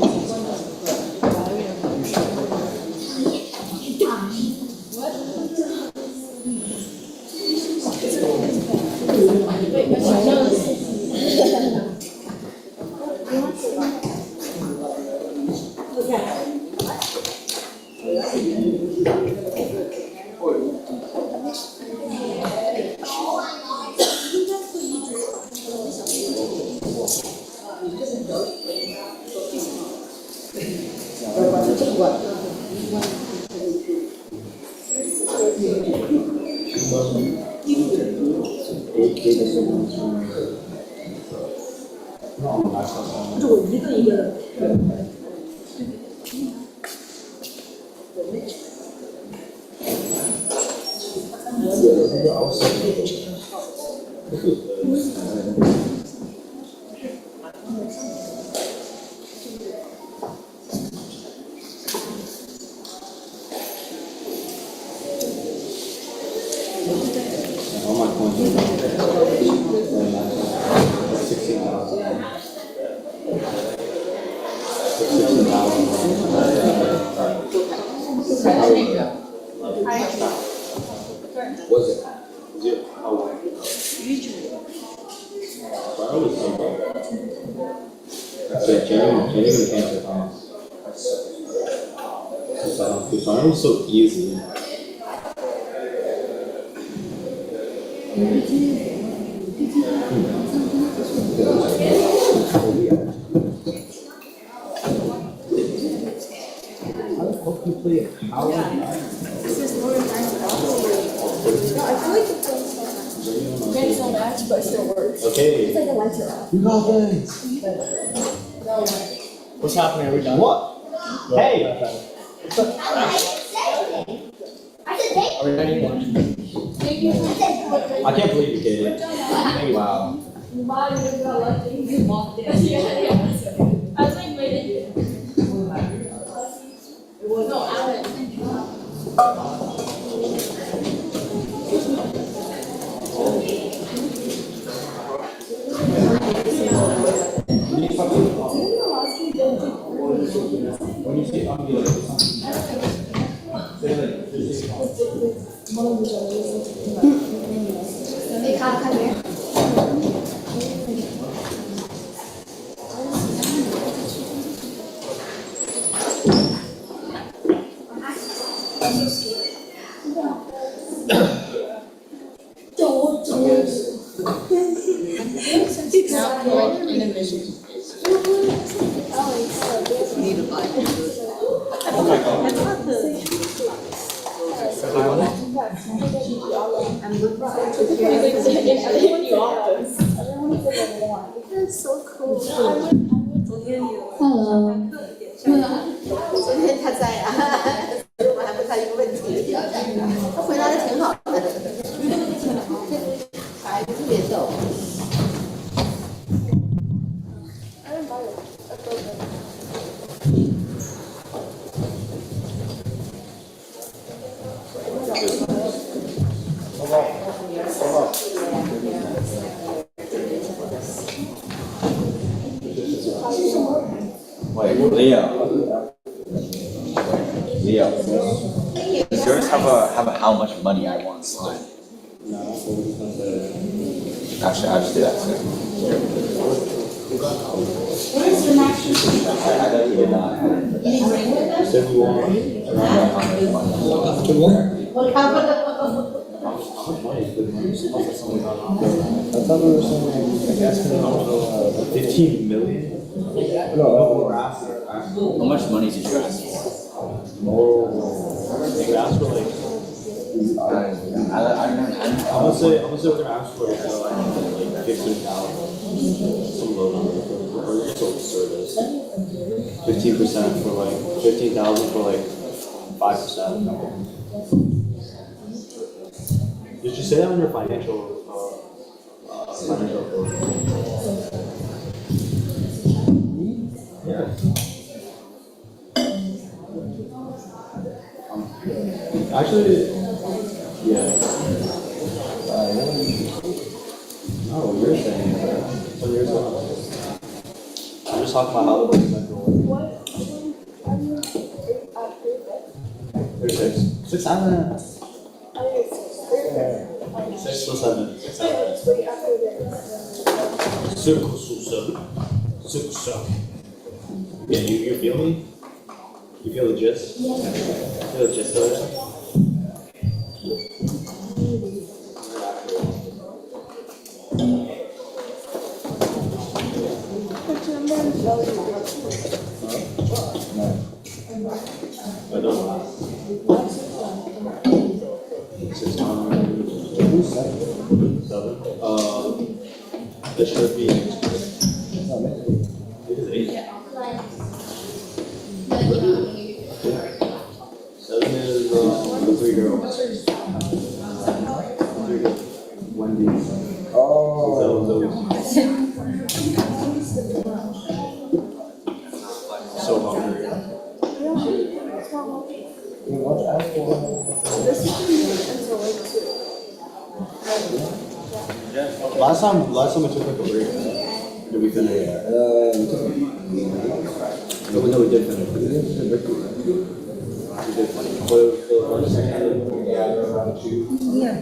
If I'm so easy. Okay. You got this. What's happening? Are we done? What? Hey! Are we ready? I can't believe you did it. Wow. When you say ambulance, Need a bike. That's so cool. Hello. 昨天他在啊，所以我还问他一个问题，他回答的挺好的，孩子特别逗。Wait, Leo. Does yours have a how much money I want slide? Actually, I'll just do that too. What is the maximum? I bet he did not. Said we want around 100 money. What happened? How much money is good money? I thought we were saying like asking 15 million. No, how much money did you ask for? You asked for like. I'm gonna say we're gonna ask for like 15,000. Some low number for total service. 15% for like 15,000 for like 5%. Did you say that on your financial report? Yeah. Actually, yeah. Oh, you're saying that. So yours I'm just talking about how the There's 6. 6 7. 6 plus 7. 6 7. 6 7. Yeah, you feel me? You feel the gist? Yeah. You feel the gist of it? I don't know. 6 times 7. This should be. It is 8. 7 is the 3 girls. 3 girls. Wendy. So hungry. Last time we took like a break. Did we finish? No, we did finish. We did finish. Yeah.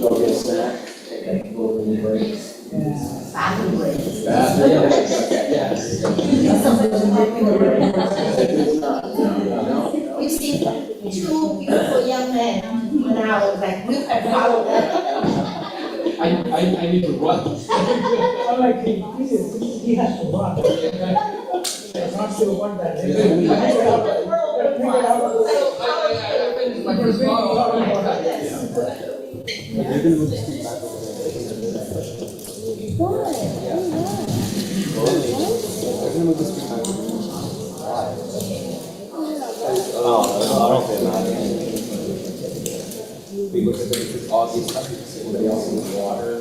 Go get a snack, take a little break. We see two beautiful young men, and I was like, we can follow that. I need to run. I'm like, he has to run. I'm not sure what that is. My first model. I don't think it matters. We look at the obvious stuff, somebody else needs water.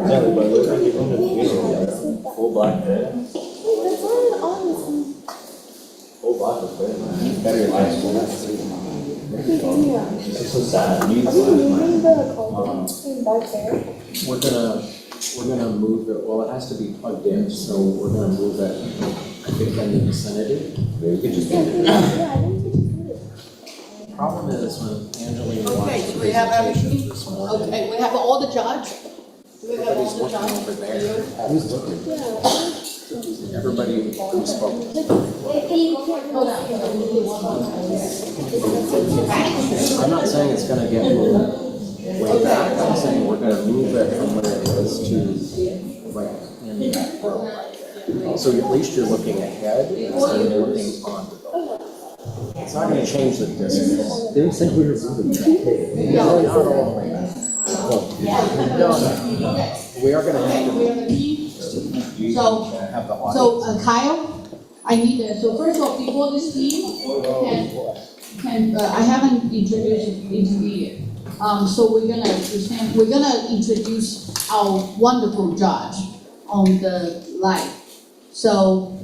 Yeah, but look at people in the funeral, full black bed. Full black is better, man. Better your life. It's so sad. We're gonna move it, well, it has to be plugged in, so we're gonna move it, I think in the vicinity. You could just move it. Problem is when Angeline Okay, watched do the we have presentation everything? this morning. Okay, we have all the judge? Do we have all Everybody's the looking judge? over there. Who's looking? Everybody who spoke. I'm not saying it's gonna get moved way back, I'm saying we're gonna move it from where it is to like in that row. So at least you're looking ahead instead of looking onto the wall. It's not gonna change the distance. They didn't say we were moving that. No, not all the way back. No. We are gonna have to. So, Have the audience. Kyle, I need, so first of all, before this team, I haven't introduced you yet. So we're gonna introduce our wonderful judge on the live. So,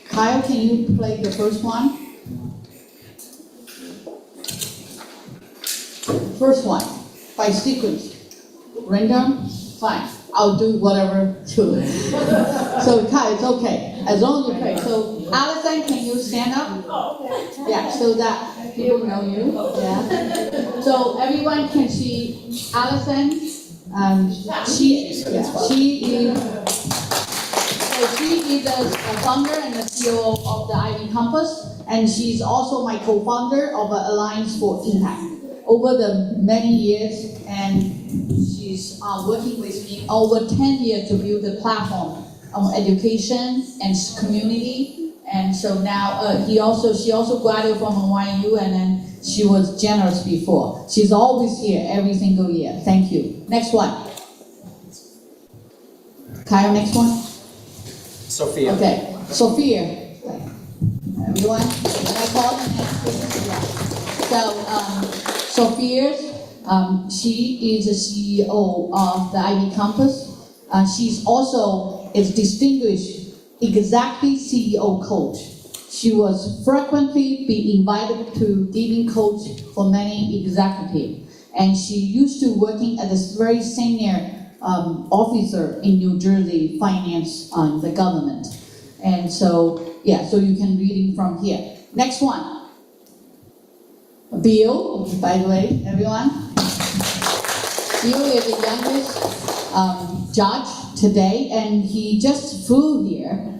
Kyle, can you play the first one? First one, by sequence. Random, fine. I'll do whatever too. So Kai, it's okay, as long as you play. So Alison, can you stand up? Yeah, so that people know you. Yeah. So everyone can see Alison. She is the founder and the CEO of the Ivy Campus, and she's also my co-founder of Alliance for Impact. Over the many years, and she's working with me over 10 years to build a platform on education and community. And so now she also graduated from NYU, and then she was generous before. She's always here every single year. Thank you. Next one. Kyle, next one. Sophia. Okay, Sophia. Everyone, can I call her next? So, Sophia, she is the CEO of the Ivy Campus. She's also a distinguished executive CEO coach. She was frequently be invited to giving coach for many executives, and she used to working as a very senior officer in New Jersey finance the government. And so, yeah, so you can read it from here. Next one. Bill, by the way, everyone. Bill is the youngest judge today, and he just flew here.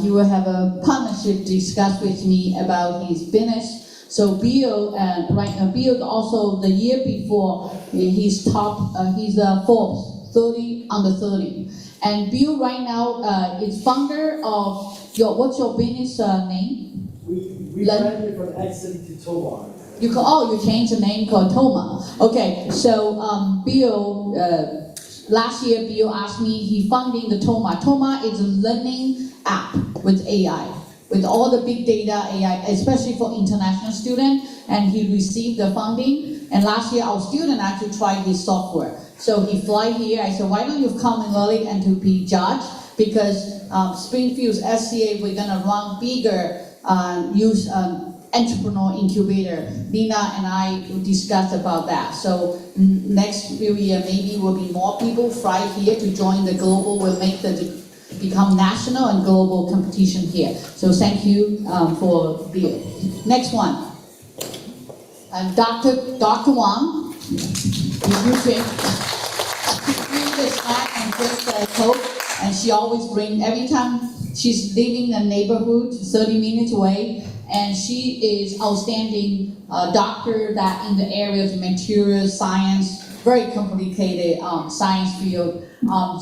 He will have a partnership discuss with me about his business. So Bill, Bill also the year before he's top, he's Forbes 30 under 30, and Bill right now is founder of what's your business name? We branded from Exit to Tomar. You changed the name called Toma. Okay, so Bill, last year Bill asked me, he funding the Toma. Toma is a learning app with AI, with all the big data AI, especially for international students, and he received the funding. And last year our student actually tried his software. So he fly here, I said, why don't you come in early and to be judge? Because Springfield's SCA, we're gonna run bigger, use entrepreneur incubator. Nina and I discussed about that. So next few years, maybe will be more people fly here to join the global, will make the become national and global competition here. So thank you for Bill. Next one. And Dr. Wang, if you drink the snack and drink the Coke, and she always bring, every time she's leaving the neighborhood 30 minutes away, and she is outstanding doctor that in the area of material science, very complicated science field.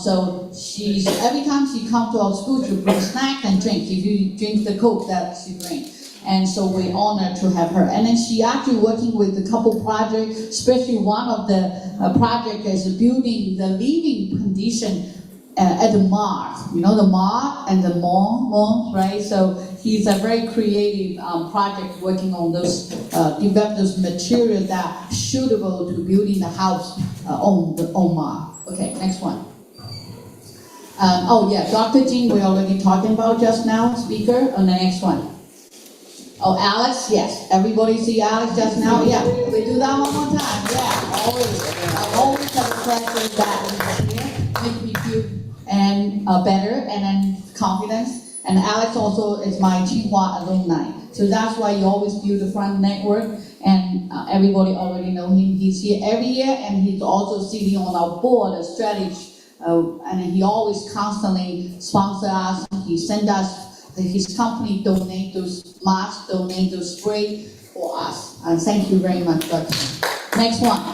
So she's, every time she comes to our school, she brings snack and drink. If you drink the Coke that she brings. And so we're honored to have her. And then she actually working with a couple projects, especially one of the project is building the living condition at the mall. You know, the mall and the mall, right? So he's a very creative project working on those, develop those materials that suitable to building the house on mall. Okay, next one. Oh yeah, Dr. Jing, we already talking about just now, speaker. On the next one. Oh, Alex, yes. Everybody see Alex just now? Yeah, we do that one more time. Yeah, always. I always have a pleasure that he's here. Make me feel and better and then confidence. And Alex also is my Tsinghua alumni. So that's why you always build a front network. And everybody already know him. He's here every year, and he's also sitting on our board of strategy. And he always constantly sponsor us. He send us. His company donate those masks, donate those spray for us. And thank you very much, Dr. Next one.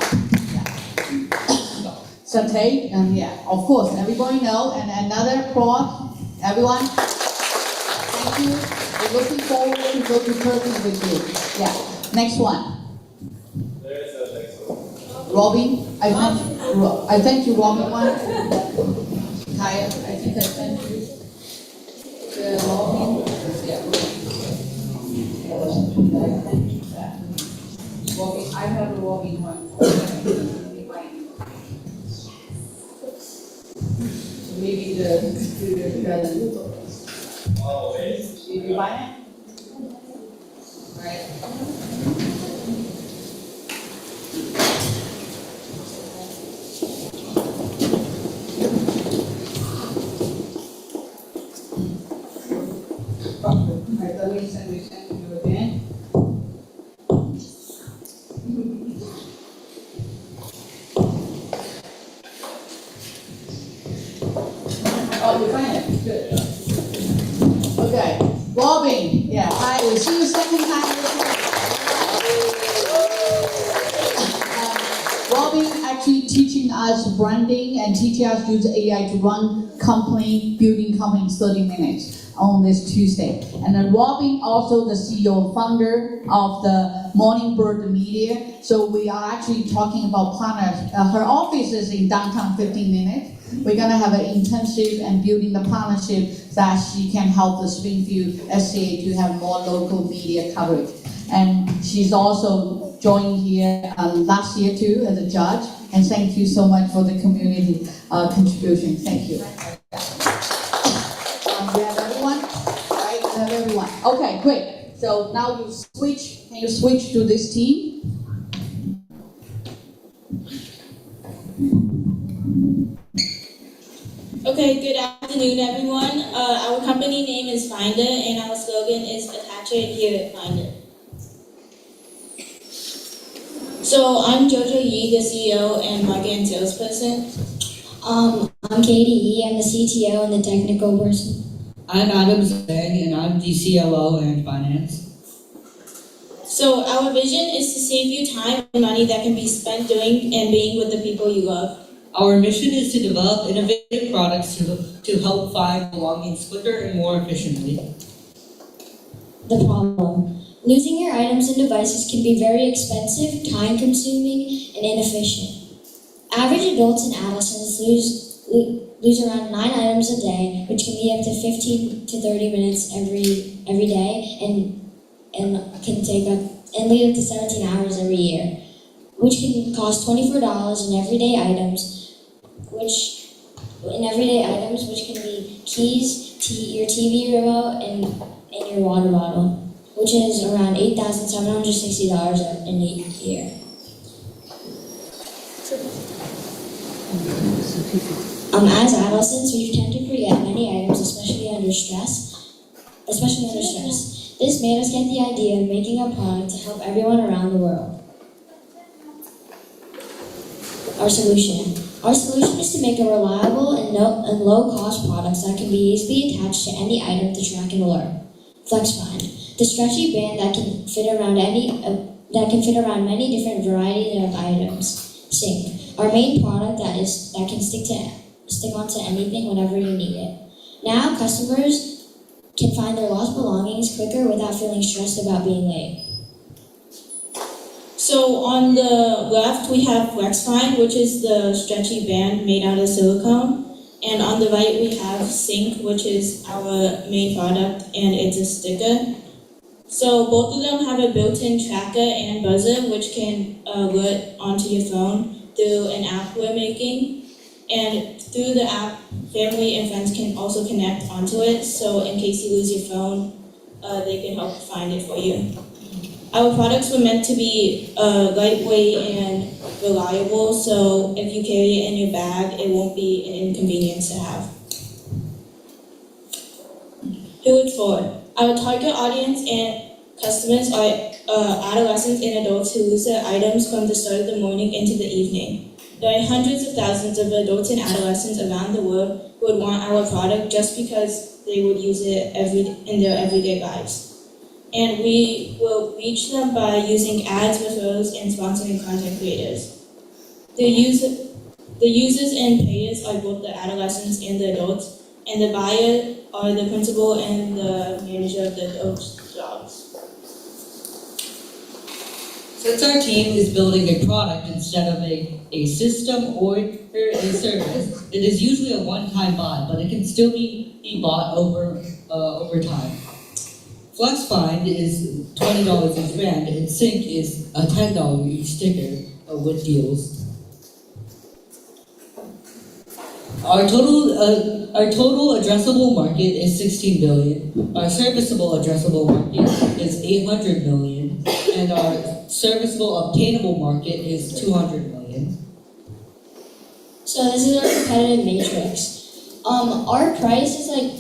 Satay, and yeah, of course, everybody know. And another applause, everyone. Thank you. We're looking forward to go to Turkey with you. Yeah. Next one. There's a next one. Robin, I thank you, Robin one. Kaya, I think I thank you. Robin, yeah. Robin, I have a Robin one. Maybe the Oh, wait. did you buy it? Right. Alright, let me send you again. Oh, you find it? Good. Okay. Robin, yeah, hi, we'll see you second time. Robin actually teaching us branding and teaching us to use AI to run company, building company in 30 minutes on this Tuesday. And then Robin also the CEO founder of the Morning Bird Media. So we are actually talking about partners. Her office is in downtown 15 minutes. We're gonna have an internship and building the partnership that she can help the Springfield SCA to have more local media coverage. And she's also joined here last year too as a judge. And thank you so much for the community contribution. Thank you. We have everyone? Right, we have everyone. Okay, great. So now you switch, can you switch to this team? Okay, good afternoon, everyone. Our company name is Finder, and our slogan is Attach It Here at Finder. So I'm Jojo Yi, the CEO and market and salesperson. I'm Katie Yi, I'm the CTO and the technical person. I'm Adam Zhang, and I'm the COO and finance. So our vision is to save you time and money that can be spent doing and being with the people you love. Our mission is to develop innovative products to help find belongings quicker and more efficiently. The problem. Losing your items and devices can be very expensive, time-consuming, and inefficient. Average adults and adolescents lose around 9 items a day, which can be up to 15 to 30 minutes every day, and can take up and lead up to 17 hours every year, which can cost $24 in everyday items, which can be keys, your TV remote, and your water bottle, which is around $8,760 in a year. As adolescents, we tend to forget many items, especially under stress. This made us get the idea of making a product to help everyone around the world. Our solution. Our solution is to make a reliable and low-cost products that can be easily attached to any item to track and alert. FlexFind, the stretchy band that can fit around many different varieties of items. Sync, our main product that can stick onto anything whenever you need it. Now customers can find their lost belongings quicker without feeling stressed about being late. So on the left we have FlexFind, which is the stretchy band made out of silicone. And on the right we have Sync, which is our main product, and it's a sticker. So both of them have a built-in tracker and buzzer, which can alert onto your phone through an app we're making. And through the app, family and friends can also connect onto it. So in case you lose your phone, they can help find it for you. Our products were meant to be lightweight and reliable, so if you carry it in your bag, it won't be an inconvenience to have. Who it's for? Our target audience and customers are adolescents and adults who lose their items from the start of the morning into the evening. There are hundreds of thousands of adults and adolescents around the world who would want our product just because they would use it in their everyday lives. And we will reach them by using ads, referrals, and sponsoring content creators. The users and payers are both the adolescents and the adults, and the buyer are the principal and the manager of the adults' jobs. Since our team is building a product instead of a system or a service, it is usually a one-time buy, but it can still be bought over time. FlexFind is $20 each brand, and Sync is a $10 each sticker with deals. Our total addressable market is 16 billion. Our serviceable addressable market is 800 million, and our serviceable obtainable market is 200 million. So this is our competitive matrix. Our price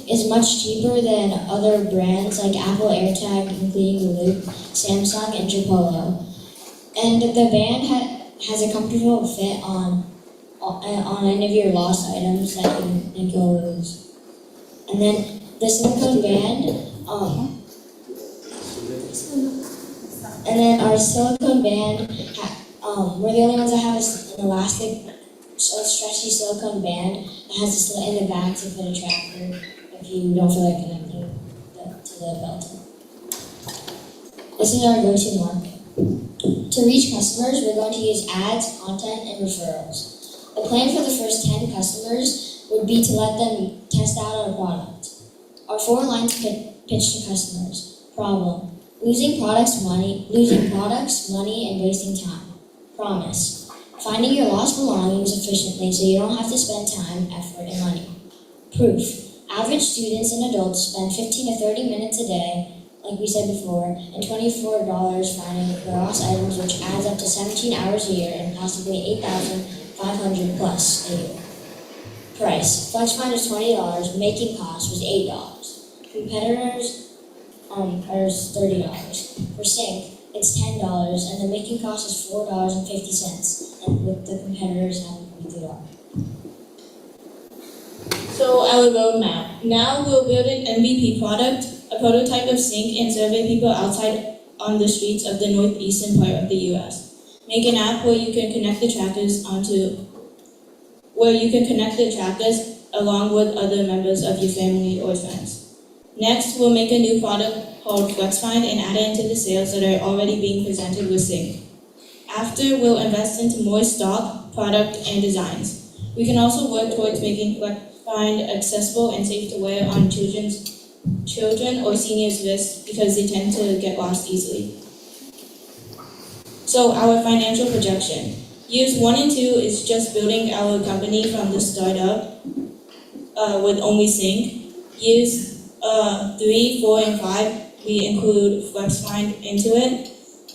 is much cheaper than other brands like Apple AirTag, including Loop, Samsung, and Tripolo. And the band has a comfortable fit on any of your lost items that you think you'll lose. And then the silicone band, and then our silicone band, we're the only ones that have an elastic, stretchy silicone band that has a slit in the back to put a tracker if you don't feel like connecting to the belt. This is our go-to market. To reach customers, we're going to use ads, content, and referrals. The plan for the first 10 customers would be to let them test out our product. Our 4 lines pitch to customers. Problem: losing products, money, and wasting time. Promise: finding your lost belongings efficiently so you don't have to spend time, effort, and money. Proof: average students and adults spend 15 to 30 minutes a day, like we said before, and $24 finding the lost items, which adds up to 17 hours a year and possibly 8,500 plus a year. Price: FlexFind is $20, making cost was $8. Competitors is $30. For Sync, it's $10, and the making cost is $4.50, and with the competitors having $3. So our roadmap. Now we'll build an MVP product, a prototype of Sync, and survey people outside on the streets of the northeastern part of the US. Make an app where you can connect the trackers along with other members of your family or friends. Next, we'll make a new product called FlexFind and add it into the sales that are already being presented with Sync. After, we'll invest into more stock, product, and designs. We can also work towards making FlexFind accessible and safe to wear on children or seniors' wrists because they tend to get lost easily. So our financial projection. Years 1 and 2 is just building our company from the startup with only Sync. Years 3, 4, and 5, we include FlexFind into it.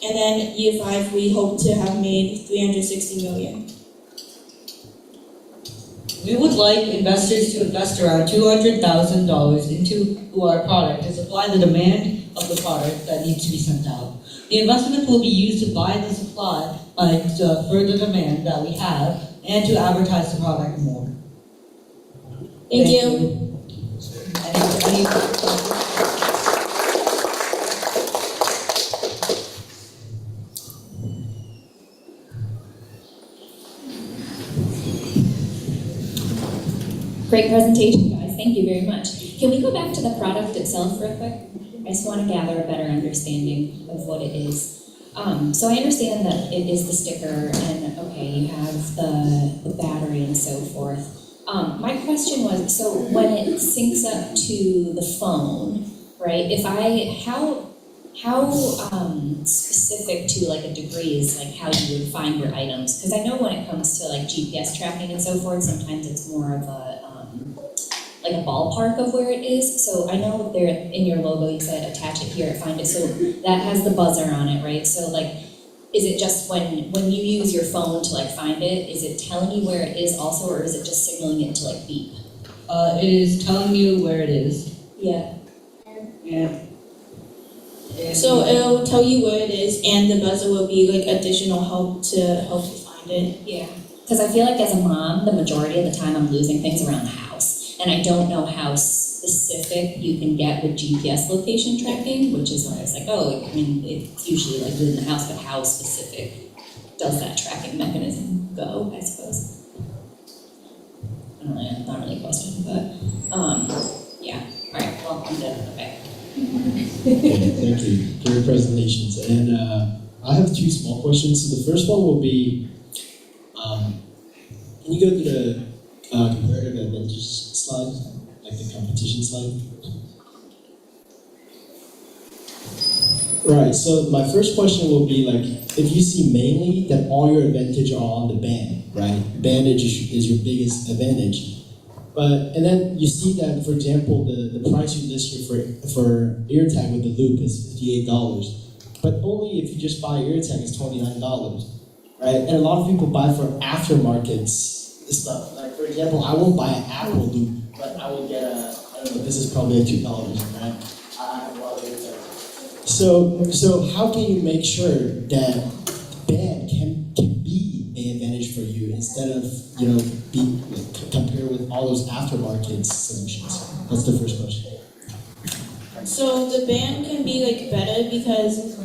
And then year 5, we hope to have made 360 million. We would like investors to invest around $200,000 into our product to supply the demand of the product that needs to be sent out. The investment will be used to buy the supply for the demand that we have and to advertise the product more. Thank you. Great presentation, guys. Thank you very much. Can we go back to the product itself real quick? I just want to gather a better understanding of what it is. So I understand that it is the sticker and, okay, you have the battery and so forth. My question was, so when it syncs up to the phone, right, how specific to like a degree is like how you would find your items? Because I know when it comes to like GPS tracking and so forth, sometimes it's more of a like a ballpark of where it is. So I know there in your logo you said attach it here, find it. So that has the buzzer on it, right? So like, is it just when you use your phone to like find it, is it telling you where it is also, or is it just signaling it to like beep? It is telling you where it is. Yeah. Yeah. So it'll tell you where it is, and the buzzer will be like additional help to help you find it. Yeah. Because I feel like as a mom, the majority of the time I'm losing things around the house. And I don't know how specific you can get with GPS location tracking, which is why I was like, oh, I mean, it's usually like within the house, but how specific does that tracking mechanism go, I suppose? I don't know, not really a question, but yeah. All right, well, I'm done. Okay. Thank you for your presentations. And I have two small questions. So the first one will be, can you go to the comparative advantage slide, like the competition slide? Right, so my first question will be like, if you see mainly that all your advantage are on the band, right? Bandage is your biggest advantage. And then you see that, for example, the price you list here for AirTag with the loop is $58, but only if you just buy AirTag is $29, right? And a lot of people buy for aftermarket stuff. Like for example, I won't buy an Apple loop, but I will get I don't know, this is probably a $2, right? I have a lot of AirTag. So how can you make sure that band can be an advantage for you instead of being compared with all those aftermarket solutions? That's the first question. So the band can be like better because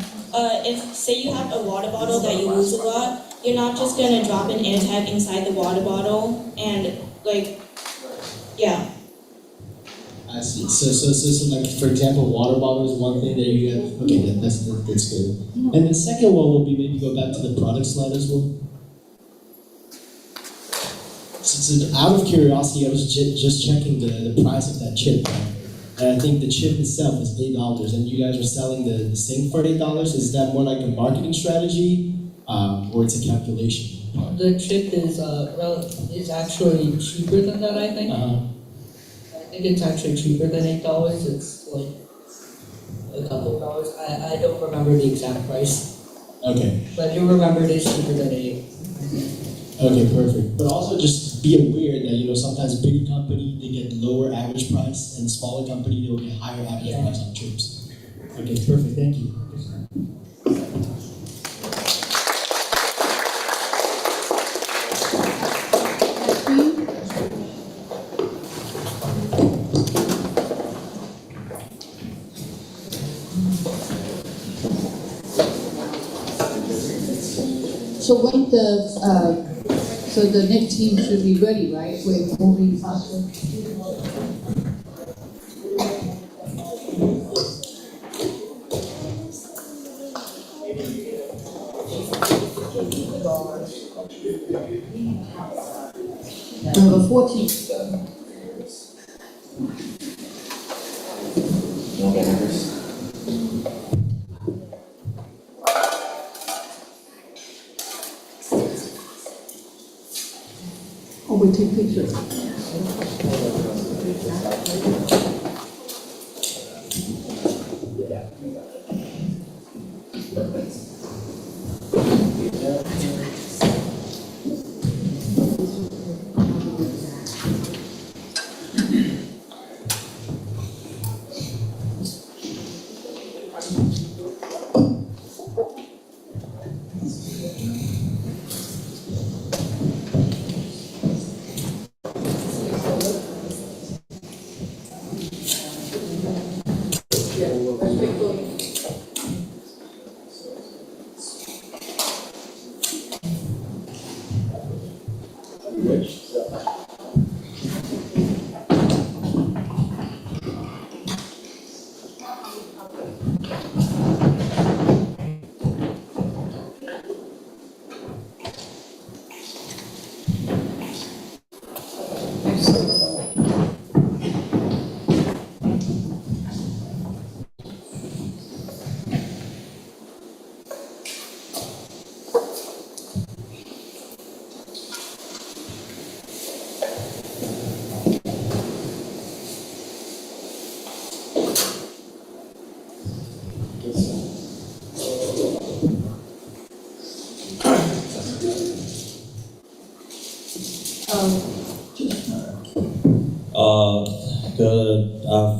if say you have a water bottle that you use a lot, you're not just gonna drop an AirTag inside the water bottle and like, yeah. I see. So like for example, water bottle is one thing that you have. Okay, that's good. And the second one will be maybe go back to the product slide as well. So out of curiosity, I was just checking the price of that chip, and I think the chip itself is $8, and you guys are selling the sync for $8. Is that more like a marketing strategy, or it's a calculation? The chip is actually cheaper than that, I think. I think it's actually cheaper than $8. It's like a couple of dollars. I don't remember the exact price. Okay. But you remember it is cheaper than $8. Okay, perfect. But also just be aware that sometimes bigger company they get lower average price, and smaller company they will get higher average price on chips. Okay, perfect. Thank you. So when so the next team should be ready, right? We're moving faster. Number 14. Oh, we take pictures.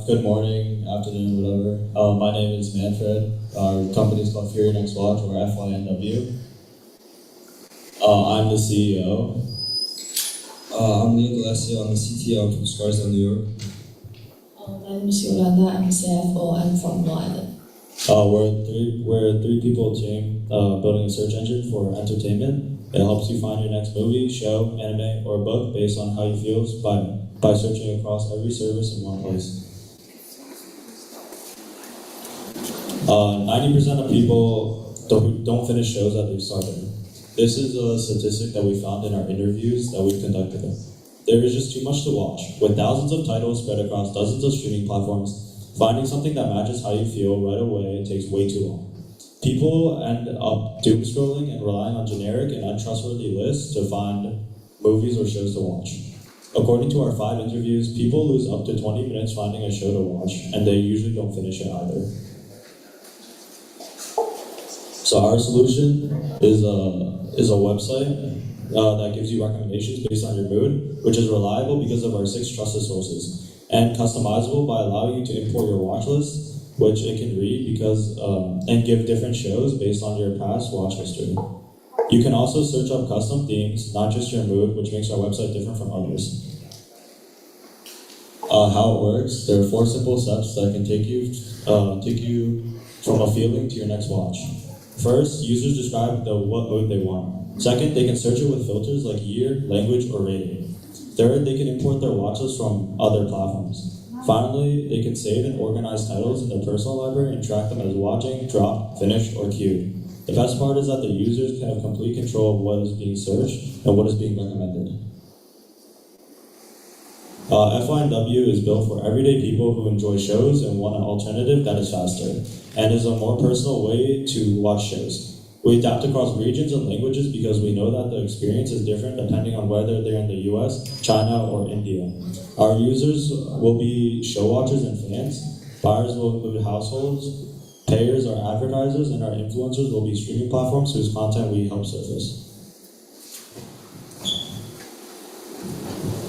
Good morning, afternoon, whatever. My name is Manfred. Our company is called VentureX Watch, or FYNW. I'm the CEO. I'm Leo Gillespie. I'm the CTO from Scarsdale, New York. My name is Yolanda. I'm CFO. I'm from Long Island. We're a three-people team building a search engine for entertainment. It helps you find your next movie, show, anime, or book based on how you feel by searching across every service in one place. 90% of people don't finish shows that they've started. This is a statistic that we found in our interviews that we've conducted. There is just too much to watch. With thousands of titles spread across dozens of streaming platforms, finding something that matches how you feel right away takes way too long. People end up doom scrolling and relying on generic and untrustworthy lists to find movies or shows to watch. According to our 5 interviews, people lose up to 20 minutes finding a show to watch, and they usually don't finish it either. So our solution is a website that gives you recommendations based on your mood, which is reliable because of our 6 trusted sources, and customizable by allowing you to import your watch list, which it can read and give different shows based on your past watch history. You can also search up custom themes, not just your mood, which makes our website different from others. How it works, there are 4 simple steps that can take you from a feeling to your next watch. First, users describe what mood they want. Second, they can search it with filters like year, language, or rating. Third, they can import their watch list from other platforms. Finally, they can save and organize titles in their personal library and track them as watching, dropped, finished, or queued. The best part is that the users can have complete control of what is being searched and what is being recommended. FYNW is built for everyday people who enjoy shows and want an alternative that is faster, and is a more personal way to watch shows. We adapt across regions and languages because we know that the experience is different depending on whether they're in the US, China, or India. Our users will be show watchers and fans. Buyers will include households. Payers are advertisers, and our influencers will be streaming platforms whose content we help surface.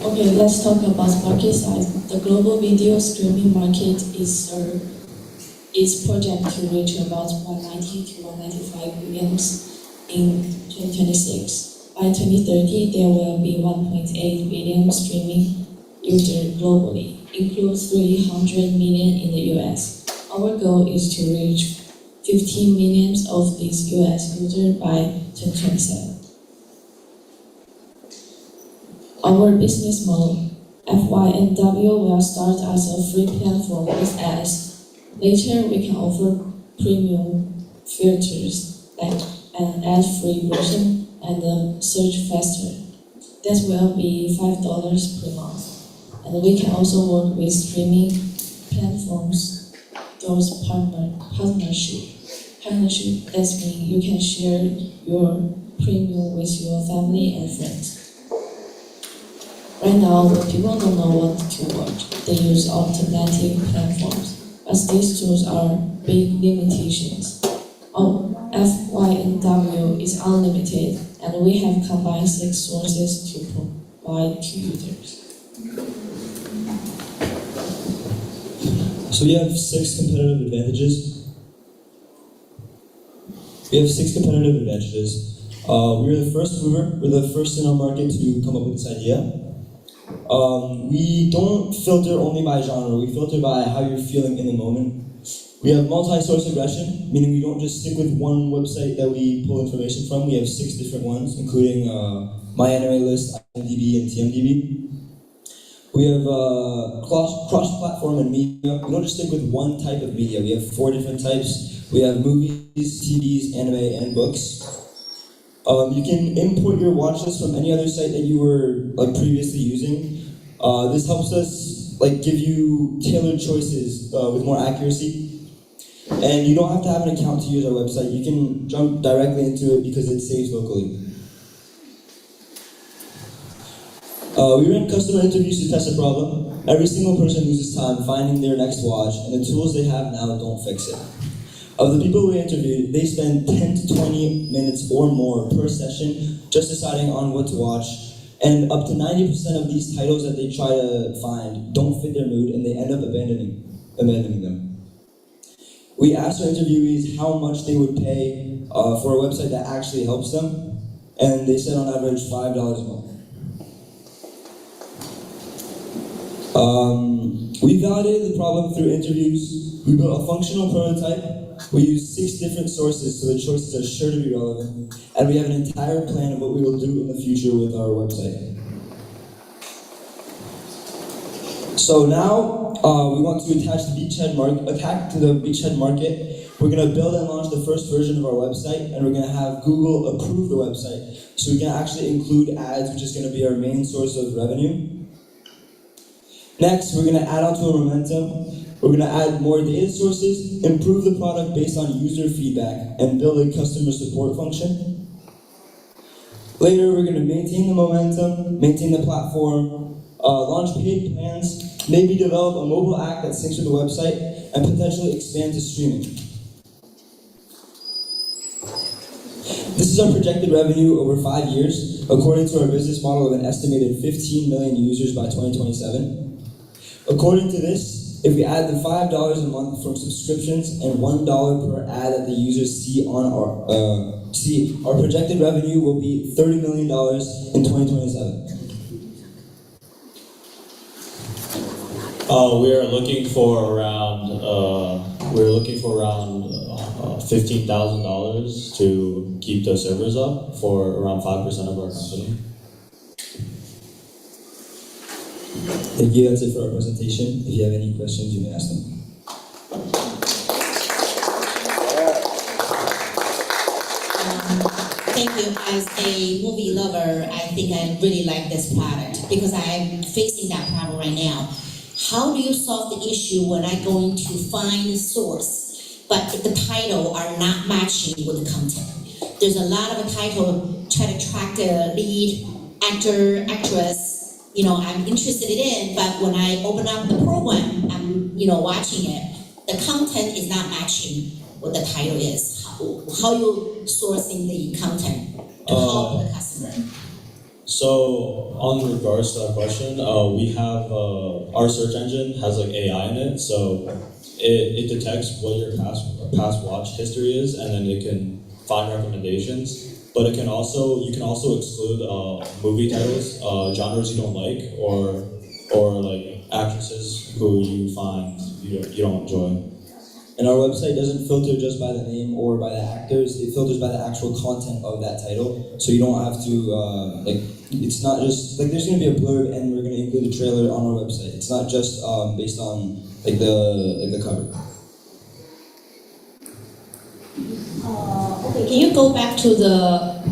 Okay, let's talk about market size. The global video streaming market is projected to reach about 190 to 195 billion in 2026. By 2030, there will be 1.8 billion streaming users globally, includes 300 million in the US. Our goal is to reach 15 million of these US users by 2027. Our business model, FYNW will start as a free platform with ads. Later, we can offer premium features like an ad-free version and a search faster. That will be $5 per month. And we can also work with streaming platforms, those partnership. That means you can share your premium with your family and friends. Right now, people don't know what to watch. They use alternative platforms, but these tools are big limitations. FYNW is unlimited, and we have combined 6 sources to provide to users. So we have 6 competitive advantages. We were the first mover. We're the first in our market to come up with this idea. We don't filter only by genre. We filter by how you're feeling in the moment. We have multi-source aggression, meaning we don't just stick with one website that we pull information from. We have 6 different ones, including MyAnimeList, IMDb, and TMDb. We have cross-platform and media. We don't just stick with one type of media. We have 4 different types. We have movies, TVs, anime, and books. You can import your watch list from any other site that you were previously using. This helps us give you tailored choices with more accuracy. And you don't have to have an account to use our website. You can jump directly into it because it saves locally. We ran customer interviews to test a problem. Every single person loses time finding their next watch, and the tools they have now don't fix it. Of the people we interviewed, they spend 10 to 20 minutes or more per session just deciding on what to watch, and up to 90% of these titles that they try to find don't fit their mood, and they end up abandoning them. We asked our interviewees how much they would pay for a website that actually helps them, and they said on average $5 a month. We validated the problem through interviews. We built a functional prototype. We used 6 different sources, so the choices are sure to be relevant. And we have an entire plan of what we will do in the future with our website. So now, we want to attack to the beachhead market. We're going to build and launch the first version of our website, and we're going to have Google approve the website. So we can actually include ads, which is going to be our main source of revenue. Next, we're going to add on to our momentum. We're going to add more data sources, improve the product based on user feedback, and build a customer support function. Later, we're going to maintain the momentum, maintain the platform, launch paid plans, maybe develop a mobile app that syncs with the website, and potentially expand to streaming. This is our projected revenue over 5 years, according to our business model of an estimated 15 million users by 2027. According to this, if we add the $5 a month from subscriptions and $1 per ad that the users see on our projected revenue will be $30 million in 2027. We are looking for around $15,000 to keep the servers up for around 5% of our company. Thank you. That's it for our presentation. If you have any questions, you may ask them. Thank you. As a movie lover, I think I really like this product because I'm facing that problem right now. How do you solve the issue when I'm going to find a source, but the title are not matching with the content? There's a lot of a title try to track the lead actor, actress. I'm interested in, but when I open up the program, I'm, watching it, the content is not matching what the title is. How you sourcing the content to help the customer? So, on regards to that question, we have, our search engine has AI in it, so it detects what your past watch history is, and then it can find recommendations. But you can also exclude movie titles, genres you don't like, or actresses who you find you don't enjoy. And our website doesn't filter just by the name or by the actors, it filters by the actual content of that title. So you don't have to, it's not just, there's going to be a blurb and we're going to include a trailer on our website. It's not just based on, the cover. Okay, can you go back to the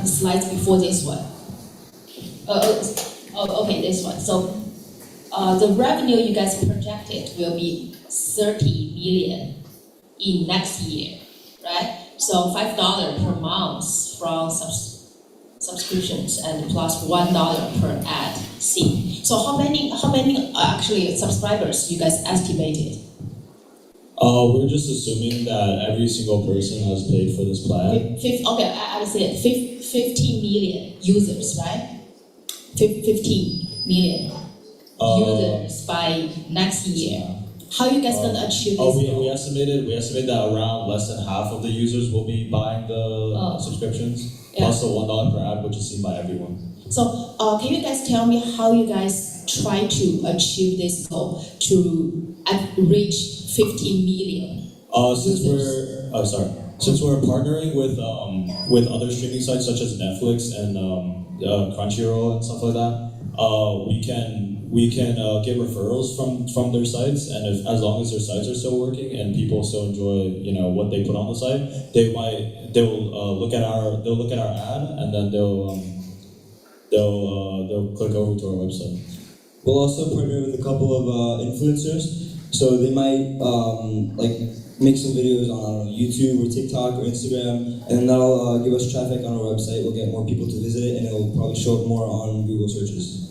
slides before this one? Okay, this one. So the revenue you guys projected will be 30 million in next year, right? So $5 per month from subscriptions and plus $1 per ad see. So how many actually subscribers you guys estimated? We're just assuming that every single person has paid for this plan. Okay, I would say 15 million users, right? 15 million users by next year. How are you guys gonna achieve this? We estimated that around less than half of the users will be buying the subscriptions, plus the $1 per ad, which is seen by everyone. So, can you guys tell me how you guys try to achieve this goal to reach 15 million? Since we're since we're partnering with other streaming sites such as Netflix and Crunchyroll and stuff like that, we can get referrals from their sites, and as long as their sites are still working and people still enjoy what they put on the site, they'll look at our ad, and then they'll click over to our website. We'll also partner with a couple of influencers, so they might make some videos on YouTube or TikTok or Instagram, and that'll give us traffic on our website. We'll get more people to visit it, and it'll probably show up more on Google searches.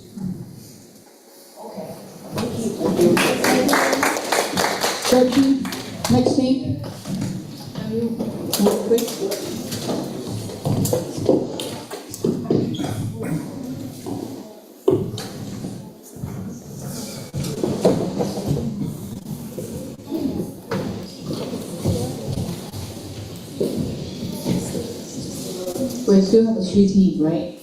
Next thing. We still have a 3 teams, right?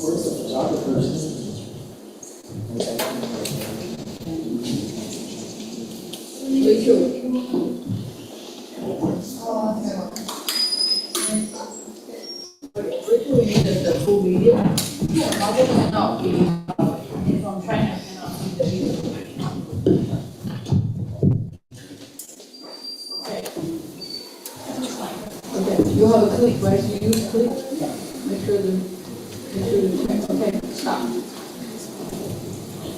Where's the photographer? We need the full video. Other cannot be from China cannot see the video. Okay, you have a click, right? You use click. Make sure the okay, stop.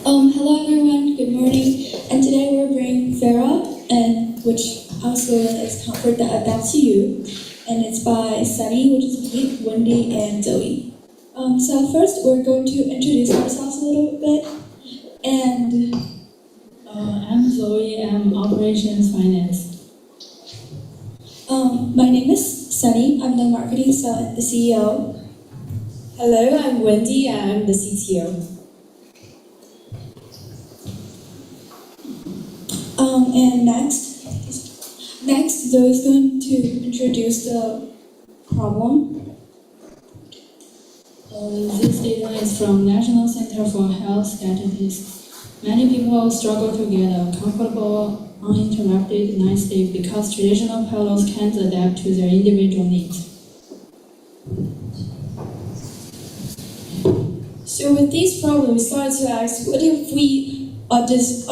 Hello everyone, good morning. And today we're bringing Farah, and which also is Comfort That Adapts to You. And it's by Sunny, which is me, Wendy, and Zoe. So first we're going to introduce ourselves a little bit. And I'm Zoe, I'm Operations Finance. My name is Sunny, I'm the marketing the CEO. Hello, I'm Wendy, I'm the CTO. And next Zoe is going to introduce the problem. This data is from National Center for Health Statistics. Many people struggle to get a comfortable, uninterrupted night sleep because traditional pillows can't adapt to their individual needs. So with these problems, we started to ask, what if we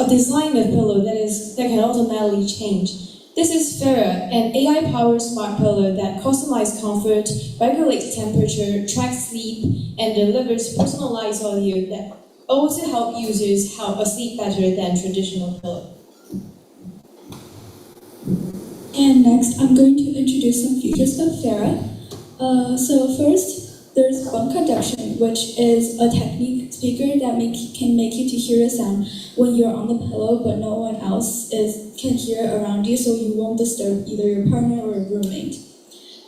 design a pillow that can automatically change? This is Farah, an AI-powered smart pillow that customizes comfort, regulates temperature, tracks sleep, and delivers personalized audio that also help users sleep better than traditional pillow. And next, I'm going to introduce some features of Farah. So first, there's bone conduction, which is a technique speaker that can make you to hear a sound when you're on the pillow, but no one else can hear around you, so you won't disturb either your partner or a roommate.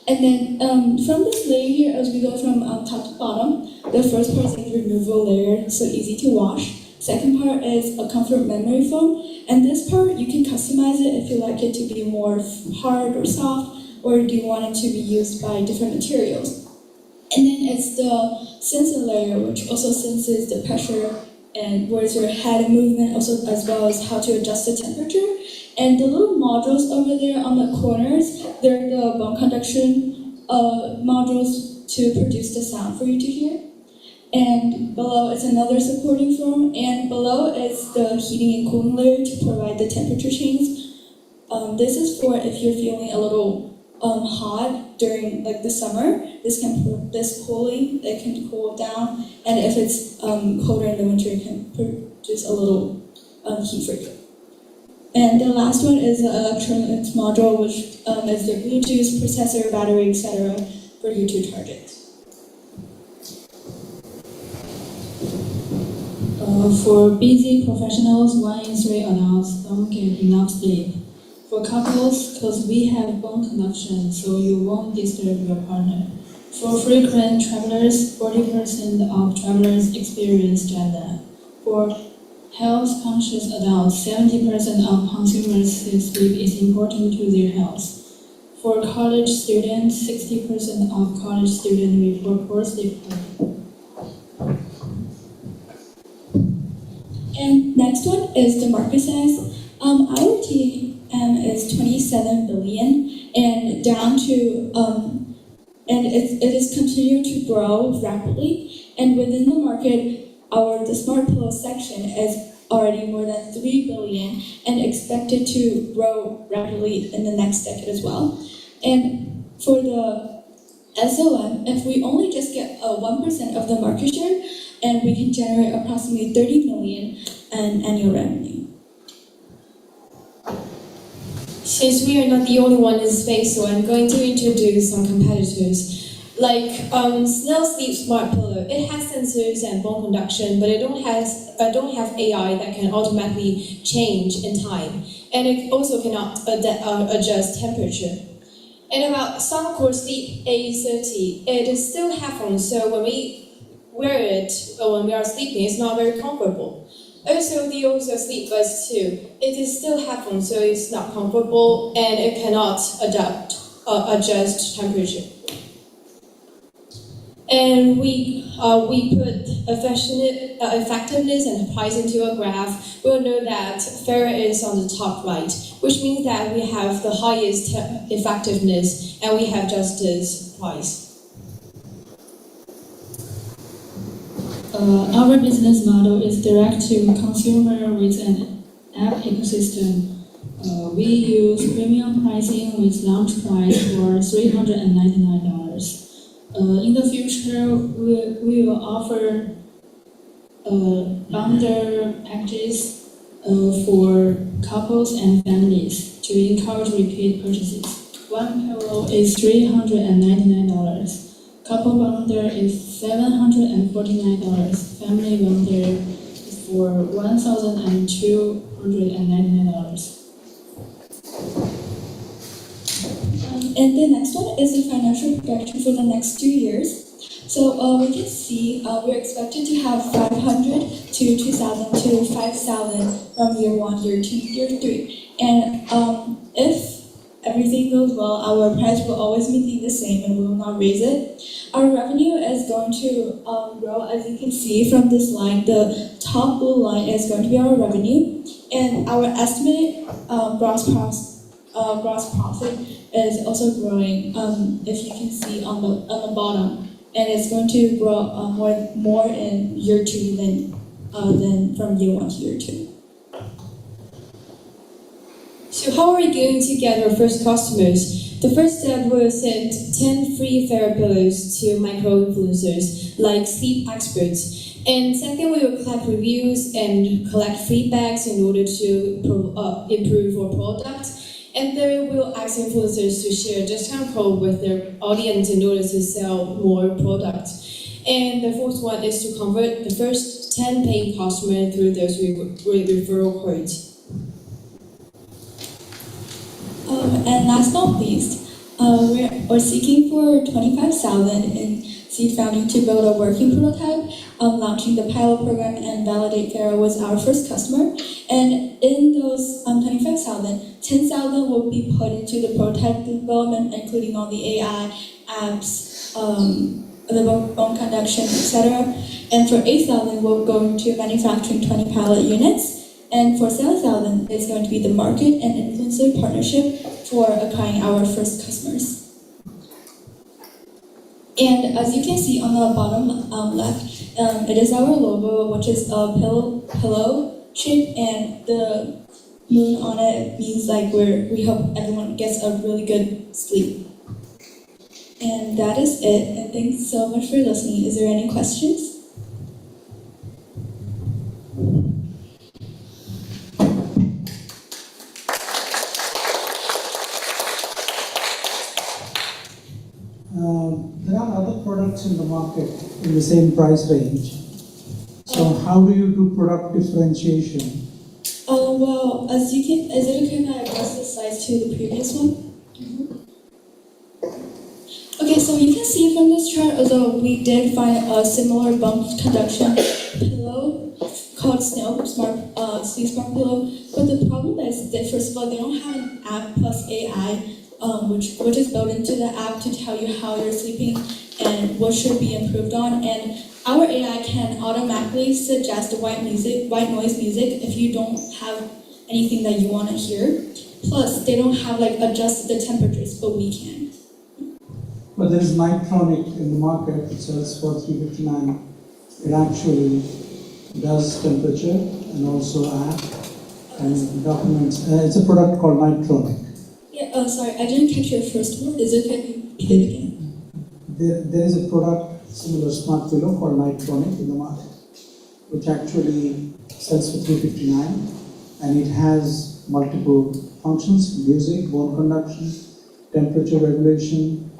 And then from this layer here, as we go from top to bottom, the first part is a removal layer, so easy to wash. Second part is a comfort memory foam, and this part you can customize it if you like it to be more hard or soft, or do you want it to be used by different materials. And then it's the sensor layer, which also senses the pressure and where's your head movement, also as well as how to adjust the temperature. And the little modules over there on the corners, they're the bone conduction modules to produce the sound for you to hear. And below is another supporting foam, and below is the heating and cooling layer to provide the temperature change. This is for if you're feeling a little hot during like the summer. This cooling, it can cool down, and if it's colder in the winter, it can produce a little heat for you. And the last one is the electronics module, which is the Bluetooth, processor, battery, etc. for you to charge it. For busy professionals, 1 in 3 adults don't get enough sleep. For couples, because we have bone conduction, so you won't disturb your partner. For frequent travelers, 40% of travelers experience jet lag. For health-conscious adults, 70% of consumers say sleep is important to their health. For college students, 60% of college students report poor sleep quality. And next one is the market size. Our TAM is 27 billion and down to and it is continuing to grow rapidly. And within the market, the smart pillow section is already more than 3 billion and expected to grow rapidly in the next decade as well. And for the SOM, if we only just get 1% of the market share, and we can generate approximately 30 million in annual revenue. Since we are not the only one in space, so I'm going to introduce some competitors. Like Snell Sleep Smart Pillow, it has sensors and bone conduction, but it don't have AI that can automatically change in time, and it also cannot adjust temperature. And about Soundcore Sleep A30, it is still headphones, so when we wear it when we are sleeping, it's not very comfortable. Also, the Sleep Buds too. It is still headphones, so it's not comfortable and it cannot adjust temperature. And we put effectiveness and price into a graph. We'll know that Farah is on the top right, which means that we have the highest effectiveness and we have just this price. Our business model is direct to consumer with an app ecosystem. We use premium pricing with launch price for $399. In the future, we will offer bundle packages for couples and families to encourage repeat purchases. One pillow is $399. Couple bundle is $749. Family bundle is for $1,299. And the next one is the financial projection for the next 2 years. So we can see we're expected to have 500 to 2,000 to 5,000 from year 1, year 2, year 3. And if everything goes well, our price will always remain the same and we will not raise it. Our revenue is going to grow, as you can see from this line. The top blue line is going to be our revenue, and our estimated gross profit is also growing. If you can see on the bottom, and it's going to grow more in year 2 than from year 1 to year 2. So how are we going to get our first customers? The first step will send 10 free Farah pillows to micro-influencers like sleep experts. And second, we will collect reviews and collect feedbacks in order to improve our product. And third, we will ask influencers to share discount code with their audience in order to sell more products. And the fourth one is to convert the first 10 paying customers through those referral codes. And last but not least, we're seeking for 25,000 in seed funding to build a working prototype, launching the pilot program and validate Farah was our first customer. And in those 25,000, 10,000 will be put into the prototype development, including all the AI apps, the bone conduction, etc. And for 8,000, we'll go into manufacturing 20 pilot units. And for 7,000, it's going to be the market and influencer partnership for acquiring our first customers. And as you can see on the bottom left, it is our logo, which is a pillow shape, and the moon on it means like we hope everyone gets a really good sleep. And that is it. And thanks so much for listening. Is there any questions? There are other products in the market in the same price range. So how do you do product differentiation? Well, is it okay that I adjust the size to the previous one? Okay, so you can see from this chart, although we did find a similar bump conduction pillow called Sleep Smart Pillow, but the problem is that first of all, they don't have an app plus AI, which is built into the app to tell you how you're sleeping and what should be improved on. And our AI can automatically suggest white noise music if you don't have anything that you want to hear. Plus, they don't have like adjusted the temperatures, but we can. But there is Nitronic in the market, it sells for $359. It actually does temperature and also app and documents. It's a product called Nitronic. Yeah, sorry, I didn't catch your first word. Is it okay if you repeat it again? There is a product, similar smart pillow called Nitronic in the market, which actually sells for $359, and it has multiple functions: music, bone conduction, temperature regulation,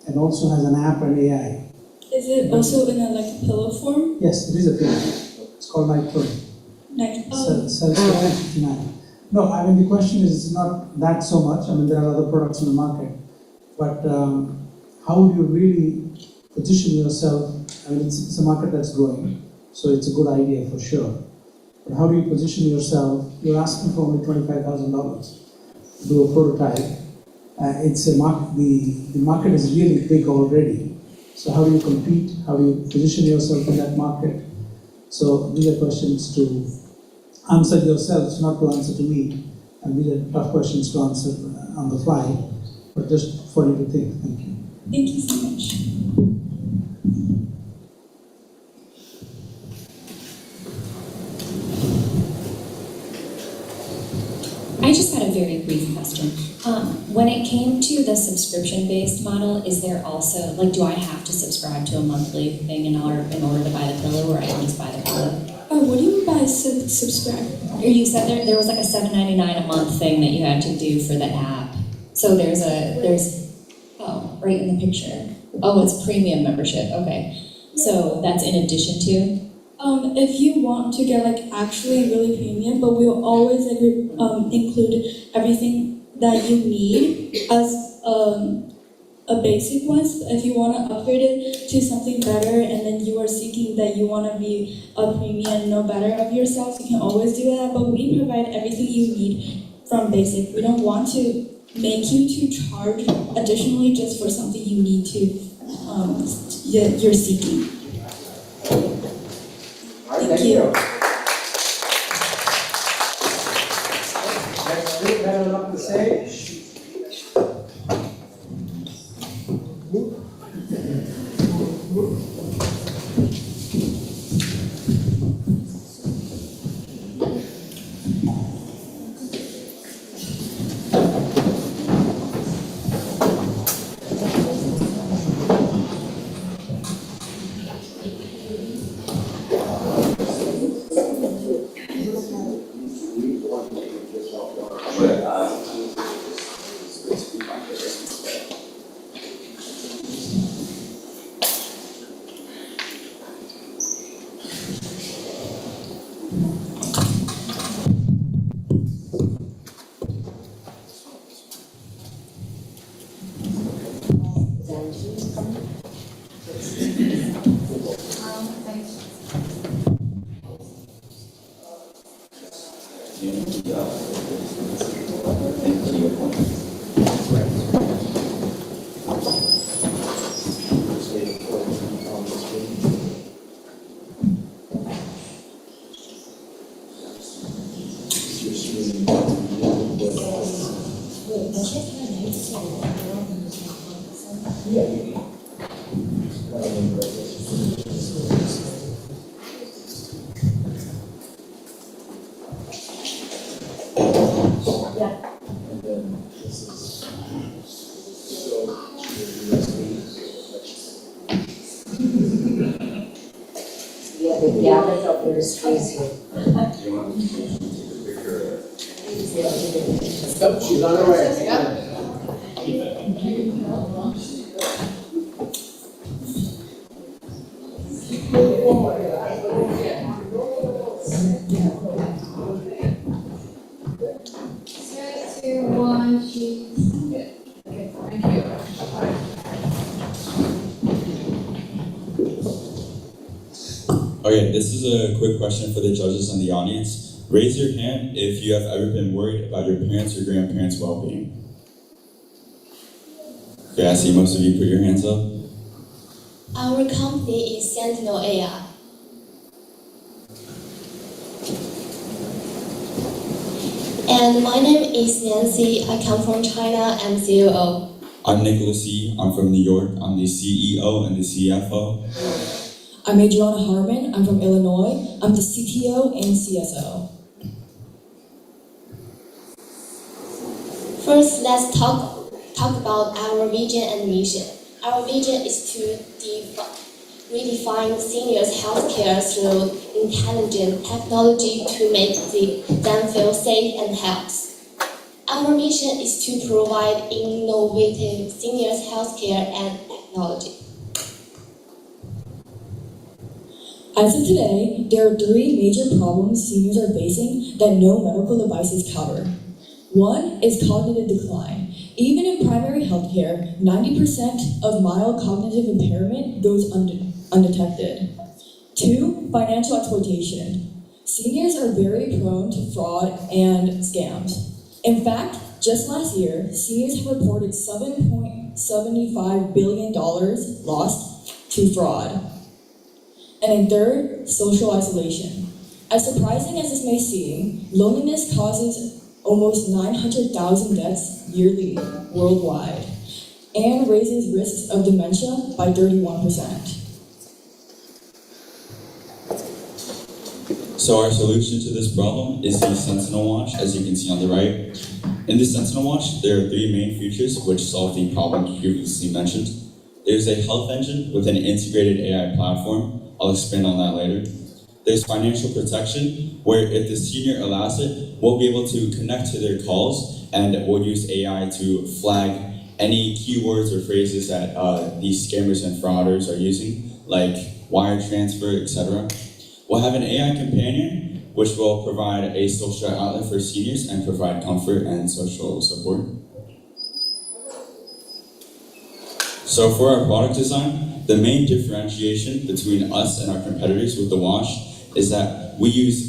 and also has an app and AI. Is it also in a pillow form? Yes, it is a pillow. It's called Nitronic. Sells for $359. No, I mean the question is not that so much. I mean there are other products in the market, but how do you really position yourself? I mean it's a market that's growing, so it's a good idea for sure. But how do you position yourself? You're asking for only $25,000 to do a prototype. It's a market. The market is really big already. So how do you compete? How do you position yourself in that market? So these are questions to answer yourselves, not to answer to me. And these are tough questions to answer on the fly, but just for you to think. Thank you. Thank you so much. I just had a very brief question. When it came to the subscription-based model, is there also, do I have to subscribe to a monthly thing in order to buy the pillow, or I can just buy the pillow? What do you mean by subscribe? Or you said there was like a $7.99 a month thing that you had to do for the app. So there's right in the picture. Oh, it's premium membership. Okay. So that's in addition to? If you want to get actually really premium, but we'll always include everything that you need as a basic one. If you want to upgrade it to something better, and then you are seeking that you want to be a premium, know better of yourself, you can always do that. But we provide everything you need from basic. We don't want to make you to charge additionally just for something you need to you're seeking. Thank you. Next group, better up the stage. the average of industries. Let's go, she's on her way. Yeah. Okay, this is a quick question for the judges and the audience. Raise your hand if you have ever been worried about your parents' or grandparents' well-being. Okay, I see most of you put your hands up. Our company is Sentinel AI. And my name is Nancy. I come from China. I'm COO. I'm Nicholas E. I'm from New York. I'm the CEO and the CFO. I'm Adriana Harmon. I'm from Illinois. I'm the CTO and CSO. First, let's talk about our vision and mission. Our vision is to redefine seniors' healthcare through intelligent technology to make them feel safe and healthy. Our mission is to provide innovative seniors' healthcare and technology. As of today, there are 3 major problems seniors are facing that no medical devices cover. One is cognitive decline. Even in primary healthcare, 90% of mild cognitive impairment goes undetected. 2, financial exploitation. Seniors are very prone to fraud and scams. In fact, just last year, seniors have reported $7.75 billion lost to fraud. And in third, social isolation. As surprising as this may seem, loneliness causes almost 900,000 deaths yearly worldwide and raises risks of dementia by 31%. So our solution to this problem is the Sentinel Watch, as you can see on the right. In the Sentinel Watch, there are 3 main features which solve the problem previously mentioned. There's a health engine with an integrated AI platform. I'll expand on that later. There's financial protection, where if the senior allows it, we'll be able to connect to their calls and we'll use AI to flag any keywords or phrases that these scammers and frauders are using, like wire transfer, etc. We'll have an AI companion, which will provide a social outlet for seniors and provide comfort and social support. So for our product design, the main differentiation between us and our competitors with the watch is that we use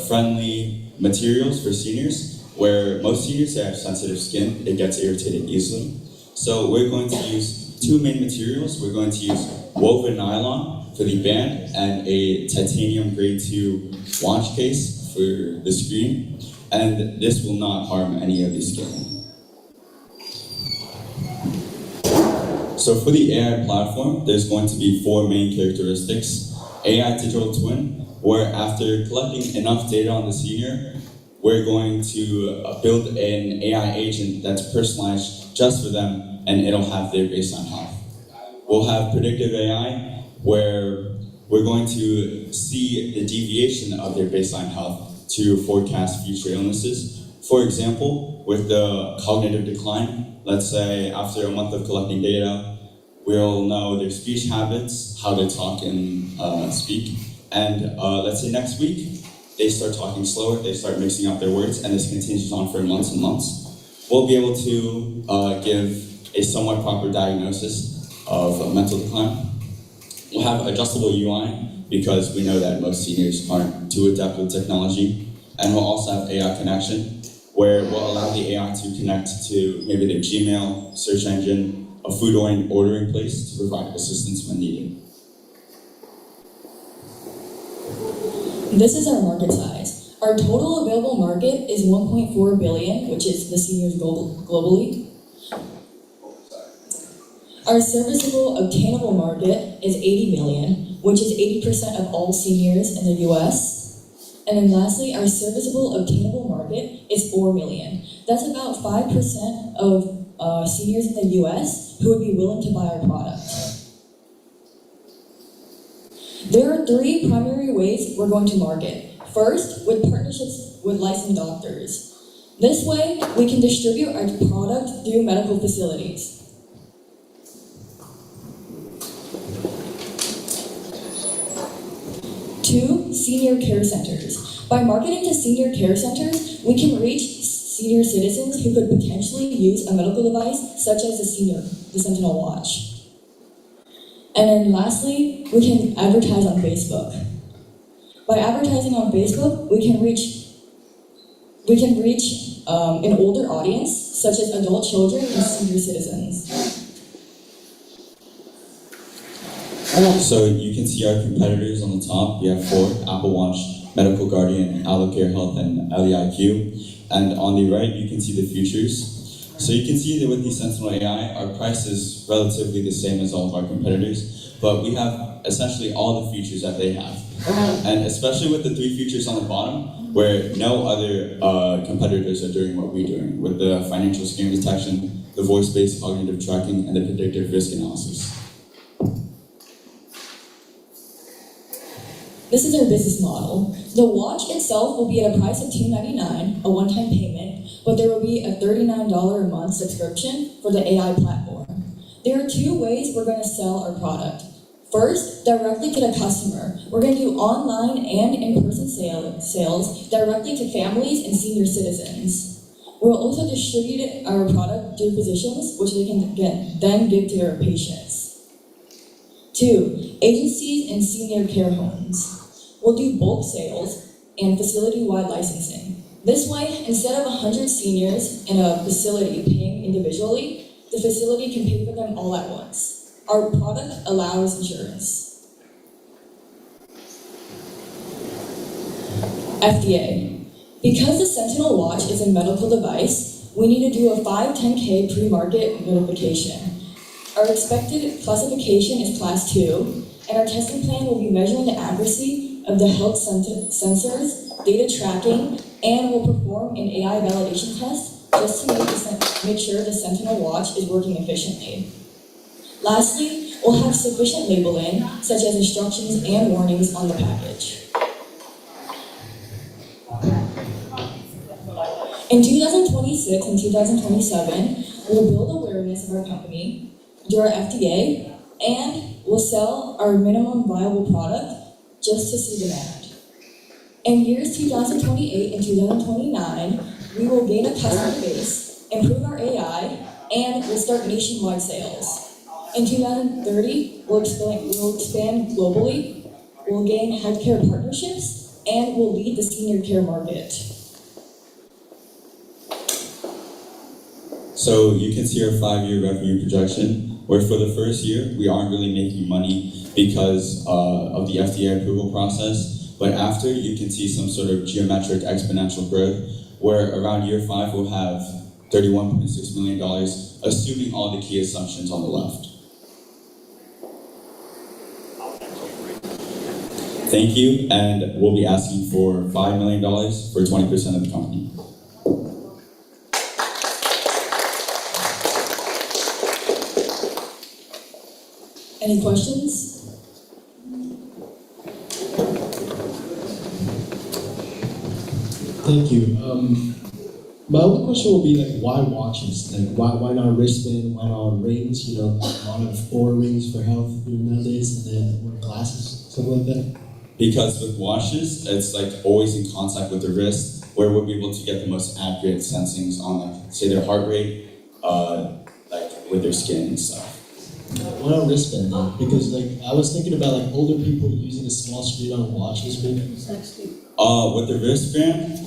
friendly materials for seniors, where most seniors have sensitive skin, it gets irritated easily. So we're going to use 2 main materials. We're going to use woven nylon for the band and a titanium grade 2 watch case for the screen, and this will not harm any of the skin. So for the AI platform, there's going to be 4 main characteristics. AI digital twin, where after collecting enough data on the senior, we're going to build an AI agent that's personalized just for them, and it'll have their baseline health. We'll have predictive AI, where we're going to see the deviation of their baseline health to forecast future illnesses. For example, with the cognitive decline, let's say after a month of collecting data, we'll know their speech habits, how they talk and speak, and let's say next week, they start talking slower, they start mixing up their words, and this continues on for months and months. We'll be able to give a somewhat proper diagnosis of mental decline. We'll have adjustable UI, because we know that most seniors aren't too adept with technology. And we'll also have AI connection, where we'll allow the AI to connect to maybe their Gmail, search engine, a food ordering place to provide assistance when needed. This is our market size. Our total available market is 1.4 billion, which is the seniors globally. Our serviceable obtainable market is 80 million, which is 80% of all seniors in the US. And then lastly, our serviceable obtainable market is 4 million. That's about 5% of seniors in the US who would be willing to buy our product. There are three primary ways we're going to market. First, with partnerships with licensed doctors. This way, we can distribute our product through medical facilities. Two, senior care centers. By marketing to senior care centers, we can reach senior citizens who could potentially use a medical device such as the Sentinel Watch. And then lastly, we can advertise on Facebook. By advertising on Facebook, we can reach an older audience, such as adult children and senior citizens. So you can see our competitors on the top. We have 4, Apple Watch, Medical Guardian, Allocare Health, and LEIQ. And on the right, you can see the features. So you can see that with the Sentinel AI, our price is relatively the same as all of our competitors, but we have essentially all the features that they have. And especially with the 3 features on the bottom, where no other competitors are doing what we're doing, with the financial scam detection, the voice-based cognitive tracking, and the predictive risk analysis. This is our business model. The watch itself will be at a price of $299, a one-time payment, but there will be a $39 a month subscription for the AI platform. There are 2 ways we're going to sell our product. First, directly to the customer. We're going to do online and in-person sales directly to families and senior citizens. We'll also distribute our product through physicians, which they can then give to their patients. 2, agencies and senior care homes. We'll do bulk sales and facility-wide licensing. This way, instead of 100 seniors in a facility paying individually, the facility can pay for them all at once. Our product allows insurance. FDA. Because the Sentinel Watch is a medical device, we need to do a 510K pre-market notification. Our expected classification is Class 2, and our testing plan will be measuring the accuracy of the health sensors, data tracking, and will perform an AI validation test just to make sure the Sentinel Watch is working efficiently. Lastly, we'll have sufficient labeling, such as instructions and warnings on the package. In 2026 and 2027, we'll build awareness of our company, do our FDA, and we'll sell our minimum viable product just to see demand. In years 2028 and 2029, we will gain a customer base, improve our AI, and we'll start nationwide sales. In 2030, we'll expand globally, we'll gain healthcare partnerships, and we'll lead the senior care market. So you can see our 5-year revenue projection, where for the first year, we aren't really making money because of the FDA approval process, but after you can see some sort of geometric exponential growth, where around year 5, we'll have $31.6 million, assuming all the key assumptions on the left. Thank you, and we'll be asking for $5 million for 20% of the company. Any questions? Thank you. My only question will be like, why watches? Like, why not wristband? Why not rings? You know, a lot of Oura rings for health nowadays, and then wear glasses, something like that. Because with watches, it's like always in contact with the wrist, where we'll be able to get the most accurate sensings on, like, say, their heart rate, like with their skin and stuff. Why not wristband though? Because like I was thinking about like older people using a small screen on watches, maybe. With the wristband,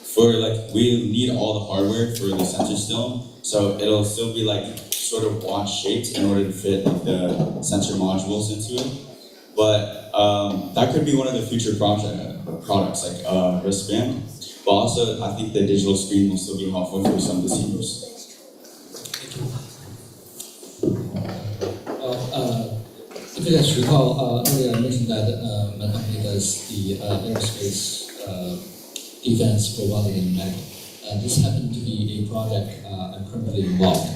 for like we need all the hardware for the sensor still, so it'll still be like sort of watch shaped in order to fit like the sensor modules into it. But that could be one of the future products, like wristband. But also, I think the digital screen will still be helpful for some of the seniors. If you guys recall, earlier I mentioned that my company does the aerospace defense robotic and medical. This happened to be a project I'm currently involved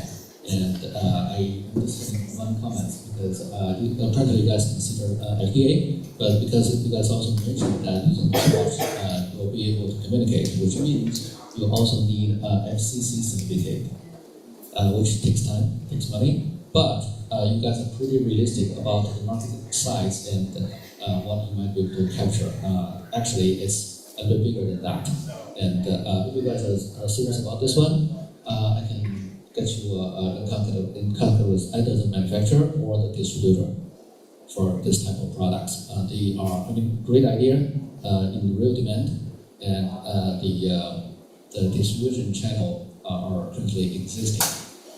in, and I I just one comment because apparently you guys consider FDA, but because you guys also mentioned that using watch you'll be able to communicate, which means you also need FCC certificate, which takes time, takes money, but you guys are pretty realistic about the market size and what you might be able to capture. Actually, it's a bit bigger than that. And if you guys are serious about this one, I can get you in contact with either the manufacturer or the distributor for this type of products. They are great idea in real demand, and the distribution channel are currently existing,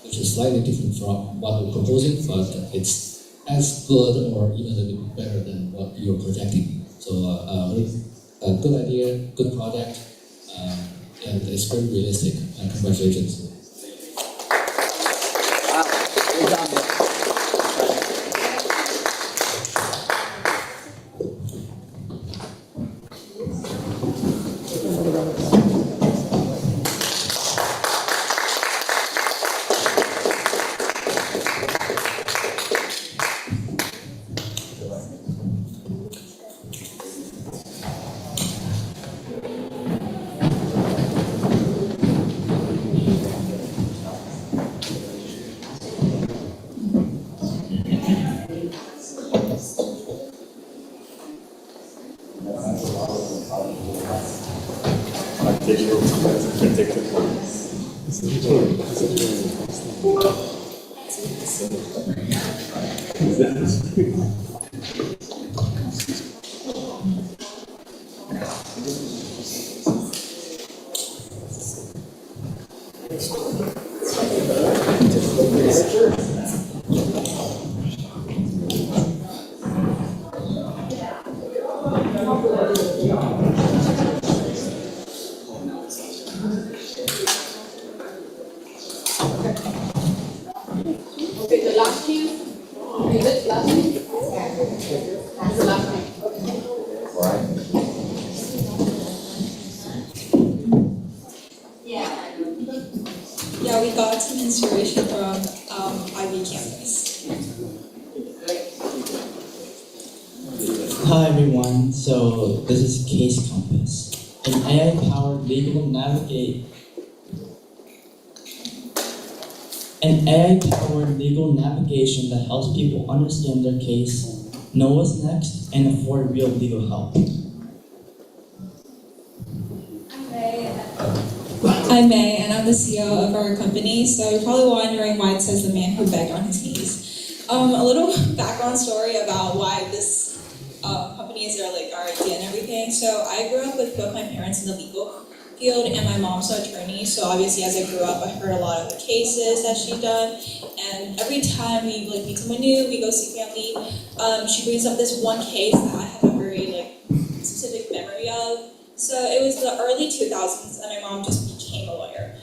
which is slightly different from what we're proposing, but it's as good or even a little bit better than what you're projecting. So a good idea, good product, and it's very realistic. And congratulations. Okay, the last team. Is it last team? That's the last team. Yeah, we got some inspiration from IB campus. Hi everyone, so this is Case Compass, an AI-powered legal navigation that helps people understand their case, know what's next, and afford real legal help. I'm May, and I'm the CEO of our company, so you're probably wondering why it says the man who begged on his knees. A little background story about why this company is our idea and everything. So I grew up with both my parents in the legal field, and my mom's an attorney, so obviously as I grew up, I heard a lot of the cases that she'd done, and every time we meet someone new, we go see family, she brings up this one case that I have a very specific memory of. So it was the early 2000s, and my mom just became a lawyer.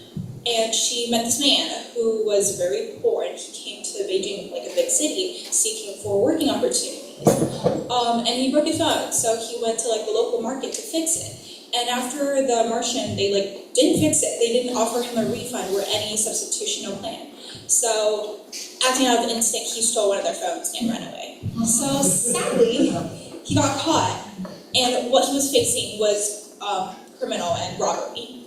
And she met this man who was very poor, and he came to Beijing, a big city, seeking for working opportunities. And he broke his phone, so he went to the local market to fix it. And after the Martian, they didn't fix it. They didn't offer him a refund or any substitutional plan. So acting out of instinct, he stole one of their phones and ran away. So sadly, he got caught. And what he was facing was criminal and robbery.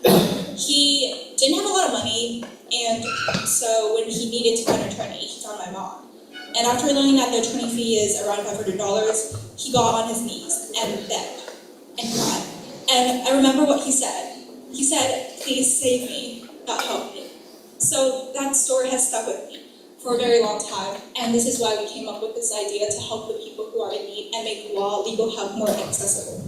He didn't have a lot of money, and so when he needed to find an attorney, he found my mom. And after learning that the attorney fee is around $500, he got on his knees and begged and cried. And I remember what he said. He said, "Please save me, not help me." So that story has stuck with me for a very long time, and this is why we came up with this idea to help the people who are in need and make legal help more accessible.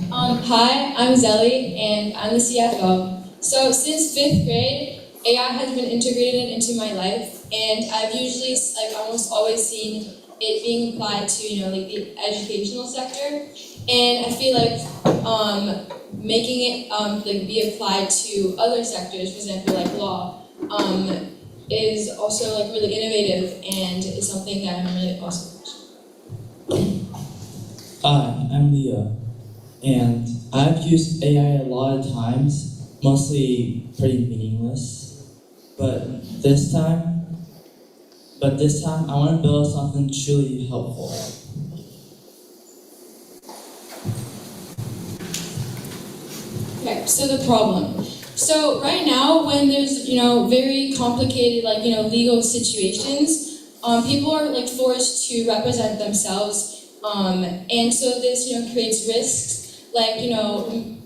Hi, I'm Zelly, and I'm the CFO. So since 5th grade, AI has been integrated into my life, and I've usually, almost always seen it being applied to, the educational sector. And I feel making it be applied to other sectors, for example, law, is also really innovative and is something that I'm really awesome. Hi, I'm Leo, and I've used AI a lot of times, mostly pretty meaningless. But this time I want to build something truly helpful. Okay, so the problem. So right now, when there's very complicated legal situations, people are forced to represent themselves, and so this creates risks like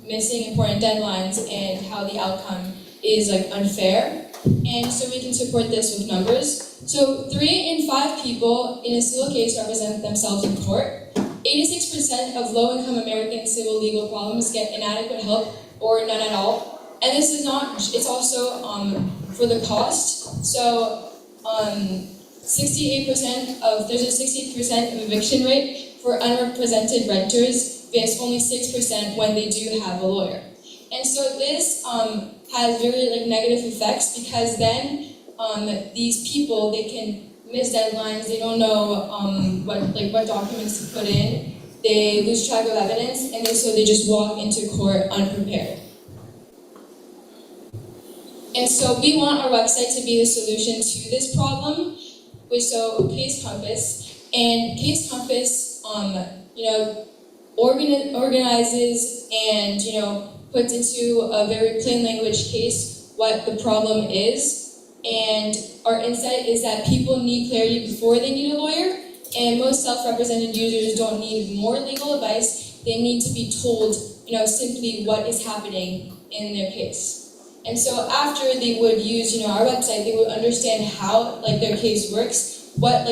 missing important deadlines and how the outcome is unfair. And so we can support this with numbers. So 3 in 5 people in a civil case represent themselves in court. 86% of low-income American civil legal problems get inadequate help or none at all. And this is not, it's also for the cost. So 68% there's a 60% eviction rate for unrepresented renters, versus only 6% when they do have a lawyer. And so this has very negative effects, because then these people, they can miss deadlines, they don't know what documents to put in, they lose track of evidence, and so they just walk into court unprepared. And so we want our website to be the solution to this problem, so Case Compass. And Case Compass, organizes and puts into a very plain language case what the problem is. And our insight is that people need clarity before they need a lawyer, and most self-represented users don't need more legal advice. They need to be told, simply what is happening in their case. And so after they would use, our website, they would understand how, their case works, what,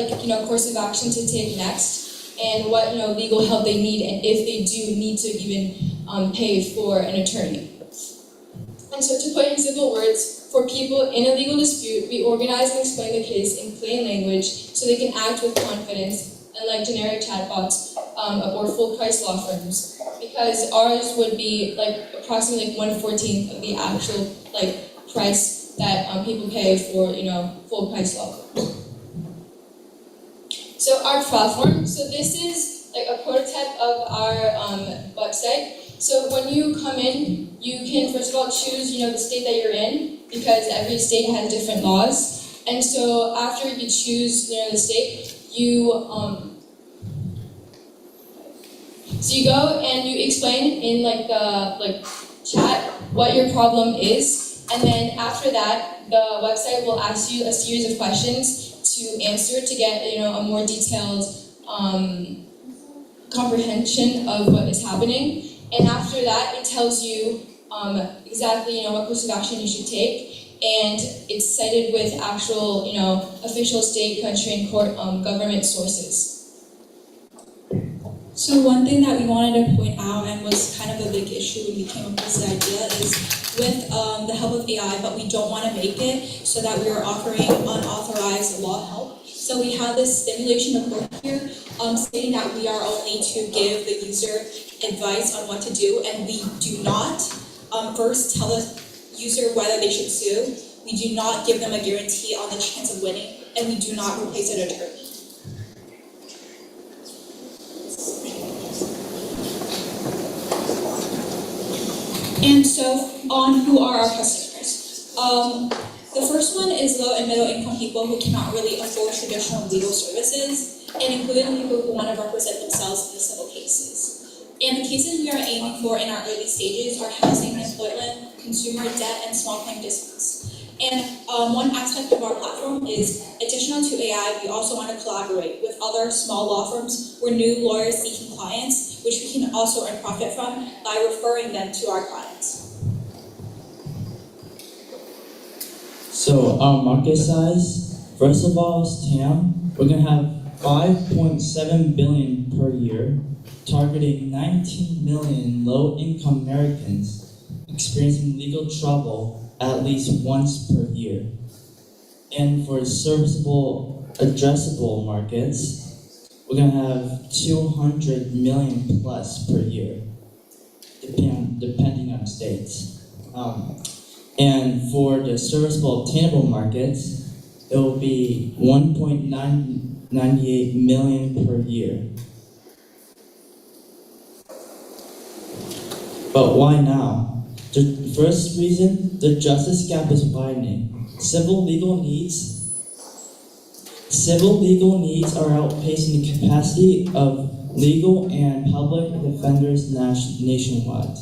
course of action to take next, and what, legal help they need, and if they do need to even pay for an attorney. And so to put in simple words, for people in a legal dispute, we organize and explain the case in plain language so they can act with confidence, unlike generic chatbots or full-price law firms, because ours would be approximately 1/14 of the actual price that people pay for full-price law firms. So our platform. So this is a prototype of our website. So when you come in, you can first of all choose the state that you're in, because every state has different laws. And so after you choose the state, you go and you explain in the chat what your problem is, and then after that, the website will ask you a series of questions to answer to get a more detailed comprehension of what is happening. And after that, it tells you exactly what course of action you should take, and it's cited with actual official state, country, and court government sources. So one thing that we wanted to point out, and was kind of a big issue when we came up with this idea, is with the help of AI, but we don't want to make it so that we are offering unauthorized law help. So we have this simulation of work here, stating that we are only to give the user advice on what to do, and we do not first tell the user whether they should sue. We do not give them a guarantee on the chance of winning, and we do not replace an attorney. And so, on who are our customers? The first one is low and middle income people who cannot really afford traditional legal services, and including people who want to represent themselves in the civil cases. And the cases we are aiming for in our early stages are housing, employment, consumer debt, and small claim disputes. And one aspect of our platform is, additional to AI, we also want to collaborate with other small law firms or new lawyers seeking clients, which we can also earn profit from by referring them to our clients. So our market size, first of all, is TAM. We're going to have 5.7 billion per year, targeting 19 million low-income Americans experiencing legal trouble at least once per year. And for serviceable, addressable markets, we're going to have 200 million plus per year, depending on states. And for the serviceable obtainable markets, it will be 1.98 million per year. But why now? The first reason, the justice gap is widening. Civil legal needs are outpacing the capacity of legal and public defenders nationwide.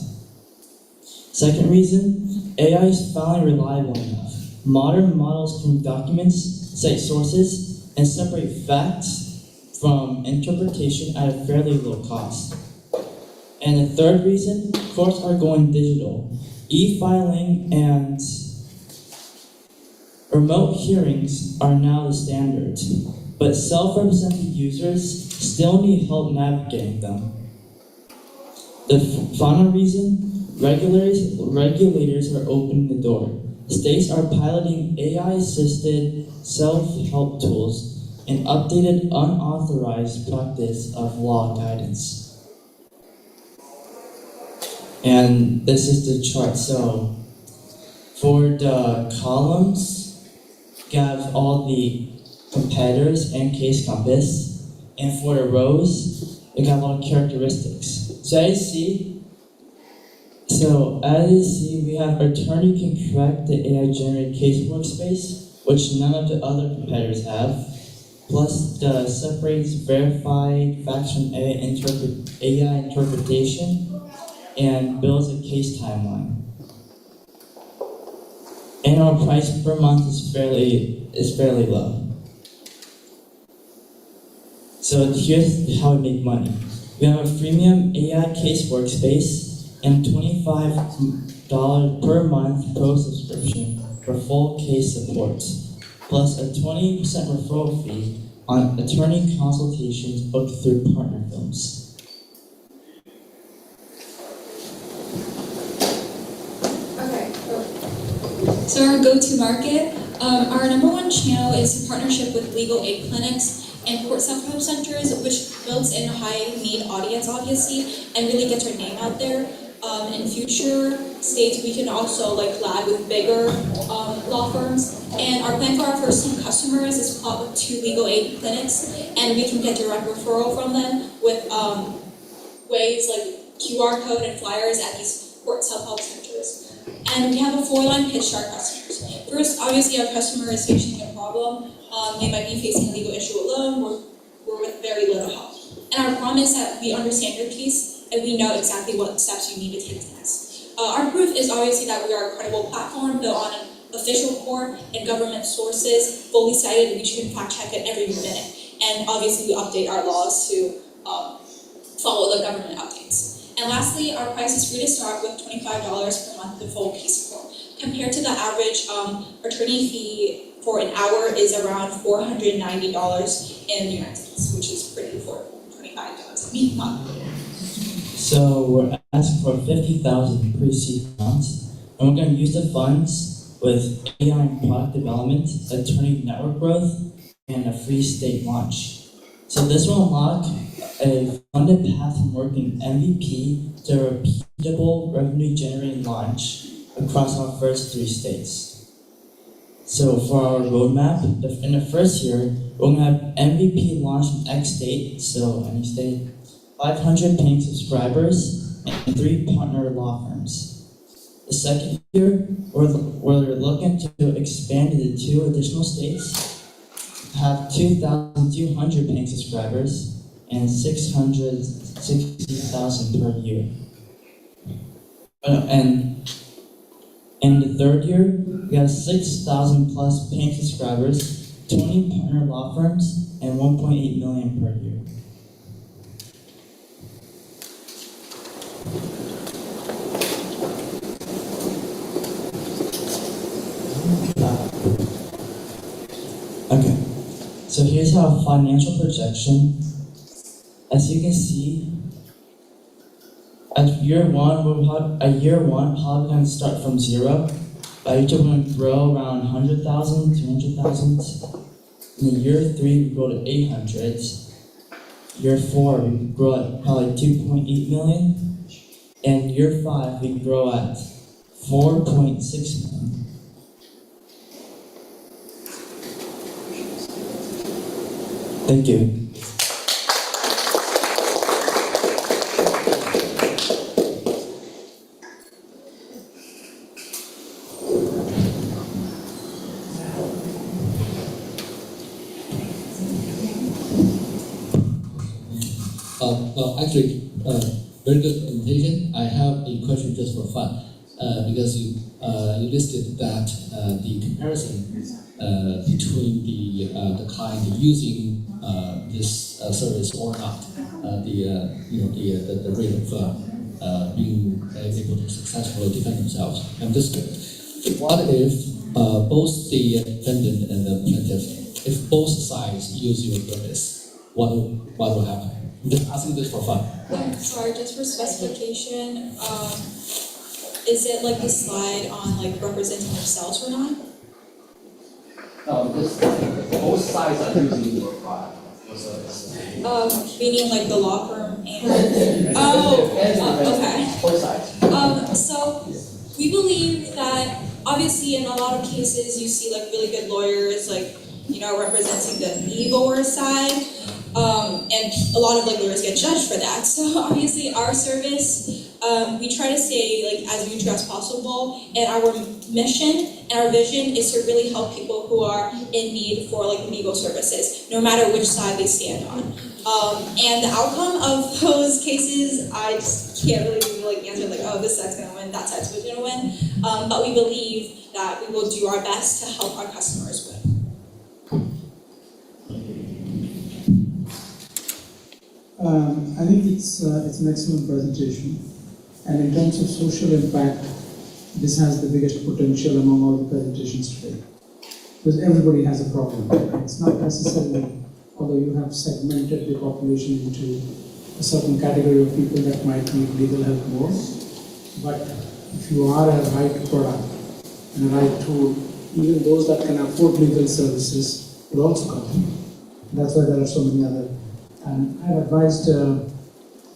Second reason, AI is finally reliable enough. Modern models can document, cite sources, and separate facts from interpretation at a fairly low cost. And the third reason, courts are going digital. E-filing and remote hearings are now the standard, but self-represented users still need help navigating them. The final reason, regulators are opening the door. States are piloting AI-assisted self-help tools and updated unauthorized practice of law guidance. And this is the chart. So for the columns, you have all the competitors and case compass. And for the rows, you have all the characteristics. So as you see, we have attorney can correct the AI-generated case workspace, which none of the other competitors have. Plus, the separates verified facts from AI interpretation and builds a case timeline. And our price per month is fairly low. So here's how we make money. We have a freemium AI case workspace and $25 per month pro subscription for full case support, plus a 20% referral fee on attorney consultations booked through partner firms. So our go-to-market, our number one channel is in partnership with legal aid clinics and court self-help centers, which builds in a high-need audience, obviously, and really gets our name out there. In future states, we can also collab with bigger law firms. And our plan for our first 10 customers is with 2 legal aid clinics, and we can get direct referral from them with ways like QR code and flyers at these court self-help centers. And we have a 4-line pitch to our customers. First, obviously, our customer is facing a problem. They might be facing a legal issue alone or with very little help. And our promise that we understand your case and we know exactly what steps you need to take next. Our proof is obviously that we are a credible platform built on an official court and government sources, fully cited, and you can fact check it every minute. And obviously, we update our laws to follow the government updates. And lastly, our price is free to start with $25 per month with full case support. Compared to the average attorney fee for an hour is around $490 in the United States, which is pretty affordable, $25 a month. So we're asking for 50,000 pre-seed funds, and we're going to use the funds with AI and product development, attorney network growth, and a free state launch. So this will unlock a funded path from working MVP to a repeatable revenue-generating launch across our first 3 states. So for our roadmap, in the first year, we're going to have MVP launch in X state, so any state, 500 paying subscribers, and 3 partner law firms. The second year, we're looking to expand into 2 additional states, have 2,200 paying subscribers, and 660,000 per year. And in the third year, we have 6,000 plus paying subscribers, 20 partner law firms, and 1.8 million per year. Okay, so here's our financial projection. As you can see, at year one, probably going to start from 0. By each, we're going to grow around 100,000, 200,000. In year 3, we grow to 800. Year 4, we grow at probably 2.8 million. And year 5, we grow at 4.6 million. Thank you. Well, actually, very good presentation. I have a question just for fun, because you listed that the comparison between the client using this service or not, the rate of being able to successfully defend themselves. I'm just what if both the defendant and the plaintiff, if both sides use your service, what will happen? I'm just asking this for fun. Sorry, just for specification, is it like the slide on like representing themselves or not? No, because both sides are using your product. Your service. Meaning like the law firm and okay. Both sides. So we believe that obviously in a lot of cases you see like really good lawyers like representing the evil side, and a lot of like lawyers get judged for that. So obviously our service, we try to stay like as neutral as possible, and our mission and our vision is to really help people who are in need for like legal services, no matter which side they stand on. And the outcome of those cases, I just can't really like answer like, oh, this side's gonna win, that side's gonna win. But we believe that we will do our best to help our customers win. I think it's an excellent presentation, and in terms of social impact, this has the biggest potential among all the presentations today, because everybody has a problem. It's not necessarily, although you have segmented the population into a certain category of people that might need legal help more, but if you are a right product and a right tool, even those that can afford legal services will also come. That's why there are so many other. And I've advised,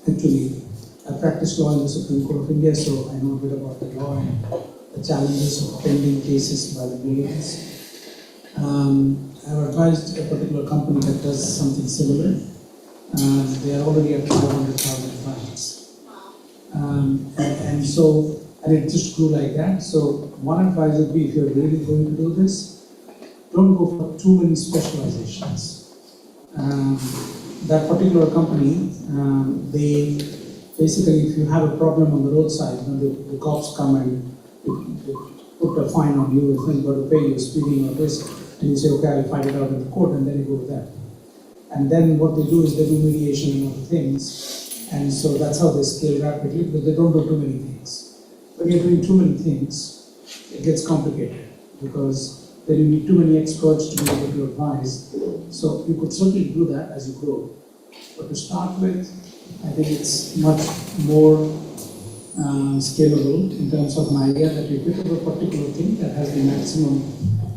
actually, I practiced law in the Supreme Court of India, so I know a bit about the law and the challenges of pending cases by the millions. I've advised a particular company that does something similar. They are already at 500,000 clients. And it just grew like that. So one advice would be, if you're really going to do this, don't go for too many specializations. That particular company, they basically, if you have a problem on the roadside, when the cops come and they put a fine on you, you've got to pay your speeding or this, and you say, okay, I'll fight it out in the court, and then you go with that. And then what they do is they do mediation and other things, and so that's how they scale rapidly, because they don't do too many things. When you're doing too many things, it gets complicated, because then you need too many experts to be able to advise. So you could certainly do that as you grow. But to start with, I think it's much more scalable in terms of an idea that you pick up a particular thing that has the maximum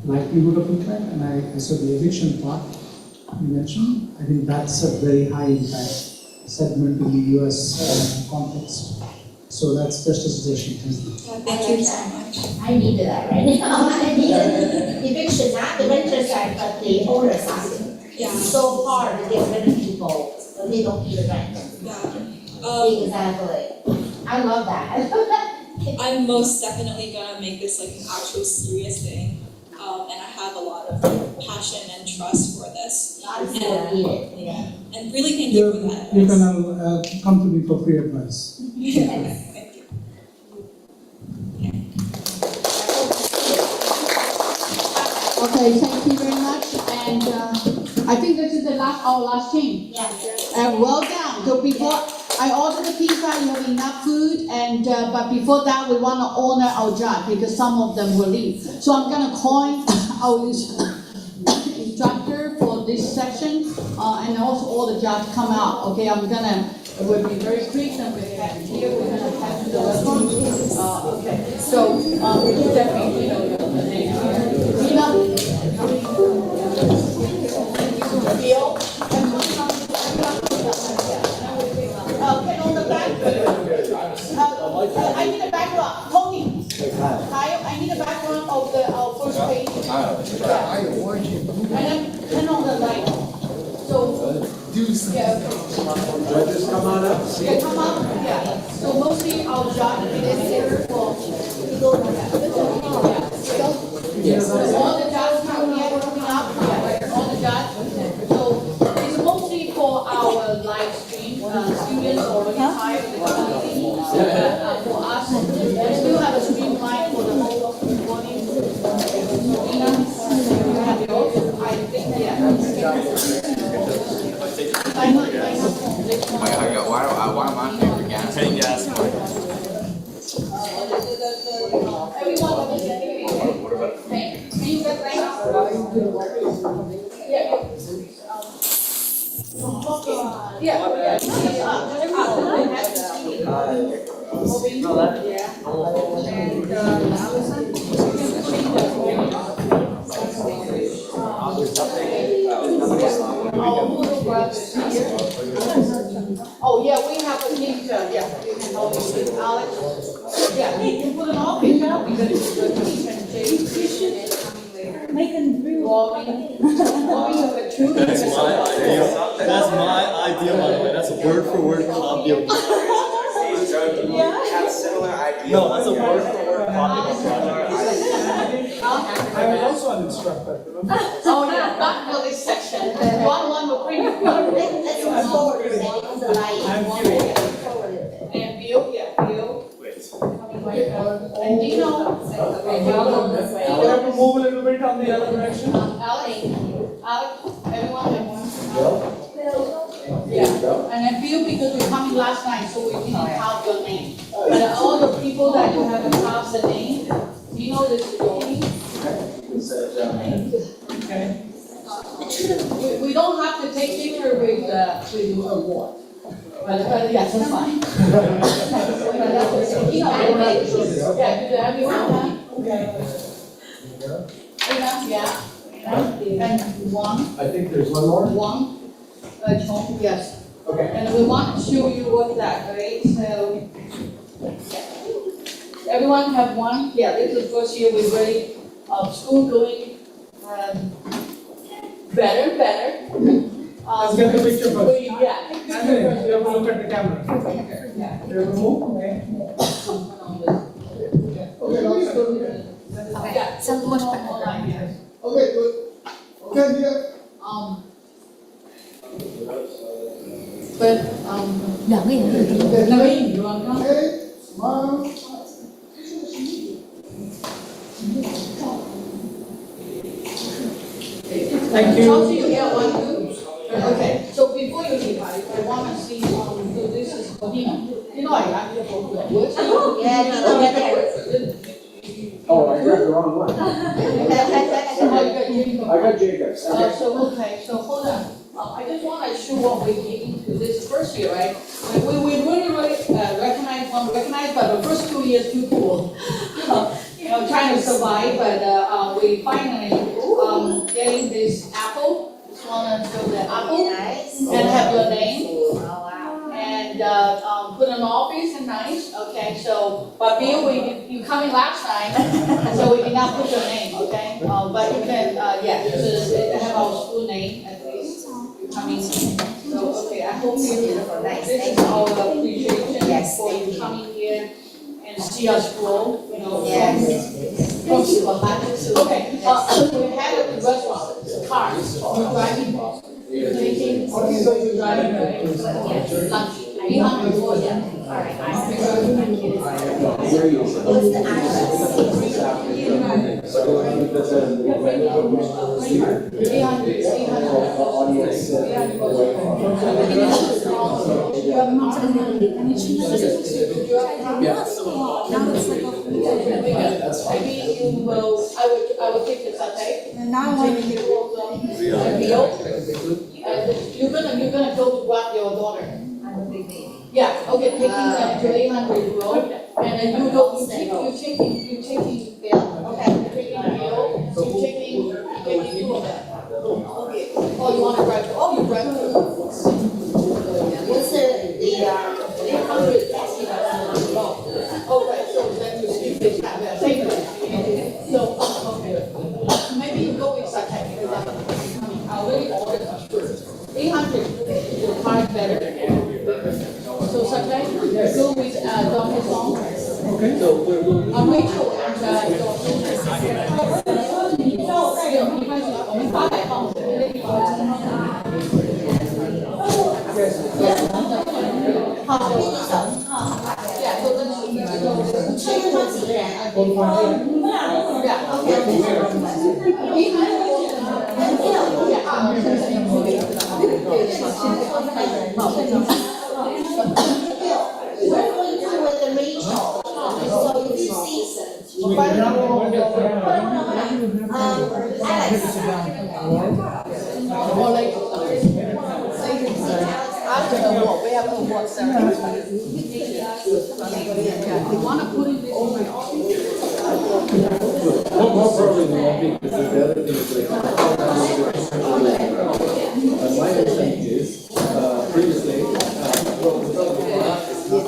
likelihood of impact. And I saw the eviction part you mentioned. I think that's a very high impact segment in the US context. So that's just a suggestion. Thank you so much. I need that right now. I need eviction, not the renter side, but the owner side. Yeah. It's so hard to get rid of people, but they don't pay the rent. Yeah. Exactly. I love that. I'm most definitely gonna make this like an actual serious thing. And I have a lot of passion and trust for this. And really thank you for that. You can come to me for free advice. Thank you. Okay, thank you very much. And I think this is our last team. Yeah. Well done. So before I order the pizza, you have enough food, and but before that, we want to honor our judge because some of them will leave. So I'm gonna coin our instructor for this session, and also all the judges come out. Okay, we'll be very strict, and we're here. We're gonna have the welcome. Okay, so definitely the name here. Bill. Okay, on the back. I need a background. Tony. I need a background of our first page. And then on the right. So. Judges come on up. Yeah, come up. Yeah. So mostly our judge is here for. Yes. All the judges coming up. All the judges. So it's mostly for our live stream. students already hired in the community. For us, we still have a streamline for the whole morning. So Ina, you have yours, I think, yeah. Why am I paying for gas? Paying gas money. Oh, yeah, we have a teacher, yeah, you can help me with Alex. Yeah, you can put an office now because it's the teacher and Jay is coming later. That's my idea, by the way. That's a word for word copy of. Have similar ideas. No, that's a word for word copy of project. I was also an instructor. Oh, yeah, not for this section. One will bring you. Let's forward it on the line. And Bill, yeah, Bill. And Dino. Have to move a little bit on the other direction. Alex, everyone have one? Yeah, and then Bill, because you coming last night, so we didn't count your name. But all the people that you haven't passed the name, Dino, this is your name. Okay. We don't have to take picture with the award. But yes, that's fine. Yeah, do everyone have? Yeah. And one. I think there's one more. One. Chong, yes. Okay. And we want to show you what that, right? So, yeah. Everyone have one? Yeah, this is first year we're really, school going, better. Let's get the picture first. Yeah. And then you have to look at the camera. Yeah. You have to move, okay? Yeah, so much online, yes. Okay, good. Okay, yeah. But, Naveen, you want to come? Okay, smile. Thank you. Chelsea, you get one too? Okay, so before you leave, I want to see, so this is for Dino. Dino, I got your book. Yeah, Dino, get there. Oh, I grabbed the wrong one. I got Jacob's. So, okay, so hold on. I just want to show what we get into this first year, right? We really recognize, but the first 2 years too cool. Trying to survive, but we finally getting this apple. Just want to show the apple. Nice. And have your name. Oh, wow. And put an office and nice, okay, so, but Bill, you coming last time, so we did not put your name, okay? But you can, yeah, just have our school name at least, you coming, so, okay, I hope you, Nice. this is our appreciation Yes, for you coming here and see us grow, you know. Yes. From super high. Okay, we had a restaurant, cars, you're driving, you're taking, so you're driving, right? Lunch. Alright, what's the Maybe you will, I will take the satay. And now I want to take you're gonna go to grab your daughter. Yeah, okay, taking them to 800 road, and then you go, you're taking Bill, okay, taking Bill, you're taking two of them. Okay, oh, you wanna drive, oh, you drive. What's the 800 taxi. Okay, so then you skip this, same thing. So, okay, maybe you go with Sakai, because I already ordered a shirt. 800, your car is better. So Sakai, go with Dr. Song. Okay. So Rachel and Dr. More probably than one thing, because the other thing is like, my understanding is, previously, well, the product is not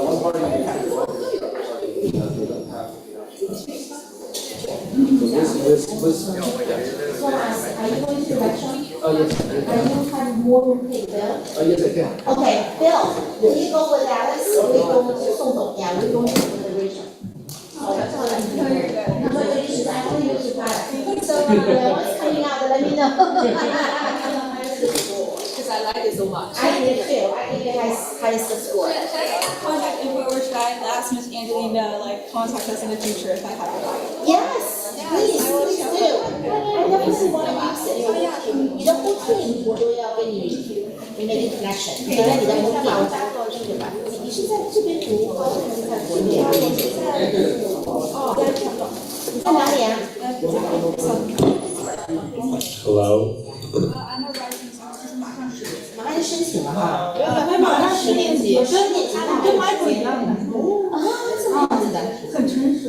one party Are you going to the restaurant? Oh, yes. Are you have more pay, Bill? Oh, yes, I can. Okay, Bill, will you go with Alice or will you go with Song Dong? Yeah, we're going to the restaurant. So, what's coming out, let me know. Because I like it so much. I did too, I think it has highest score. Contact info, or should I ask Miss Angelina to contact us in the future if I have it? Yes, please do. I definitely want to use it.你的 whole team 我都要跟你 make a connection。你在你的 whole team，你是在这边读高中还是在国内啊？你在哪里啊？ Hello. 马上申请了哈，马上10年级，10年级跟 Michael 一样的。啊，这么样子的，很成熟。